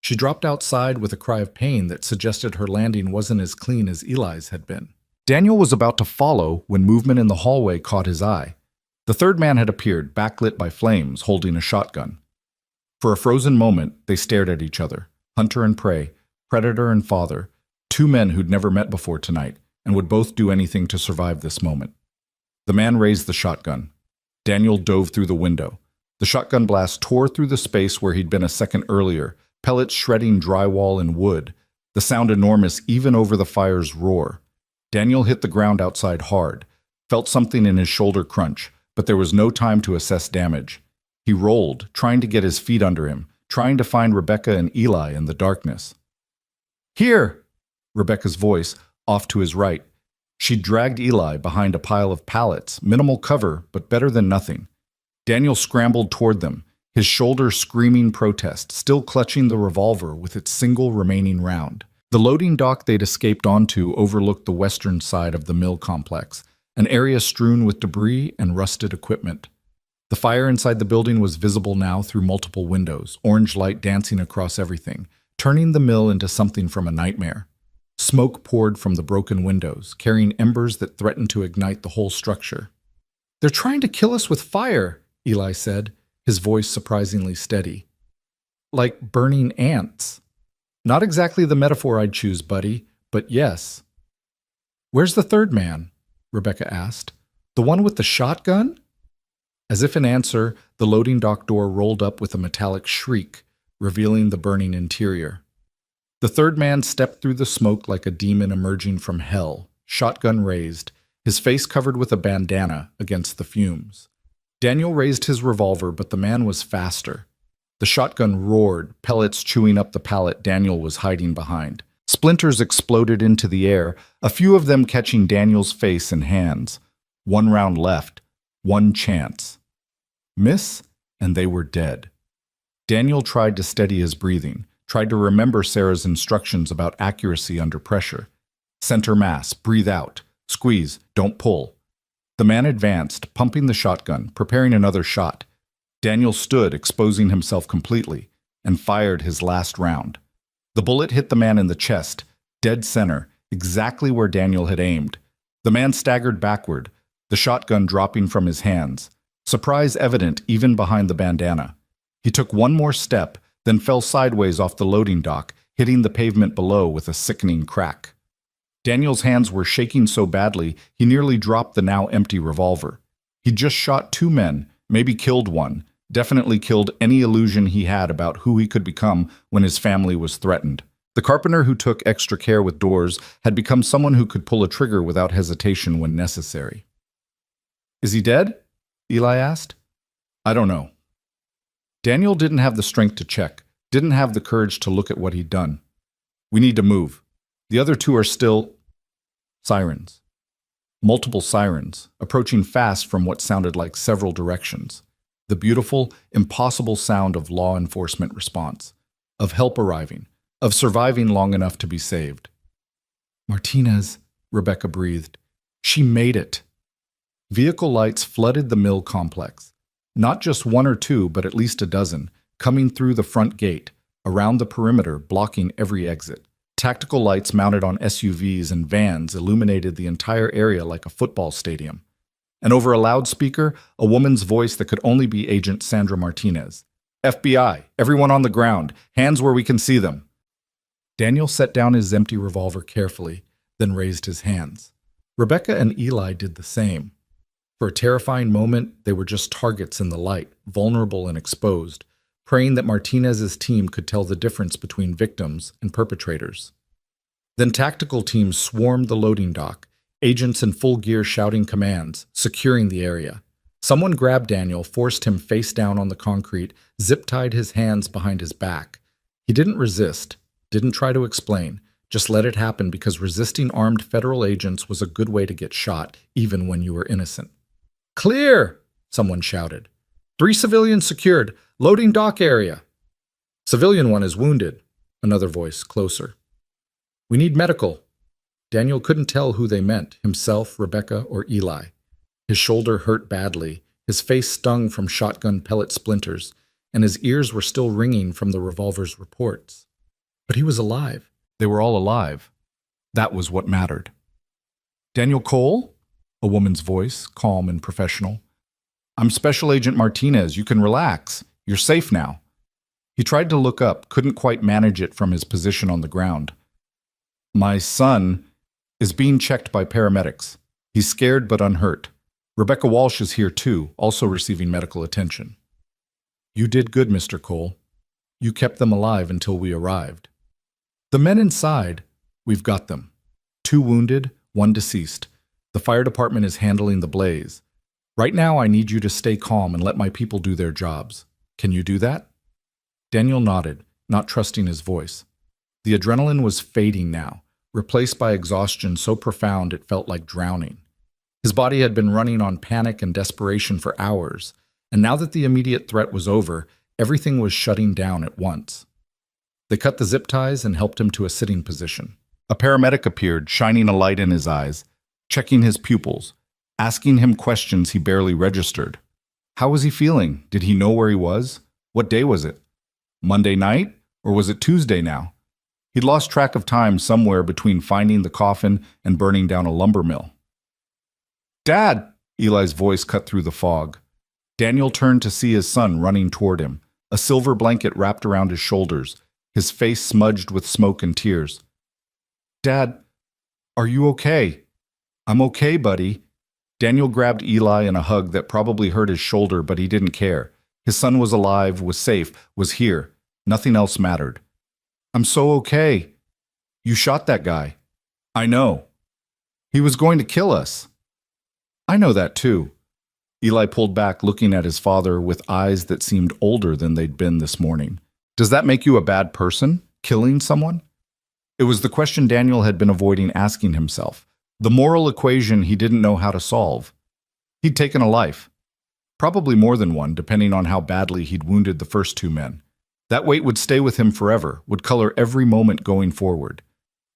She dropped outside with a cry of pain that suggested her landing wasn't as clean as Eli's had been. Daniel was about to follow when movement in the hallway caught his eye. The third man had appeared, backlit by flames, holding a shotgun. For a frozen moment, they stared at each other, hunter and prey, predator and father, two men who'd never met before tonight, and would both do anything to survive this moment. The man raised the shotgun. Daniel dove through the window. The shotgun blast tore through the space where he'd been a second earlier, pellets shredding drywall and wood, the sound enormous even over the fire's roar. Daniel hit the ground outside hard, felt something in his shoulder crunch, but there was no time to assess damage. He rolled, trying to get his feet under him, trying to find Rebecca and Eli in the darkness. "Here!" Rebecca's voice, off to his right. She dragged Eli behind a pile of pallets, minimal cover, but better than nothing. Daniel scrambled toward them, his shoulder screaming protest, still clutching the revolver with its single remaining round. The loading dock they'd escaped onto overlooked the western side of the mill complex, an area strewn with debris and rusted equipment. The fire inside the building was visible now through multiple windows, orange light dancing across everything, turning the mill into something from a nightmare. Smoke poured from the broken windows, carrying embers that threatened to ignite the whole structure. "They're trying to kill us with fire," Eli said, his voice surprisingly steady. "Like burning ants." "Not exactly the metaphor I'd choose, buddy, but yes." "Where's the third man?" Rebecca asked. "The one with the shotgun?" As if in answer, the loading dock door rolled up with a metallic shriek, revealing the burning interior. The third man stepped through the smoke like a demon emerging from hell, shotgun raised, his face covered with a bandana against the fumes. Daniel raised his revolver, but the man was faster. The shotgun roared, pellets chewing up the pallet Daniel was hiding behind. Splinters exploded into the air, a few of them catching Daniel's face and hands. One round left, one chance. Miss, and they were dead. Daniel tried to steady his breathing, tried to remember Sarah's instructions about accuracy under pressure. Center mass, breathe out, squeeze, don't pull. The man advanced, pumping the shotgun, preparing another shot. Daniel stood, exposing himself completely, and fired his last round. The bullet hit the man in the chest, dead center, exactly where Daniel had aimed. The man staggered backward, the shotgun dropping from his hands, surprise evident even behind the bandana. He took one more step, then fell sideways off the loading dock, hitting the pavement below with a sickening crack. Daniel's hands were shaking so badly he nearly dropped the now empty revolver. He'd just shot two men, maybe killed one, definitely killed any illusion he had about who he could become when his family was threatened. The carpenter who took extra care with doors had become someone who could pull a trigger without hesitation when necessary. "Is he dead?" Eli asked. "I don't know." Daniel didn't have the strength to check, didn't have the courage to look at what he'd done. "We need to move. The other two are still—" Sirens. Multiple sirens, approaching fast from what sounded like several directions. The beautiful, impossible sound of law enforcement response, of help arriving, of surviving long enough to be saved. "Martinez," Rebecca breathed. "She made it." Vehicle lights flooded the mill complex. Not just one or two, but at least a dozen, coming through the front gate, around the perimeter, blocking every exit. Tactical lights mounted on SUVs and vans illuminated the entire area like a football stadium. And over a loudspeaker, a woman's voice that could only be Agent Sandra Martinez. "FBI, everyone on the ground, hands where we can see them." Daniel set down his empty revolver carefully, then raised his hands. Rebecca and Eli did the same. For a terrifying moment, they were just targets in the light, vulnerable and exposed. praying that Martinez's team could tell the difference between victims and perpetrators. Then tactical teams swarmed the loading dock, agents in full gear shouting commands, securing the area. Someone grabbed Daniel, forced him face down on the concrete, zip-tied his hands behind his back. He didn't resist, didn't try to explain, just let it happen because resisting armed federal agents was a good way to get shot, even when you were innocent. "Clear!" someone shouted. "3 civilians secured. Loading dock area." "Civilian one is wounded," another voice, closer. "We need medical." Daniel couldn't tell who they meant, himself, Rebecca, or Eli. His shoulder hurt badly, his face stung from shotgun pellet splinters, and his ears were still ringing from the revolver's reports. But he was alive. They were all alive. That was what mattered. "Daniel Cole?" A woman's voice, calm and professional. "I'm Special Agent Martinez. You can relax. You're safe now." He tried to look up, couldn't quite manage it from his position on the ground. "My son is being checked by paramedics. He's scared but unhurt. Rebecca Walsh is here too, also receiving medical attention." "You did good, Mr. Cole. You kept them alive until we arrived." "The men inside, we've got them. 2 wounded, 1 deceased. The fire department is handling the blaze. Right now I need you to stay calm and let my people do their jobs. Can you do that?" Daniel nodded, not trusting his voice. The adrenaline was fading now, replaced by exhaustion so profound it felt like drowning. His body had been running on panic and desperation for hours, and now that the immediate threat was over, everything was shutting down at once. They cut the zip ties and helped him to a sitting position. A paramedic appeared, shining a light in his eyes, checking his pupils, asking him questions he barely registered. How was he feeling? Did he know where he was? What day was it? Monday night? Or was it Tuesday now? He'd lost track of time somewhere between finding the coffin and burning down a lumber mill. "Dad!" Eli's voice cut through the fog. Daniel turned to see his son running toward him, a silver blanket wrapped around his shoulders, his face smudged with smoke and tears. "Dad, are you okay?" "I'm okay, buddy." Daniel grabbed Eli in a hug that probably hurt his shoulder, but he didn't care. His son was alive, was safe, was here. Nothing else mattered. "I'm so okay." "You shot that guy." "I know. He was going to kill us." "I know that too." Eli pulled back, looking at his father with eyes that seemed older than they'd been this morning. "Does that make you a bad person, killing someone?" It was the question Daniel had been avoiding asking himself, the moral equation he didn't know how to solve. He'd taken a life. Probably more than one, depending on how badly he'd wounded the first 2 men. That weight would stay with him forever, would color every moment going forward.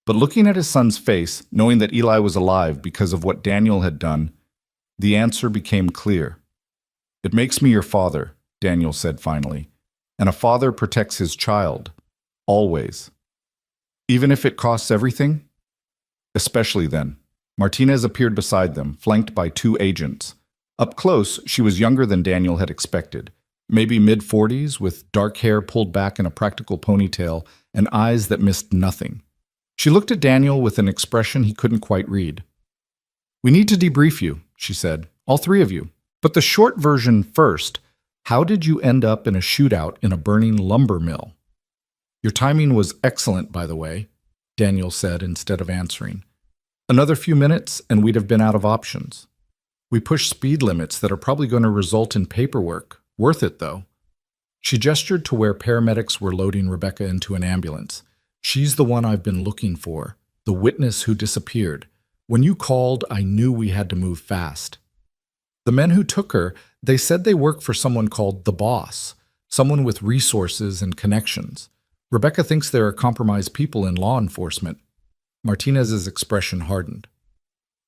But looking at his son's face, knowing that Eli was alive because of what Daniel had done, the answer became clear. "It makes me your father," Daniel said finally. "And a father protects his child. Always. Even if it costs everything?" Especially then. Martinez appeared beside them, flanked by 2 agents. Up close, she was younger than Daniel had expected. Maybe mid-40s, with dark hair pulled back in a practical ponytail and eyes that missed nothing. She looked at Daniel with an expression he couldn't quite read. "We need to debrief you," she said, "all 3 of you. But the short version first. How did you end up in a shootout in a burning lumber mill?" "Your timing was excellent, by the way," Daniel said instead of answering. "Another few minutes and we'd have been out of options. We pushed speed limits that are probably going to result in paperwork. Worth it, though." She gestured to where paramedics were loading Rebecca into an ambulance. "She's the one I've been looking for, the witness who disappeared. When you called, I knew we had to move fast." The men who took her, they said they work for someone called the Boss, someone with resources and connections. Rebecca thinks there are compromised people in law enforcement. Martinez's expression hardened.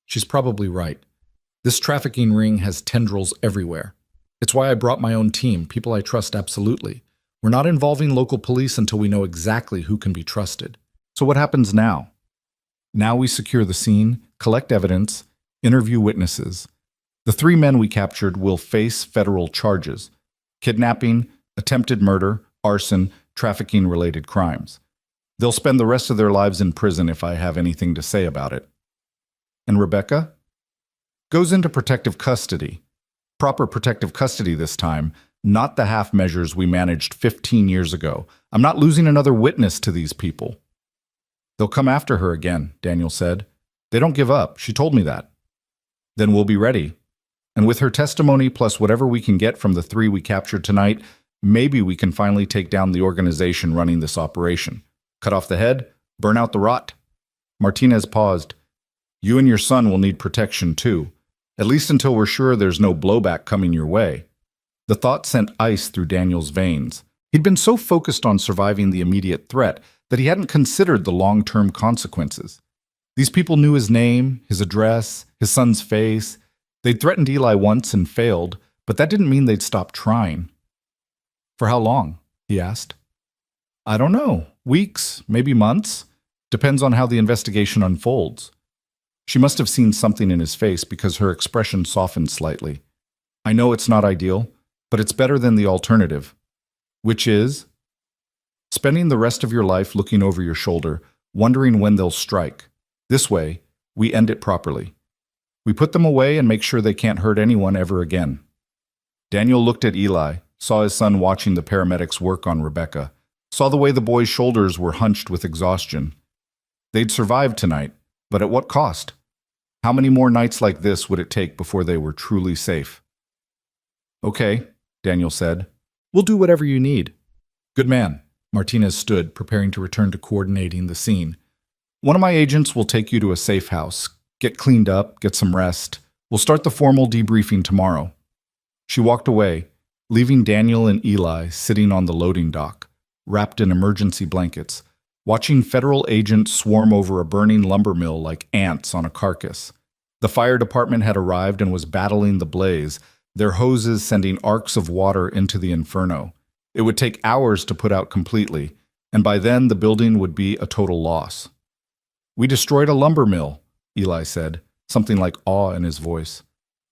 She's probably right. This trafficking ring has tendrils everywhere. It's why I brought my own team, people I trust absolutely. We're not involving local police until we know exactly who can be trusted. So what happens now? Now we secure the scene, collect evidence, interview witnesses. The 3 men we captured will face federal charges: kidnapping, attempted murder, arson, trafficking-related crimes. They'll spend the rest of their lives in prison if I have anything to say about it. And Rebecca? Goes into protective custody. Proper protective custody this time, Not the half measures we managed 15 years ago. I'm not losing another witness to these people. They'll come after her again, Daniel said. They don't give up. She told me that. Then we'll be ready. And with her testimony plus whatever we can get from the 3 we captured tonight, maybe we can finally take down the organization running this operation. Cut off the head, burn out the rot. Martinez paused. You and your son will need protection too, at least until we're sure there's no blowback coming your way. The thought sent ice through Daniel's veins. He'd been so focused on surviving the immediate threat that he hadn't considered the long-term consequences. These people knew his name, his address, his son's face. They'd threatened Eli once and failed, but that didn't mean they'd stop trying. For how long? He asked. I don't know. Weeks, maybe months. Depends on how the investigation unfolds. She must have seen something in his face because her expression softened slightly. I know it's not ideal, but it's better than the alternative. Which is? Spending the rest of your life looking over your shoulder, wondering when they'll strike. This way, we end it properly. We put them away and make sure they can't hurt anyone ever again. Daniel looked at Eli, saw his son watching the paramedics work on Rebecca, saw the way the boy's shoulders were hunched with exhaustion. They'd survived tonight, but at what cost? How many more nights like this would it take before they were truly safe? Okay, Daniel said. We'll do whatever you need. Good man. Martinez stood, preparing to return to coordinating the scene. One of my agents will take you to a safe house. Get cleaned up, get some rest. We'll start the formal debriefing tomorrow. She walked away, leaving Daniel and Eli sitting on the loading dock, wrapped in emergency blankets, watching federal agents swarm over a burning lumber mill like ants on a carcass. The fire department had arrived and was battling the blaze, their hoses sending arcs of water into the inferno. It would take hours to put out completely, and by then the building would be a total loss. We destroyed a lumber mill, Eli said, something like awe in his voice.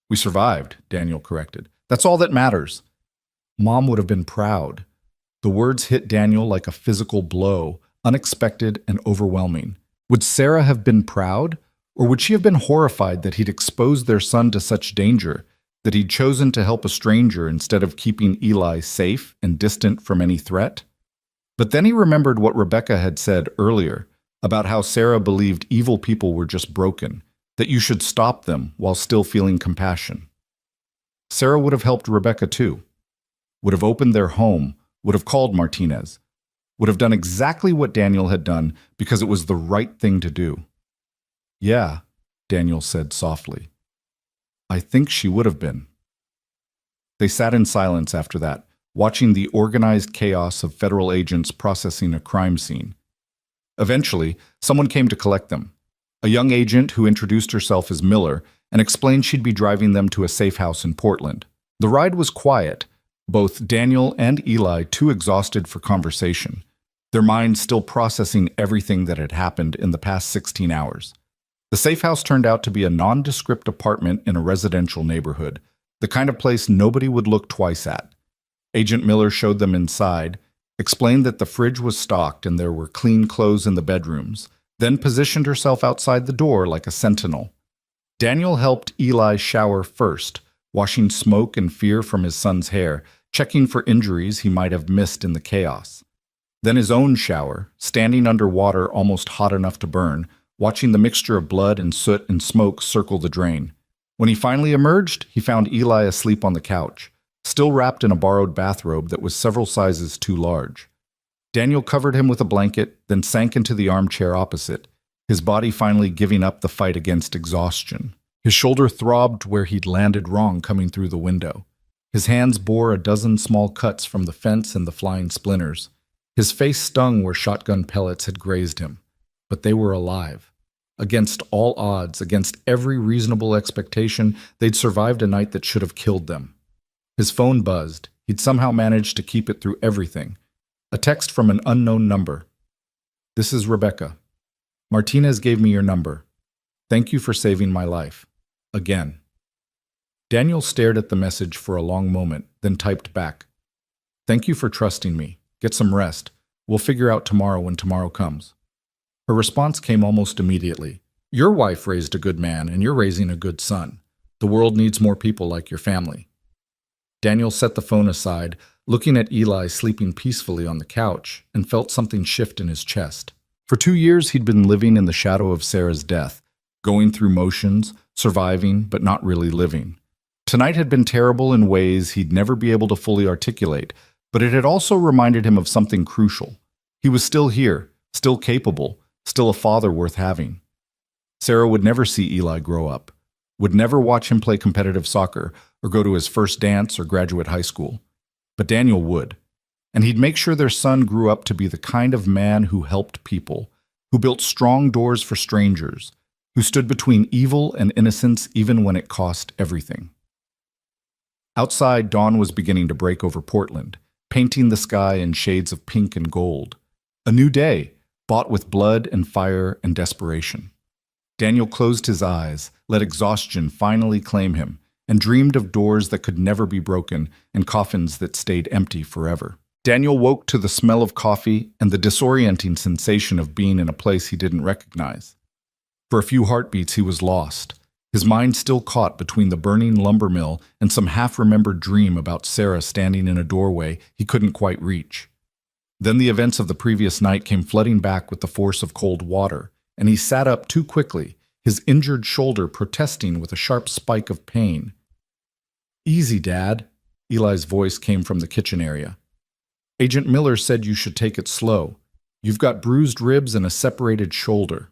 We survived, Daniel corrected. That's all that matters. Mom would have been proud. The words hit Daniel like a physical blow, unexpected and overwhelming. Would Sarah have been proud? Or would she have been horrified that he'd exposed their son to such danger, that he'd chosen to help a stranger instead of keeping Eli safe and distant from any threat? But then he remembered what Rebecca had said earlier about how Sarah believed evil people were just broken, that you should stop them while still feeling compassion. Sarah would have helped Rebecca too, would have opened their home, would have called Martinez, would have done exactly what Daniel had done because it was the right thing to do. Yeah, Daniel said softly. I think she would have been. They sat in silence after that, watching the organized chaos of federal agents processing a crime scene. Eventually, someone came to collect them. A young agent who introduced herself as Miller and explained she'd be driving them to a safe house in Portland. The ride was quiet, both Daniel and Eli too exhausted for conversation, their minds still processing everything that had happened in the past 16 hours. The safe house turned out to be a nondescript apartment in a residential neighborhood, the kind of place nobody would look twice at. Agent Miller showed them inside, explained that the fridge was stocked and there were clean clothes in the bedrooms, then positioned herself outside the door like a sentinel. Daniel helped Eli shower first, washing smoke and fear from his son's hair, checking for injuries he might have missed in the chaos. Then his own shower, standing under water almost hot enough to burn, watching the mixture of blood and soot and smoke circle the drain. When he finally emerged, he found Eli asleep on the couch, still wrapped in a borrowed bathrobe that was several sizes too large. Daniel covered him with a blanket, then sank into the armchair opposite, his body finally giving up the fight against exhaustion. His shoulder throbbed where he'd landed wrong coming through the window. His hands bore a dozen small cuts from the fence and the flying splinters. His face stung where shotgun pellets had grazed him. But they were alive. Against all odds, against every reasonable expectation, they'd survived a night that should have killed them. His phone buzzed. He'd somehow managed to keep it through everything. A text from an unknown number. This is Rebecca. Martinez gave me your number. Thank you for saving my life. Again. Daniel stared at the message for a long moment, then typed back. Thank you for trusting me. Get some rest. We'll figure out tomorrow when tomorrow comes. Her response came almost immediately. Your wife raised a good man, and you're raising a good son. The world needs more people like your family. Daniel set the phone aside, looking at Eli sleeping peacefully on the couch, and felt something shift in his chest. For 2 years, he'd been living in the shadow of Sarah's death, going through motions, surviving, but not really living. Tonight had been terrible in ways he'd never be able to fully articulate, but it had also reminded him of something crucial. He was still here, still capable, still a father worth having. Sarah would never see Eli grow up, would never watch him play competitive soccer or go to his first dance or graduate high school. But Daniel would, and he'd make sure their son grew up to be the kind of man who helped people, who built strong doors for strangers, who stood between evil and innocence even when it cost everything. Outside, dawn was beginning to break over Portland, painting the sky in shades of pink and gold. A new day, bought with blood and fire and desperation. Daniel closed his eyes, let exhaustion finally claim him, and dreamed of doors that could never be broken and coffins that stayed empty forever. Daniel woke to the smell of coffee and the disorienting sensation of being in a place he didn't recognize. For a few heartbeats, he was lost, his mind still caught between the burning lumber mill and some half-remembered dream about Sarah standing in a doorway he couldn't quite reach. Then the events of the previous night came flooding back with the force of cold water, and he sat up too quickly, his injured shoulder protesting with a sharp spike of pain. "Easy, Dad," Eli's voice came from the kitchen area. "Agent Miller said you should take it slow. You've got bruised ribs and a separated shoulder."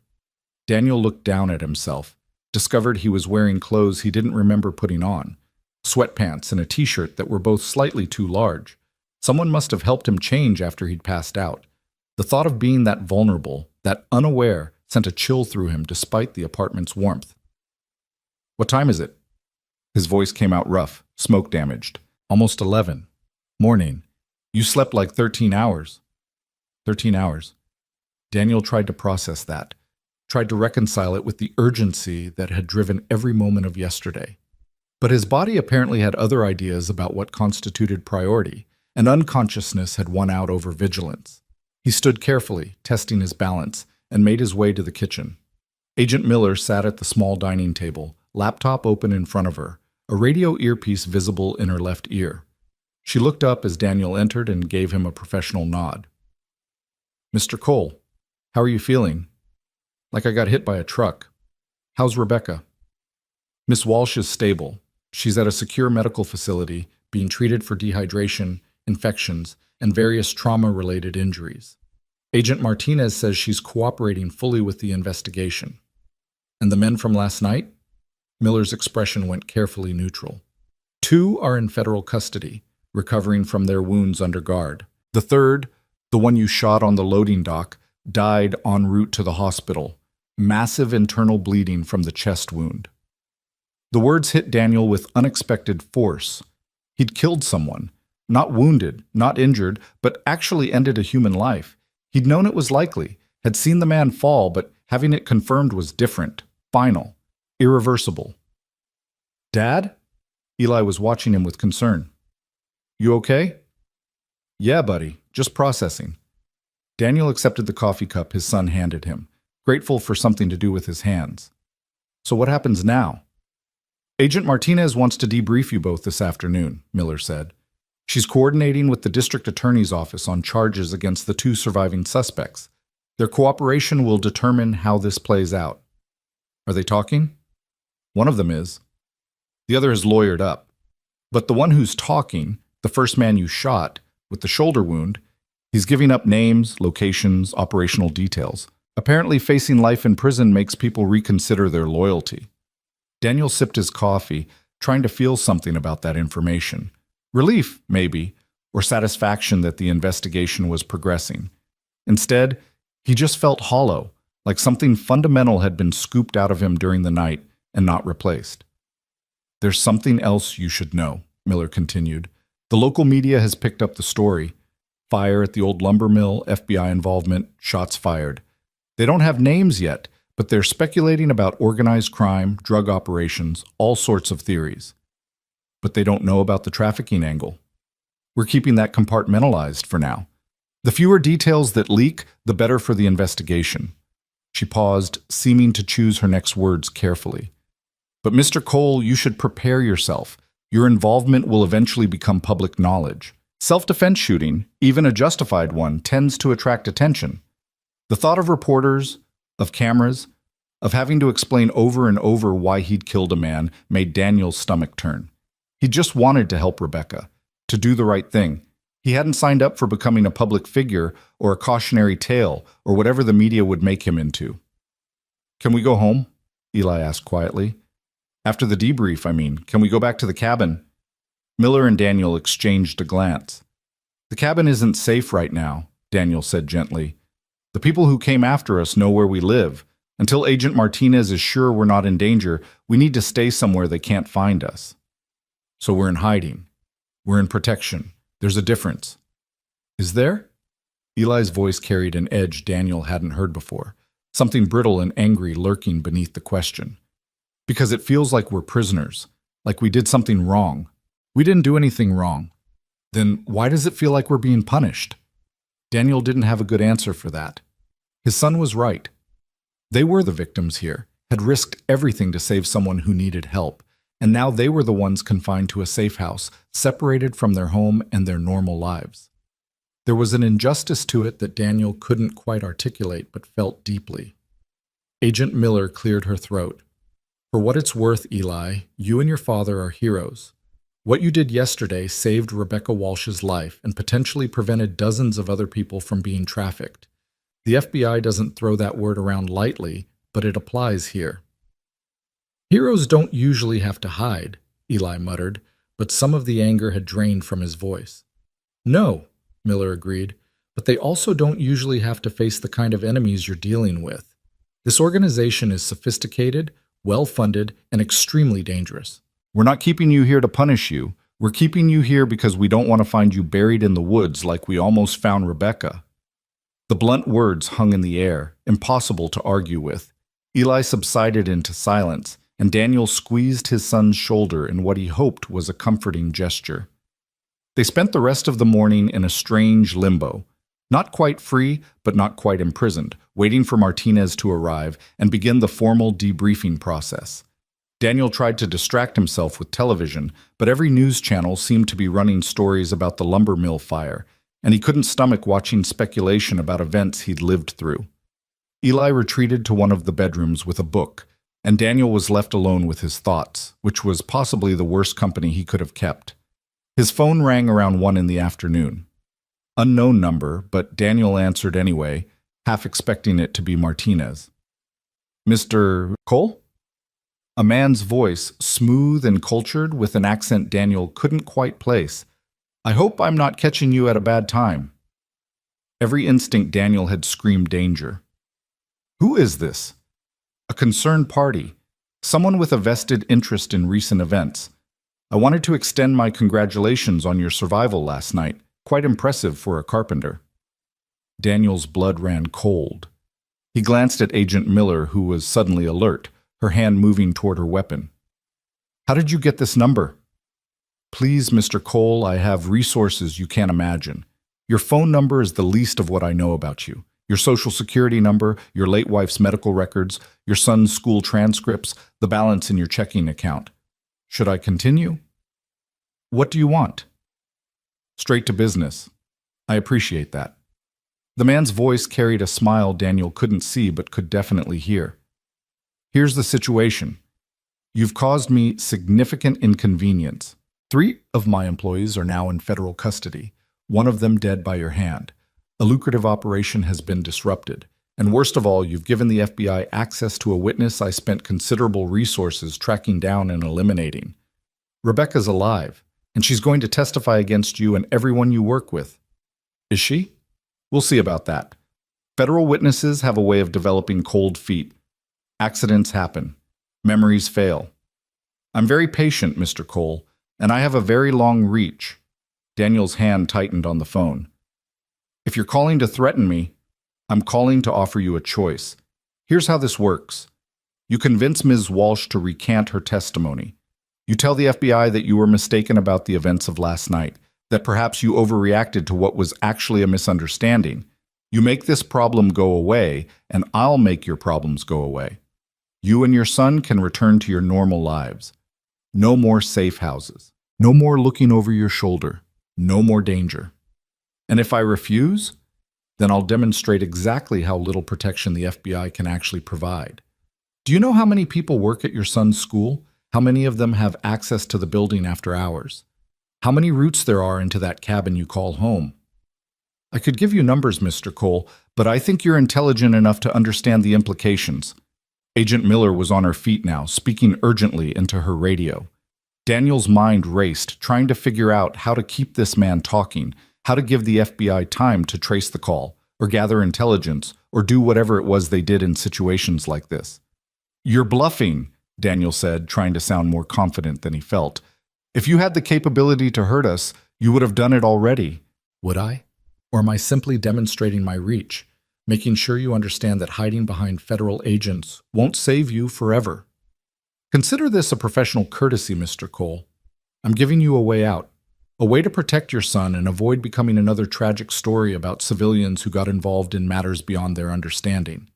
Daniel looked down at himself, discovered he was wearing clothes he didn't remember putting on, sweatpants and a t-shirt that were both slightly too large. Someone must have helped him change after he'd passed out. The thought of being that vulnerable, that unaware, sent a chill through him despite the apartment's warmth. "What time is it?" His voice came out rough, smoke-damaged. "Almost 11. Morning. You slept like 13 hours. 13 hours. Daniel tried to process that, tried to reconcile it with the urgency that had driven every moment of yesterday. But his body apparently had other ideas about what constituted priority, and unconsciousness had won out over vigilance. He stood carefully, testing his balance, and made his way to the kitchen. Agent Miller sat at the small dining table, laptop open in front of her, a radio earpiece visible in her left ear. She looked up as Daniel entered and gave him a professional nod. "Mr. Cole, how are you feeling?" "Like I got hit by a truck." "How's Rebecca?" "Miss Walsh is stable. She's at a secure medical facility, being treated for dehydration, infections, and various trauma-related injuries. Agent Martinez says she's cooperating fully with the investigation." "And the men from last night?" Miller's expression went carefully neutral. "2 are in federal custody, recovering from their wounds under guard. The third, the one you shot on the loading dock, died en route to the hospital. Massive internal bleeding from the chest wound." The words hit Daniel with unexpected force. He'd killed someone, not wounded, not injured, but actually ended a human life. He'd known it was likely, had seen the man fall, but having it confirmed was different, final, irreversible. "Dad?" Eli was watching him with concern. "You okay?" "Yeah, buddy, just processing." Daniel accepted the coffee cup his son handed him, grateful for something to do with his hands. "So what happens now?" "Agent Martinez wants to debrief you both this afternoon," Miller said. "She's coordinating with the district attorney's office on charges against the 2 surviving suspects. Their cooperation will determine how this plays out." "Are they talking?" "One of them is. The other is lawyered up. But the one who's talking, the first man you shot, with the shoulder wound, he's giving up names, locations, operational details. Apparently facing life in prison makes people reconsider their loyalty." Daniel sipped his coffee, trying to feel something about that information. Relief, maybe, or satisfaction that the investigation was progressing. Instead, he just felt hollow, like something fundamental had been scooped out of him during the night and not replaced. "There's something else you should know," Miller continued. "The local media has picked up the story. Fire at the old lumber mill, FBI involvement, shots fired. They don't have names yet, but they're speculating about organized crime, drug operations, all sorts of theories. But they don't know about the trafficking angle. We're keeping that compartmentalized for now. The fewer details that leak, the better for the investigation." She paused, seeming to choose her next words carefully. "But Mr. Cole, you should prepare yourself. Your involvement will eventually become public knowledge. Self-defense shooting, even a justified one, tends to attract attention. The thought of reporters, of cameras, of having to explain over and over why he'd killed a man made Daniel's stomach turn. He just wanted to help Rebecca, to do the right thing. He hadn't signed up for becoming a public figure or a cautionary tale or whatever the media would make him into. "Can we go home?" Eli asked quietly. "After the debrief, I mean. Can we go back to the cabin?" Miller and Daniel exchanged a glance. "The cabin isn't safe right now," Daniel said gently. "The people who came after us know where we live. Until Agent Martinez is sure we're not in danger, we need to stay somewhere they can't find us." "So we're in hiding. We're in protection. There's a difference." "Is there?" Eli's voice carried an edge Daniel hadn't heard before, something brittle and angry lurking beneath the question. "Because it feels like we're prisoners, like we did something wrong. We didn't do anything wrong. Then why does it feel like we're being punished?" Daniel didn't have a good answer for that. His son was right. They were the victims here, had risked everything to save someone who needed help, and now they were the ones confined to a safe house, separated from their home and their normal lives. There was an injustice to it that Daniel couldn't quite articulate but felt deeply. Agent Miller cleared her throat. "For what it's worth, Eli, you and your father are heroes. What you did yesterday saved Rebecca Walsh's life and potentially prevented dozens of other people from being trafficked. The FBI doesn't throw that word around lightly, but it applies here." "Heroes don't usually have to hide," Eli muttered, but some of the anger had drained from his voice. "No," Miller agreed, "but they also don't usually have to face the kind of enemies you're dealing with. This organization is sophisticated, well-funded, and extremely dangerous. We're not keeping you here to punish you. We're keeping you here because we don't want to find you buried in the woods like we almost found Rebecca." The blunt words hung in the air, impossible to argue with. Eli subsided into silence, and Daniel squeezed his son's shoulder in what he hoped was a comforting gesture. They spent the rest of the morning in a strange limbo, not quite free, but not quite imprisoned, waiting for Martinez to arrive and begin the formal debriefing process. Daniel tried to distract himself with television, but every news channel seemed to be running stories about the lumber mill fire, and he couldn't stomach watching speculation about events he'd lived through. Eli retreated to one of the bedrooms with a book, and Daniel was left alone with his thoughts, which was possibly the worst company he could have kept. His phone rang around 1 in the afternoon. Unknown number, but Daniel answered anyway, half expecting it to be Martinez. "Mr. Cole?" A man's voice, smooth and cultured, with an accent Daniel couldn't quite place. "I hope I'm not catching you at a bad time." Every instinct Daniel had screamed danger. "Who is this?" "A concerned party. Someone with a vested interest in recent events. I wanted to extend my congratulations on your survival last night. Quite impressive for a carpenter." Daniel's blood ran cold. He glanced at Agent Miller, who was suddenly alert, her hand moving toward her weapon. "How did you get this number?" "Please, Mr. Cole, I have resources you can't imagine. Your phone number is the least of what I know about you. Your social security number, your late wife's medical records, your son's school transcripts, the balance in your checking account. Should I continue?" "What do you want?" "Straight to business. I appreciate that." The man's voice carried a smile Daniel couldn't see but could definitely hear. "Here's the situation. You've caused me significant inconvenience. 3 of my employees are now in federal custody, one of them dead by your hand. A lucrative operation has been disrupted. And worst of all, you've given the FBI access to a witness I spent considerable resources tracking down and eliminating. Rebecca's alive, and she's going to testify against you and everyone you work with." "Is she?" "We'll see about that. Federal witnesses have a way of developing cold feet. Accidents happen. Memories fail. I'm very patient, Mr. Cole, and I have a very long reach." Daniel's hand tightened on the phone. "If you're calling to threaten me, I'm calling to offer you a choice. Here's how this works. You convince Ms. Walsh to recant her testimony. You tell the FBI that you were mistaken about the events of last night, that perhaps you overreacted to what was actually a misunderstanding. You make this problem go away, and I'll make your problems go away. You and your son can return to your normal lives. No more safe houses." No more looking over your shoulder. No more danger. And if I refuse, then I'll demonstrate exactly how little protection the FBI can actually provide. Do you know how many people work at your son's school? How many of them have access to the building after hours? How many routes there are into that cabin you call home? I could give you numbers, Mr. Cole, but I think you're intelligent enough to understand the implications. Agent Miller was on her feet now, speaking urgently into her radio. Daniel's mind raced, trying to figure out how to keep this man talking, how to give the FBI time to trace the call, or gather intelligence, or do whatever it was they did in situations like this. You're bluffing, Daniel said, trying to sound more confident than he felt. If you had the capability to hurt us, you would have done it already. Would I? Or am I simply demonstrating my reach, making sure you understand that hiding behind federal agents won't save you forever? Consider this a professional courtesy, Mr. Cole. I'm giving you a way out, a way to protect your son and avoid becoming another tragic story about civilians who got involved in matters beyond their understanding.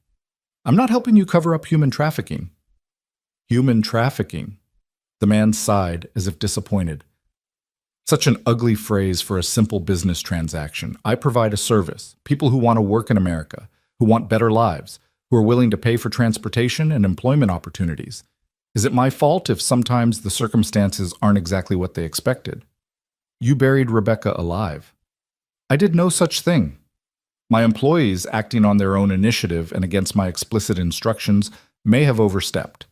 I'm not helping you cover up human trafficking. Human trafficking. The man sighed as if disappointed. Such an ugly phrase for a simple business transaction. I provide a service. People who want to work in America, who want better lives, who are willing to pay for transportation and employment opportunities. Is it my fault if sometimes the circumstances aren't exactly what they expected? You buried Rebecca alive. I did no such thing. My employees, acting on their own initiative and against my explicit instructions, may have overstepped.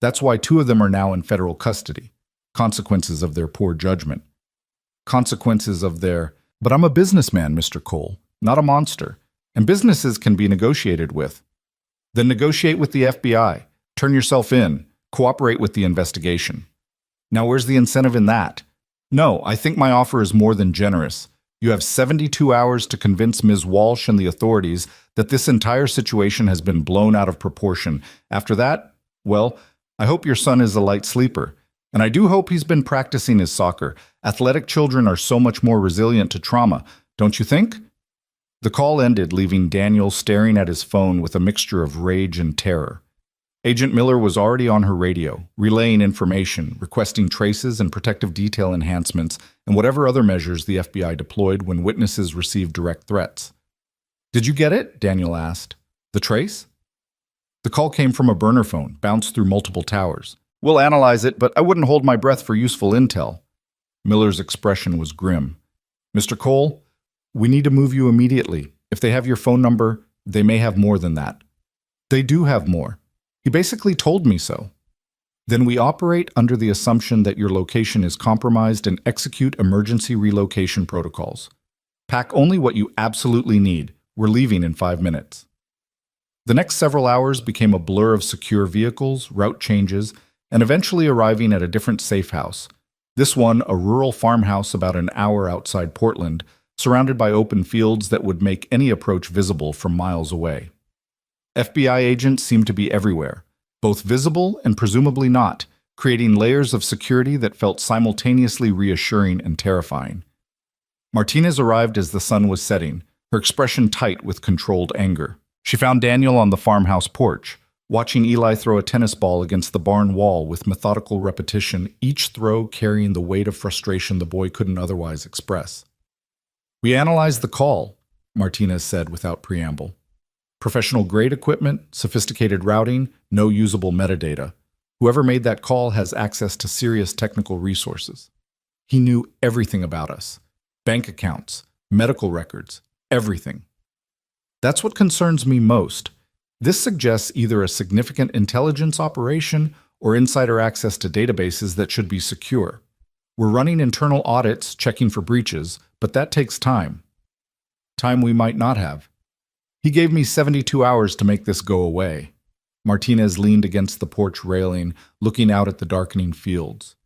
That's why 2 of them are now in federal custody. Consequences of their poor judgment. But I'm a businessman, Mr. Cole, not a monster, and businesses can be negotiated with. Then negotiate with the FBI, turn yourself in, cooperate with the investigation. Now where's the incentive in that? No, I think my offer is more than generous. You have 72 hours to convince Ms. Walsh and the authorities that this entire situation has been blown out of proportion. After that, well, I hope your son is a light sleeper. And I do hope he's been practicing his soccer. Athletic children are so much more resilient to trauma, don't you think? The call ended, leaving Daniel staring at his phone with a mixture of rage and terror. Agent Miller was already on her radio, relaying information, requesting traces and protective detail enhancements, and whatever other measures the FBI deployed when witnesses received direct threats. Did you get it? Daniel asked. The trace? The call came from a burner phone, bounced through multiple towers. We'll analyze it, but I wouldn't hold my breath for useful intel. Miller's expression was grim. Mr. Cole, we need to move you immediately. If they have your phone number, they may have more than that. They do have more. He basically told me so. Then we operate under the assumption that your location is compromised and execute emergency relocation protocols. Pack only what you absolutely need. We're leaving in 5 minutes. The next several hours became a blur of secure vehicles, route changes, and eventually arriving at a different safe house. This one, a rural farmhouse about an hour outside Portland, surrounded by open fields that would make any approach visible from miles away. FBI agents seemed to be everywhere, both visible and presumably not, creating layers of security that felt simultaneously reassuring and terrifying. Martinez arrived as the sun was setting, her expression tight with controlled anger. She found Daniel on the farmhouse porch, watching Eli throw a tennis ball against the barn wall with methodical repetition, each throw carrying the weight of frustration the boy couldn't otherwise express. We analyzed the call, Martinez said without preamble. Professional-grade equipment, sophisticated routing, no usable metadata. Whoever made that call has access to serious technical resources. He knew everything about us. Bank accounts, medical records, everything. That's what concerns me most. This suggests either a significant intelligence operation or insider access to databases that should be secure. We're running internal audits, checking for breaches, but that takes time. Time we might not have. He gave me 72 hours to make this go away. Martinez leaned against the porch railing, looking out at the darkening fields.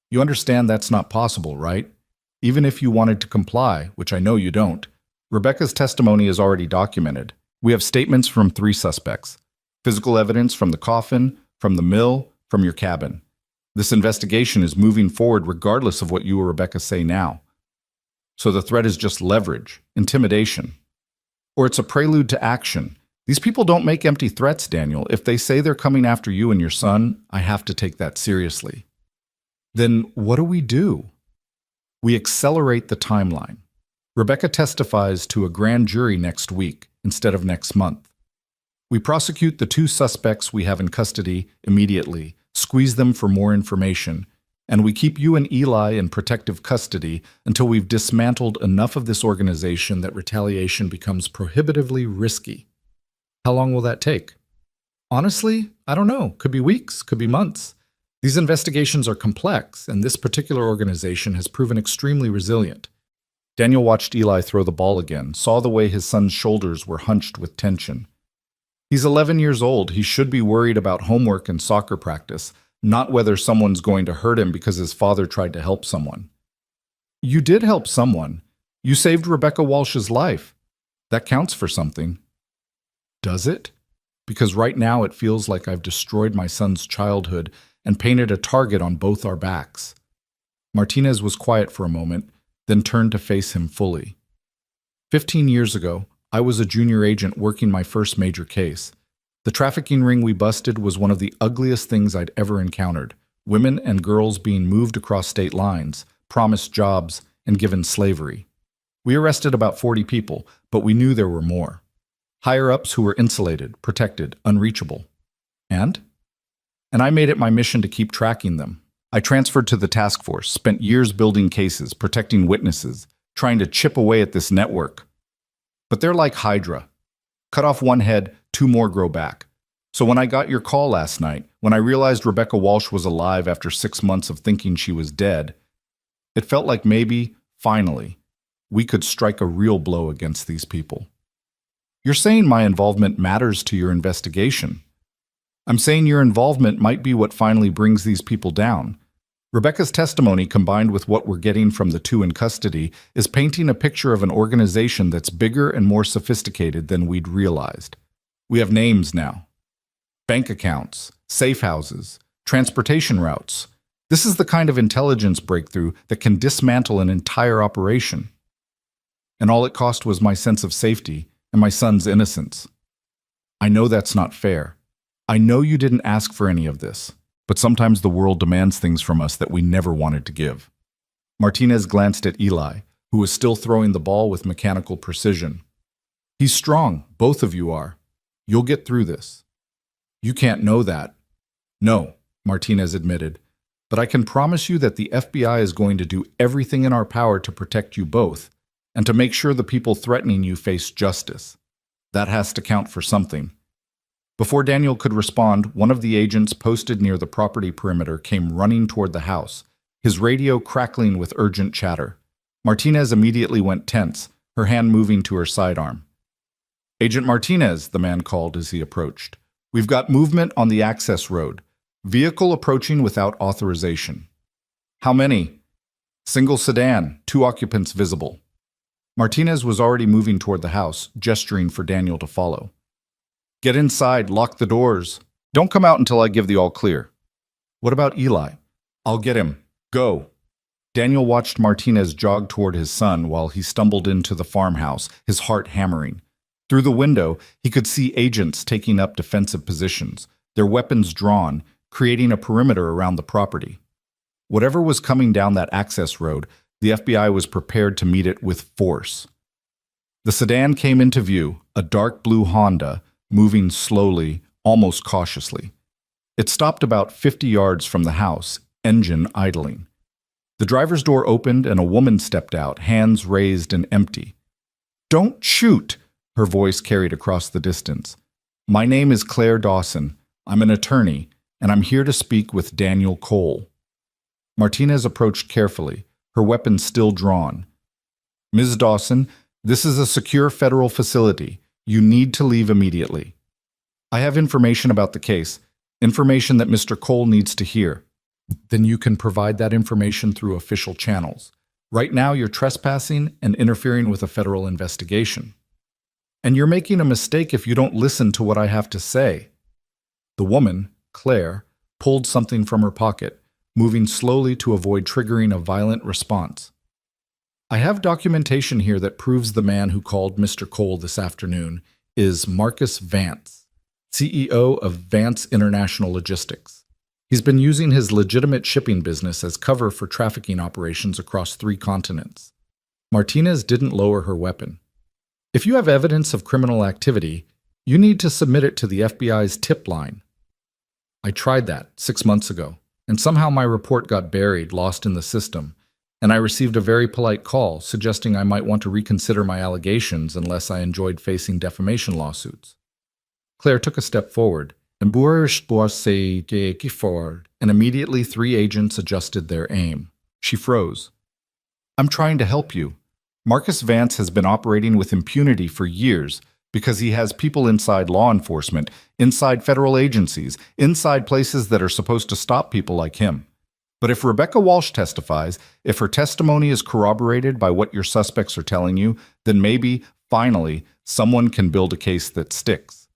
You understand that's not possible, right? Even if you wanted to comply, which I know you don't. Rebecca's testimony is already documented. We have statements from 3 suspects. Physical evidence from the coffin, from the mill, from your cabin. This investigation is moving forward regardless of what you or Rebecca say now. So the threat is just leverage, intimidation. Or it's a prelude to action. These people don't make empty threats, Daniel. If they say they're coming after you and your son, I have to take that seriously. Then what do we do? We accelerate the timeline. Rebecca testifies to a grand jury next week instead of next month. We prosecute the two suspects we have in custody immediately, squeeze them for more information, and we keep you and Eli in protective custody until we've dismantled enough of this organization that retaliation becomes prohibitively risky. How long will that take? Honestly, I don't know. Could be weeks, could be months. These investigations are complex, and this particular organization has proven extremely resilient. Daniel watched Eli throw the ball again, saw the way his son's shoulders were hunched with tension. He's 11 years old. He should be worried about homework and soccer practice, not whether someone's going to hurt him because his father tried to help someone. You did help someone. You saved Rebecca Walsh's life. That counts for something. Does it? Because right now it feels like I've destroyed my son's childhood and painted a target on both our backs. Martinez was quiet for a moment, then turned to face him fully. 15 years ago, I was a junior agent working my first major case. The trafficking ring we busted was one of the ugliest things I'd ever encountered. Women and girls being moved across state lines, promised jobs, and given slavery. We arrested about 40 people, but we knew there were more. Higher-ups who were insulated, protected, unreachable. And I made it my mission to keep tracking them. I transferred to the task force, spent years building cases, protecting witnesses, trying to chip away at this network. But they're like Hydra. Cut off one head, two more grow back. So when I got your call last night, when I realized Rebecca Walsh was alive after 6 months of thinking she was dead, it felt like maybe, finally, we could strike a real blow against these people. You're saying my involvement matters to your investigation. I'm saying your involvement might be what finally brings these people down. Rebecca's testimony, combined with what we're getting from the two in custody, is painting a picture of an organization that's bigger and more sophisticated than we'd realized. We have names now. Bank accounts, safe houses, transportation routes. This is the kind of intelligence breakthrough that can dismantle an entire operation. And all it cost was my sense of safety and my son's innocence. I know that's not fair. I know you didn't ask for any of this, but sometimes the world demands things from us that we never wanted to give. Martinez glanced at Eli, who was still throwing the ball with mechanical precision. He's strong, both of you are. You'll get through this. You can't know that. No, Martinez admitted, but I can promise you that the FBI is going to do everything in our power to protect you both, and to make sure the people threatening you face justice. That has to count for something. Before Daniel could respond, one of the agents posted near the property perimeter came running toward the house, his radio crackling with urgent chatter. Martinez immediately went tense, her hand moving to her sidearm. Agent Martinez, the man called as he approached. We've got movement on the access road. Vehicle approaching without authorization. How many? Single sedan, 2 occupants visible. Martinez was already moving toward the house, gesturing for Daniel to follow. Get inside, lock the doors. Don't come out until I give the all clear. What about Eli? I'll get him. Go. Daniel watched Martinez jog toward his son while he stumbled into the farmhouse, his heart hammering. Through the window, he could see agents taking up defensive positions, their weapons drawn, creating a perimeter around the property. Whatever was coming down that access road, the FBI was prepared to meet it with force. The sedan came into view, a dark blue Honda, moving slowly, almost cautiously. It stopped about 50 yards from the house, engine idling. The driver's door opened and a woman stepped out, hands raised and empty. Don't shoot, her voice carried across the distance. My name is Claire Dawson. I'm an attorney, and I'm here to speak with Daniel Cole. Martinez approached carefully, her weapon still drawn. Ms. Dawson, this is a secure federal facility. You need to leave immediately. I have information about the case, information that Mr. Cole needs to hear. Then you can provide that information through official channels. Right now you're trespassing and interfering with a federal investigation. And you're making a mistake if you don't listen to what I have to say. The woman, Claire, pulled something from her pocket, moving slowly to avoid triggering a violent response. I have documentation here that proves the man who called Mr. Cole this afternoon is Marcus Vance, CEO of Vance International Logistics. He's been using his legitimate shipping business as cover for trafficking operations across 3 continents. Martinez didn't lower her weapon. If you have evidence of criminal activity, you need to submit it to the FBI's tip line. I tried that 6 months ago, and somehow my report got buried, lost in the system, and I received a very polite call suggesting I might want to reconsider my allegations unless I enjoyed facing defamation lawsuits. Claire took a step forward, and immediately 3 agents adjusted their aim. She froze. I'm trying to help you. Marcus Vance has been operating with impunity for years because he has people inside law enforcement, inside federal agencies, inside places that are supposed to stop people like him. But if Rebecca Walsh testifies, if her testimony is corroborated by what your suspects are telling you, then maybe, finally, someone can build a case that sticks.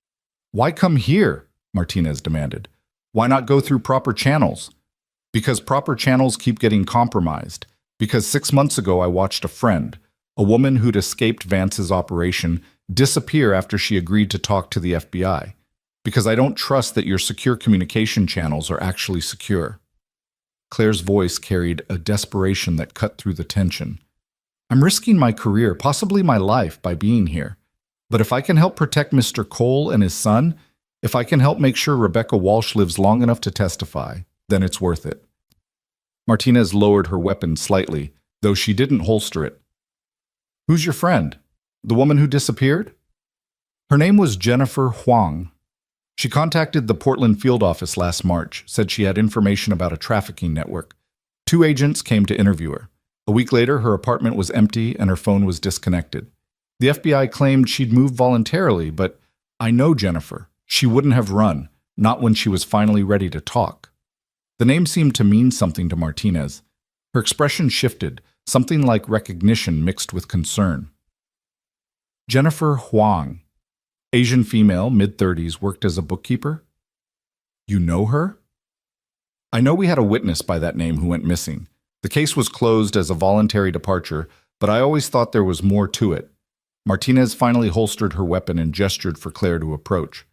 Why come here? Martinez demanded. Why not go through proper channels? Because proper channels keep getting compromised. Because 6 months ago I watched a friend, a woman who'd escaped Vance's operation, disappear after she agreed to talk to the FBI. Because I don't trust that your secure communication channels are actually secure. Claire's voice carried a desperation that cut through the tension. I'm risking my career, possibly my life, by being here. But if I can help protect Mr. Cole and his son, if I can help make sure Rebecca Walsh lives long enough to testify, then it's worth it. Martinez lowered her weapon slightly, though she didn't holster it. Who's your friend? The woman who disappeared? Her name was Jennifer Huang. She contacted the Portland field office last March, said she had information about a trafficking network. 2 agents came to interview her. A week later, her apartment was empty and her phone was disconnected. The FBI claimed she'd moved voluntarily, but I know Jennifer. She wouldn't have run, not when she was finally ready to talk. The name seemed to mean something to Martinez. Her expression shifted, something like recognition mixed with concern. Jennifer Huang. Asian female, mid-30s, worked as a bookkeeper. You know her? I know we had a witness by that name who went missing. The case was closed as a voluntary departure, but I always thought there was more to it. Martinez finally holstered her weapon and gestured for Claire to approach.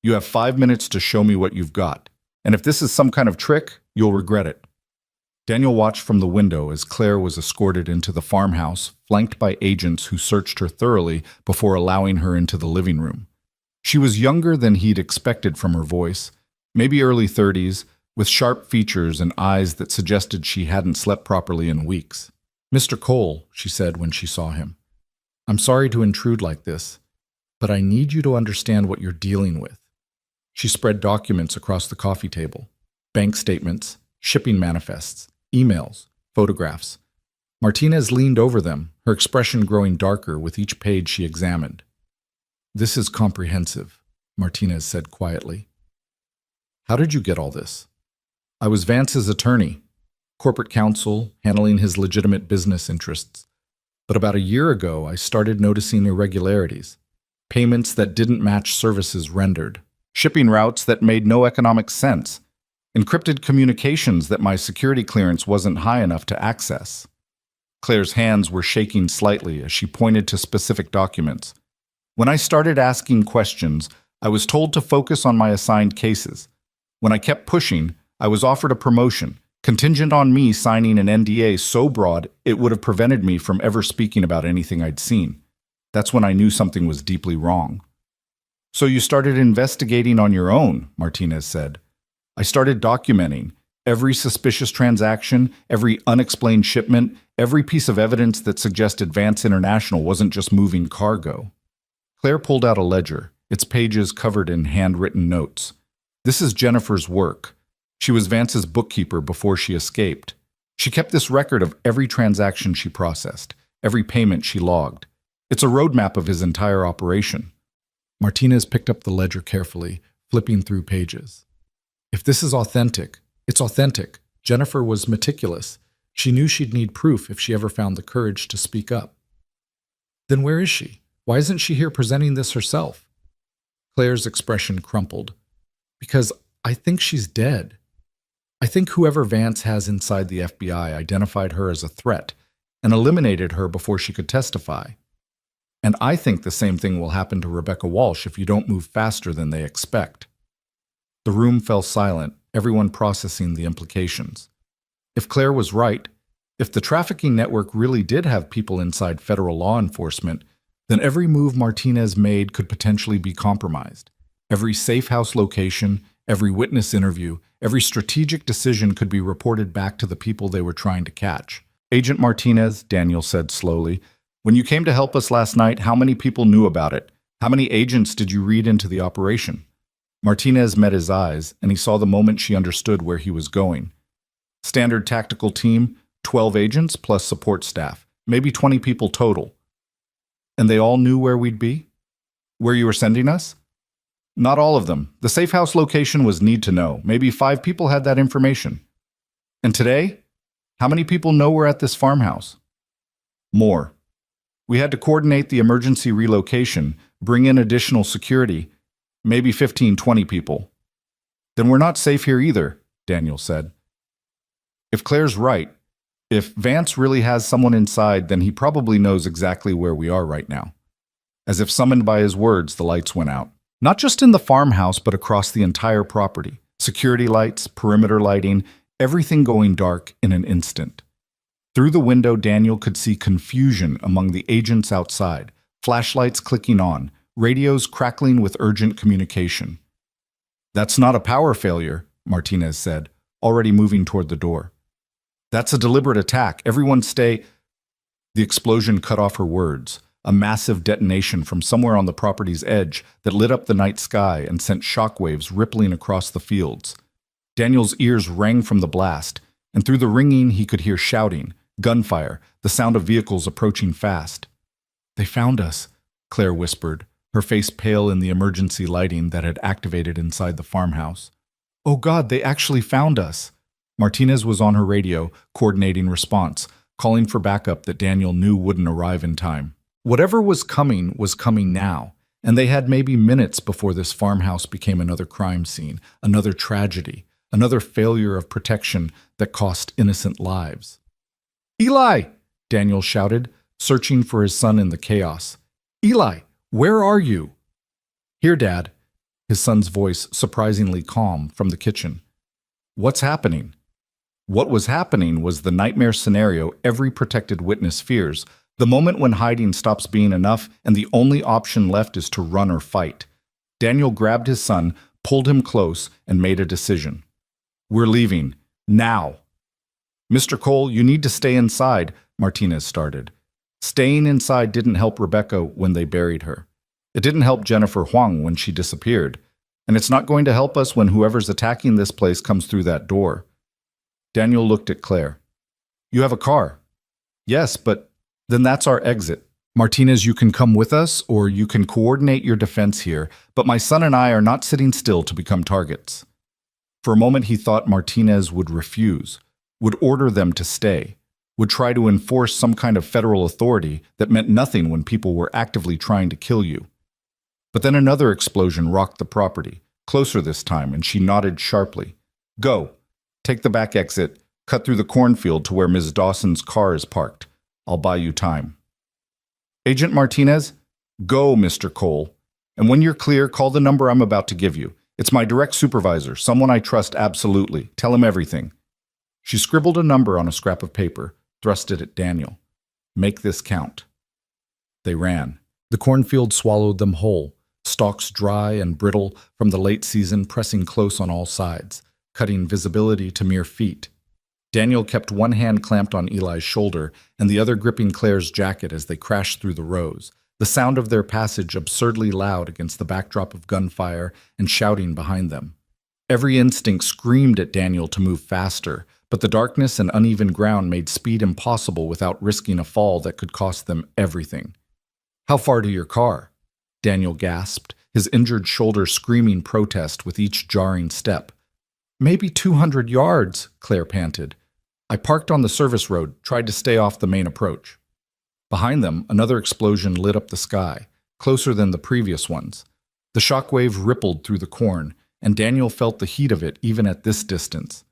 You have 5 minutes to show me what you've got, and if this is some kind of trick, you'll regret it. Daniel watched from the window as Claire was escorted into the farmhouse, flanked by agents who searched her thoroughly before allowing her into the living room. She was younger than he'd expected from her voice, maybe early 30s, with sharp features and eyes that suggested she hadn't slept properly in weeks. Mr. Cole, she said when she saw him, I'm sorry to intrude like this, but I need you to understand what you're dealing with. She spread documents across the coffee table, bank statements, shipping manifests, emails, photographs. Martinez leaned over them, her expression growing darker with each page she examined. This is comprehensive, Martinez said quietly. How did you get all this? I was Vance's attorney, corporate counsel, handling his legitimate business interests. But about a year ago, I started noticing irregularities, payments that didn't match services rendered, shipping routes that made no economic sense, encrypted communications that my security clearance wasn't high enough to access. Claire's hands were shaking slightly as she pointed to specific documents. When I started asking questions, I was told to focus on my assigned cases. When I kept pushing, I was offered a promotion, contingent on me signing an NDA so broad it would have prevented me from ever speaking about anything I'd seen. That's when I knew something was deeply wrong. So you started investigating on your own, Martinez said. I started documenting every suspicious transaction, every unexplained shipment, every piece of evidence that suggested Vance International wasn't just moving cargo. Claire pulled out a ledger, its pages covered in handwritten notes. This is Jennifer's work. She was Vance's bookkeeper before she escaped. She kept this record of every transaction she processed, every payment she logged. It's a roadmap of his entire operation. Martinez picked up the ledger carefully, flipping through pages. If this is authentic, it's authentic. Jennifer was meticulous. She knew she'd need proof if she ever found the courage to speak up. Then where is she? Why isn't she here presenting this herself? Claire's expression crumpled. Because I think she's dead. I think whoever Vance has inside the FBI identified her as a threat and eliminated her before she could testify. And I think the same thing will happen to Rebecca Walsh if you don't move faster than they expect. The room fell silent, everyone processing the implications. If Claire was right, if the trafficking network really did have people inside federal law enforcement, then every move Martinez made could potentially be compromised. Every safe house location, every witness interview, every strategic decision could be reported back to the people they were trying to catch. Agent Martinez, Daniel said slowly, when you came to help us last night, how many people knew about it? How many agents did you read into the operation? Martinez met his eyes, and he saw the moment she understood where he was going. Standard tactical team, 12 agents plus support staff, maybe 20 people total. And they all knew where we'd be? Where you were sending us? Not all of them. The safe house location was need to know. Maybe 5 people had that information. And today? How many people know we're at this farmhouse? More. We had to coordinate the emergency relocation, bring in additional security, maybe 15, 20 people. Then we're not safe here either, Daniel said. If Claire's right, if Vance really has someone inside, then he probably knows exactly where we are right now. As if summoned by his words, the lights went out. Not just in the farmhouse, but across the entire property. Security lights, perimeter lighting, everything going dark in an instant. Through the window, Daniel could see confusion among the agents outside, flashlights clicking on, radios crackling with urgent communication. That's not a power failure, Martinez said, already moving toward the door. That's a deliberate attack. Everyone stay... The explosion cut off her words, a massive detonation from somewhere on the property's edge that lit up the night sky and sent shockwaves rippling across the fields. Daniel's ears rang from the blast, and through the ringing he could hear shouting, gunfire, the sound of vehicles approaching fast. They found us, Claire whispered, her face pale in the emergency lighting that had activated inside the farmhouse. Oh God, they actually found us. Martinez was on her radio, coordinating response, calling for backup that Daniel knew wouldn't arrive in time. Whatever was coming now, and they had maybe minutes before this farmhouse became another crime scene, another tragedy, another failure of protection that cost innocent lives. Eli! Daniel shouted, searching for his son in the chaos. Eli, where are you? Here, Dad. His son's voice surprisingly calm from the kitchen. What's happening? What was happening was the nightmare scenario every protected witness fears, the moment when hiding stops being enough and the only option left is to run or fight. Daniel grabbed his son, pulled him close, and made a decision. We're leaving. Now. Mr. Cole, you need to stay inside, Martinez started. Staying inside didn't help Rebecca when they buried her. It didn't help Jennifer Huang when she disappeared. And it's not going to help us when whoever's attacking this place comes through that door. Daniel looked at Claire. You have a car. Yes, but then that's our exit. Martinez, you can come with us, or you can coordinate your defense here, but my son and I are not sitting still to become targets. For a moment he thought Martinez would refuse, would order them to stay, would try to enforce some kind of federal authority that meant nothing when people were actively trying to kill you. But then another explosion rocked the property, closer this time, and she nodded sharply. Go. Take the back exit, cut through the cornfield to where Ms. Dawson's car is parked. I'll buy you time. Agent Martinez, go, Mr. Cole. And when you're clear, call the number I'm about to give you. It's my direct supervisor, someone I trust absolutely. Tell him everything. She scribbled a number on a scrap of paper, thrust it at Daniel. Make this count. They ran. The cornfield swallowed them whole, stalks dry and brittle from the late season pressing close on all sides, cutting visibility to mere feet. Daniel kept one hand clamped on Eli's shoulder and the other gripping Claire's jacket as they crashed through the rows, the sound of their passage absurdly loud against the backdrop of gunfire and shouting behind them. Every instinct screamed at Daniel to move faster, but the darkness and uneven ground made speed impossible without risking a fall that could cost them everything. How far to your car? Daniel gasped, his injured shoulder screaming protest with each jarring step. Maybe 200 yards, Claire panted. I parked on the service road, tried to stay off the main approach. Behind them, another explosion lit up the sky, closer than the previous ones. The shockwave rippled through the corn, and Daniel felt the heat of it even at this distance.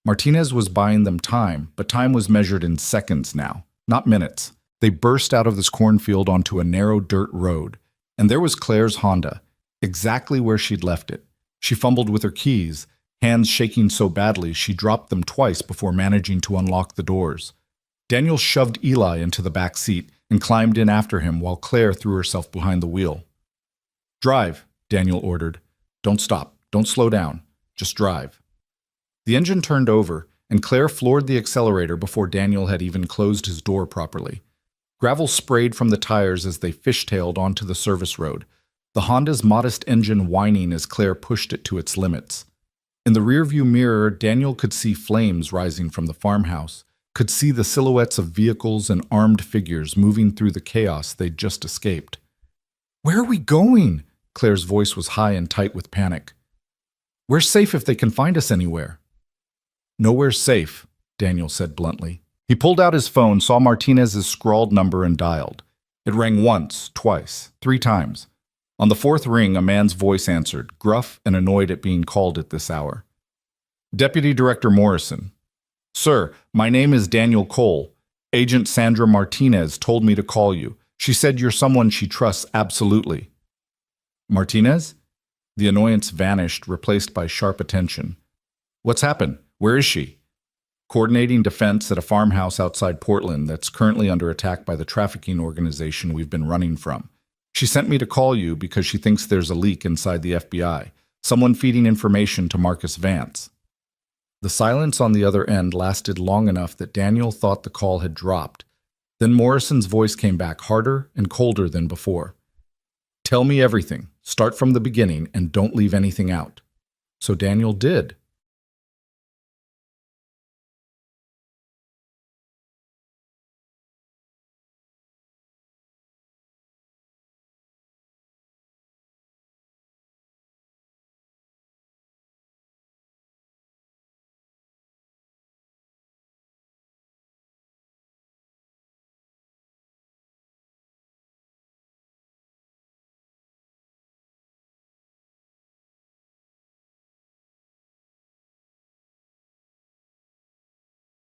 Martinez was buying them time, but time was measured in seconds now, not minutes. They burst out of this cornfield onto a narrow dirt road, and there was Claire's Honda, exactly where she'd left it, She fumbled with her keys, hands shaking so badly she dropped them twice before managing to unlock the doors. Daniel shoved Eli into the back seat and climbed in after him while Claire threw herself behind the wheel. "Drive," Daniel ordered. "Don't stop. Don't slow down. Just drive." The engine turned over, and Claire floored the accelerator before Daniel had even closed his door properly. Gravel sprayed from the tires as they fishtailed onto the service road, the Honda's modest engine whining as Claire pushed it to its limits. In the rearview mirror, Daniel could see flames rising from the farmhouse, could see the silhouettes of vehicles and armed figures moving through the chaos they'd just escaped. "Where are we going?" Claire's voice was high and tight with panic. "We're safe if they can find us anywhere." "Nowhere's safe," Daniel said bluntly. He pulled out his phone, saw Martinez's scrawled number, and dialed. It rang once, twice, 3 times. On the 4th ring, a man's voice answered, gruff and annoyed at being called at this hour. "Deputy Director Morrison. Sir, my name is Daniel Cole. Agent Sandra Martinez told me to call you. She said you're someone she trusts absolutely." "Martinez?" The annoyance vanished, replaced by sharp attention. "What's happened? Where is she?" "Coordinating defense at a farmhouse outside Portland that's currently under attack by the trafficking organization we've been running from. She sent me to call you because she thinks there's a leak inside the FBI, someone feeding information to Marcus Vance." The silence on the other end lasted long enough that Daniel thought the call had dropped. Then Morrison's voice came back harder and colder than before. "Tell me everything. Start from the beginning and don't leave anything out." So Daniel did.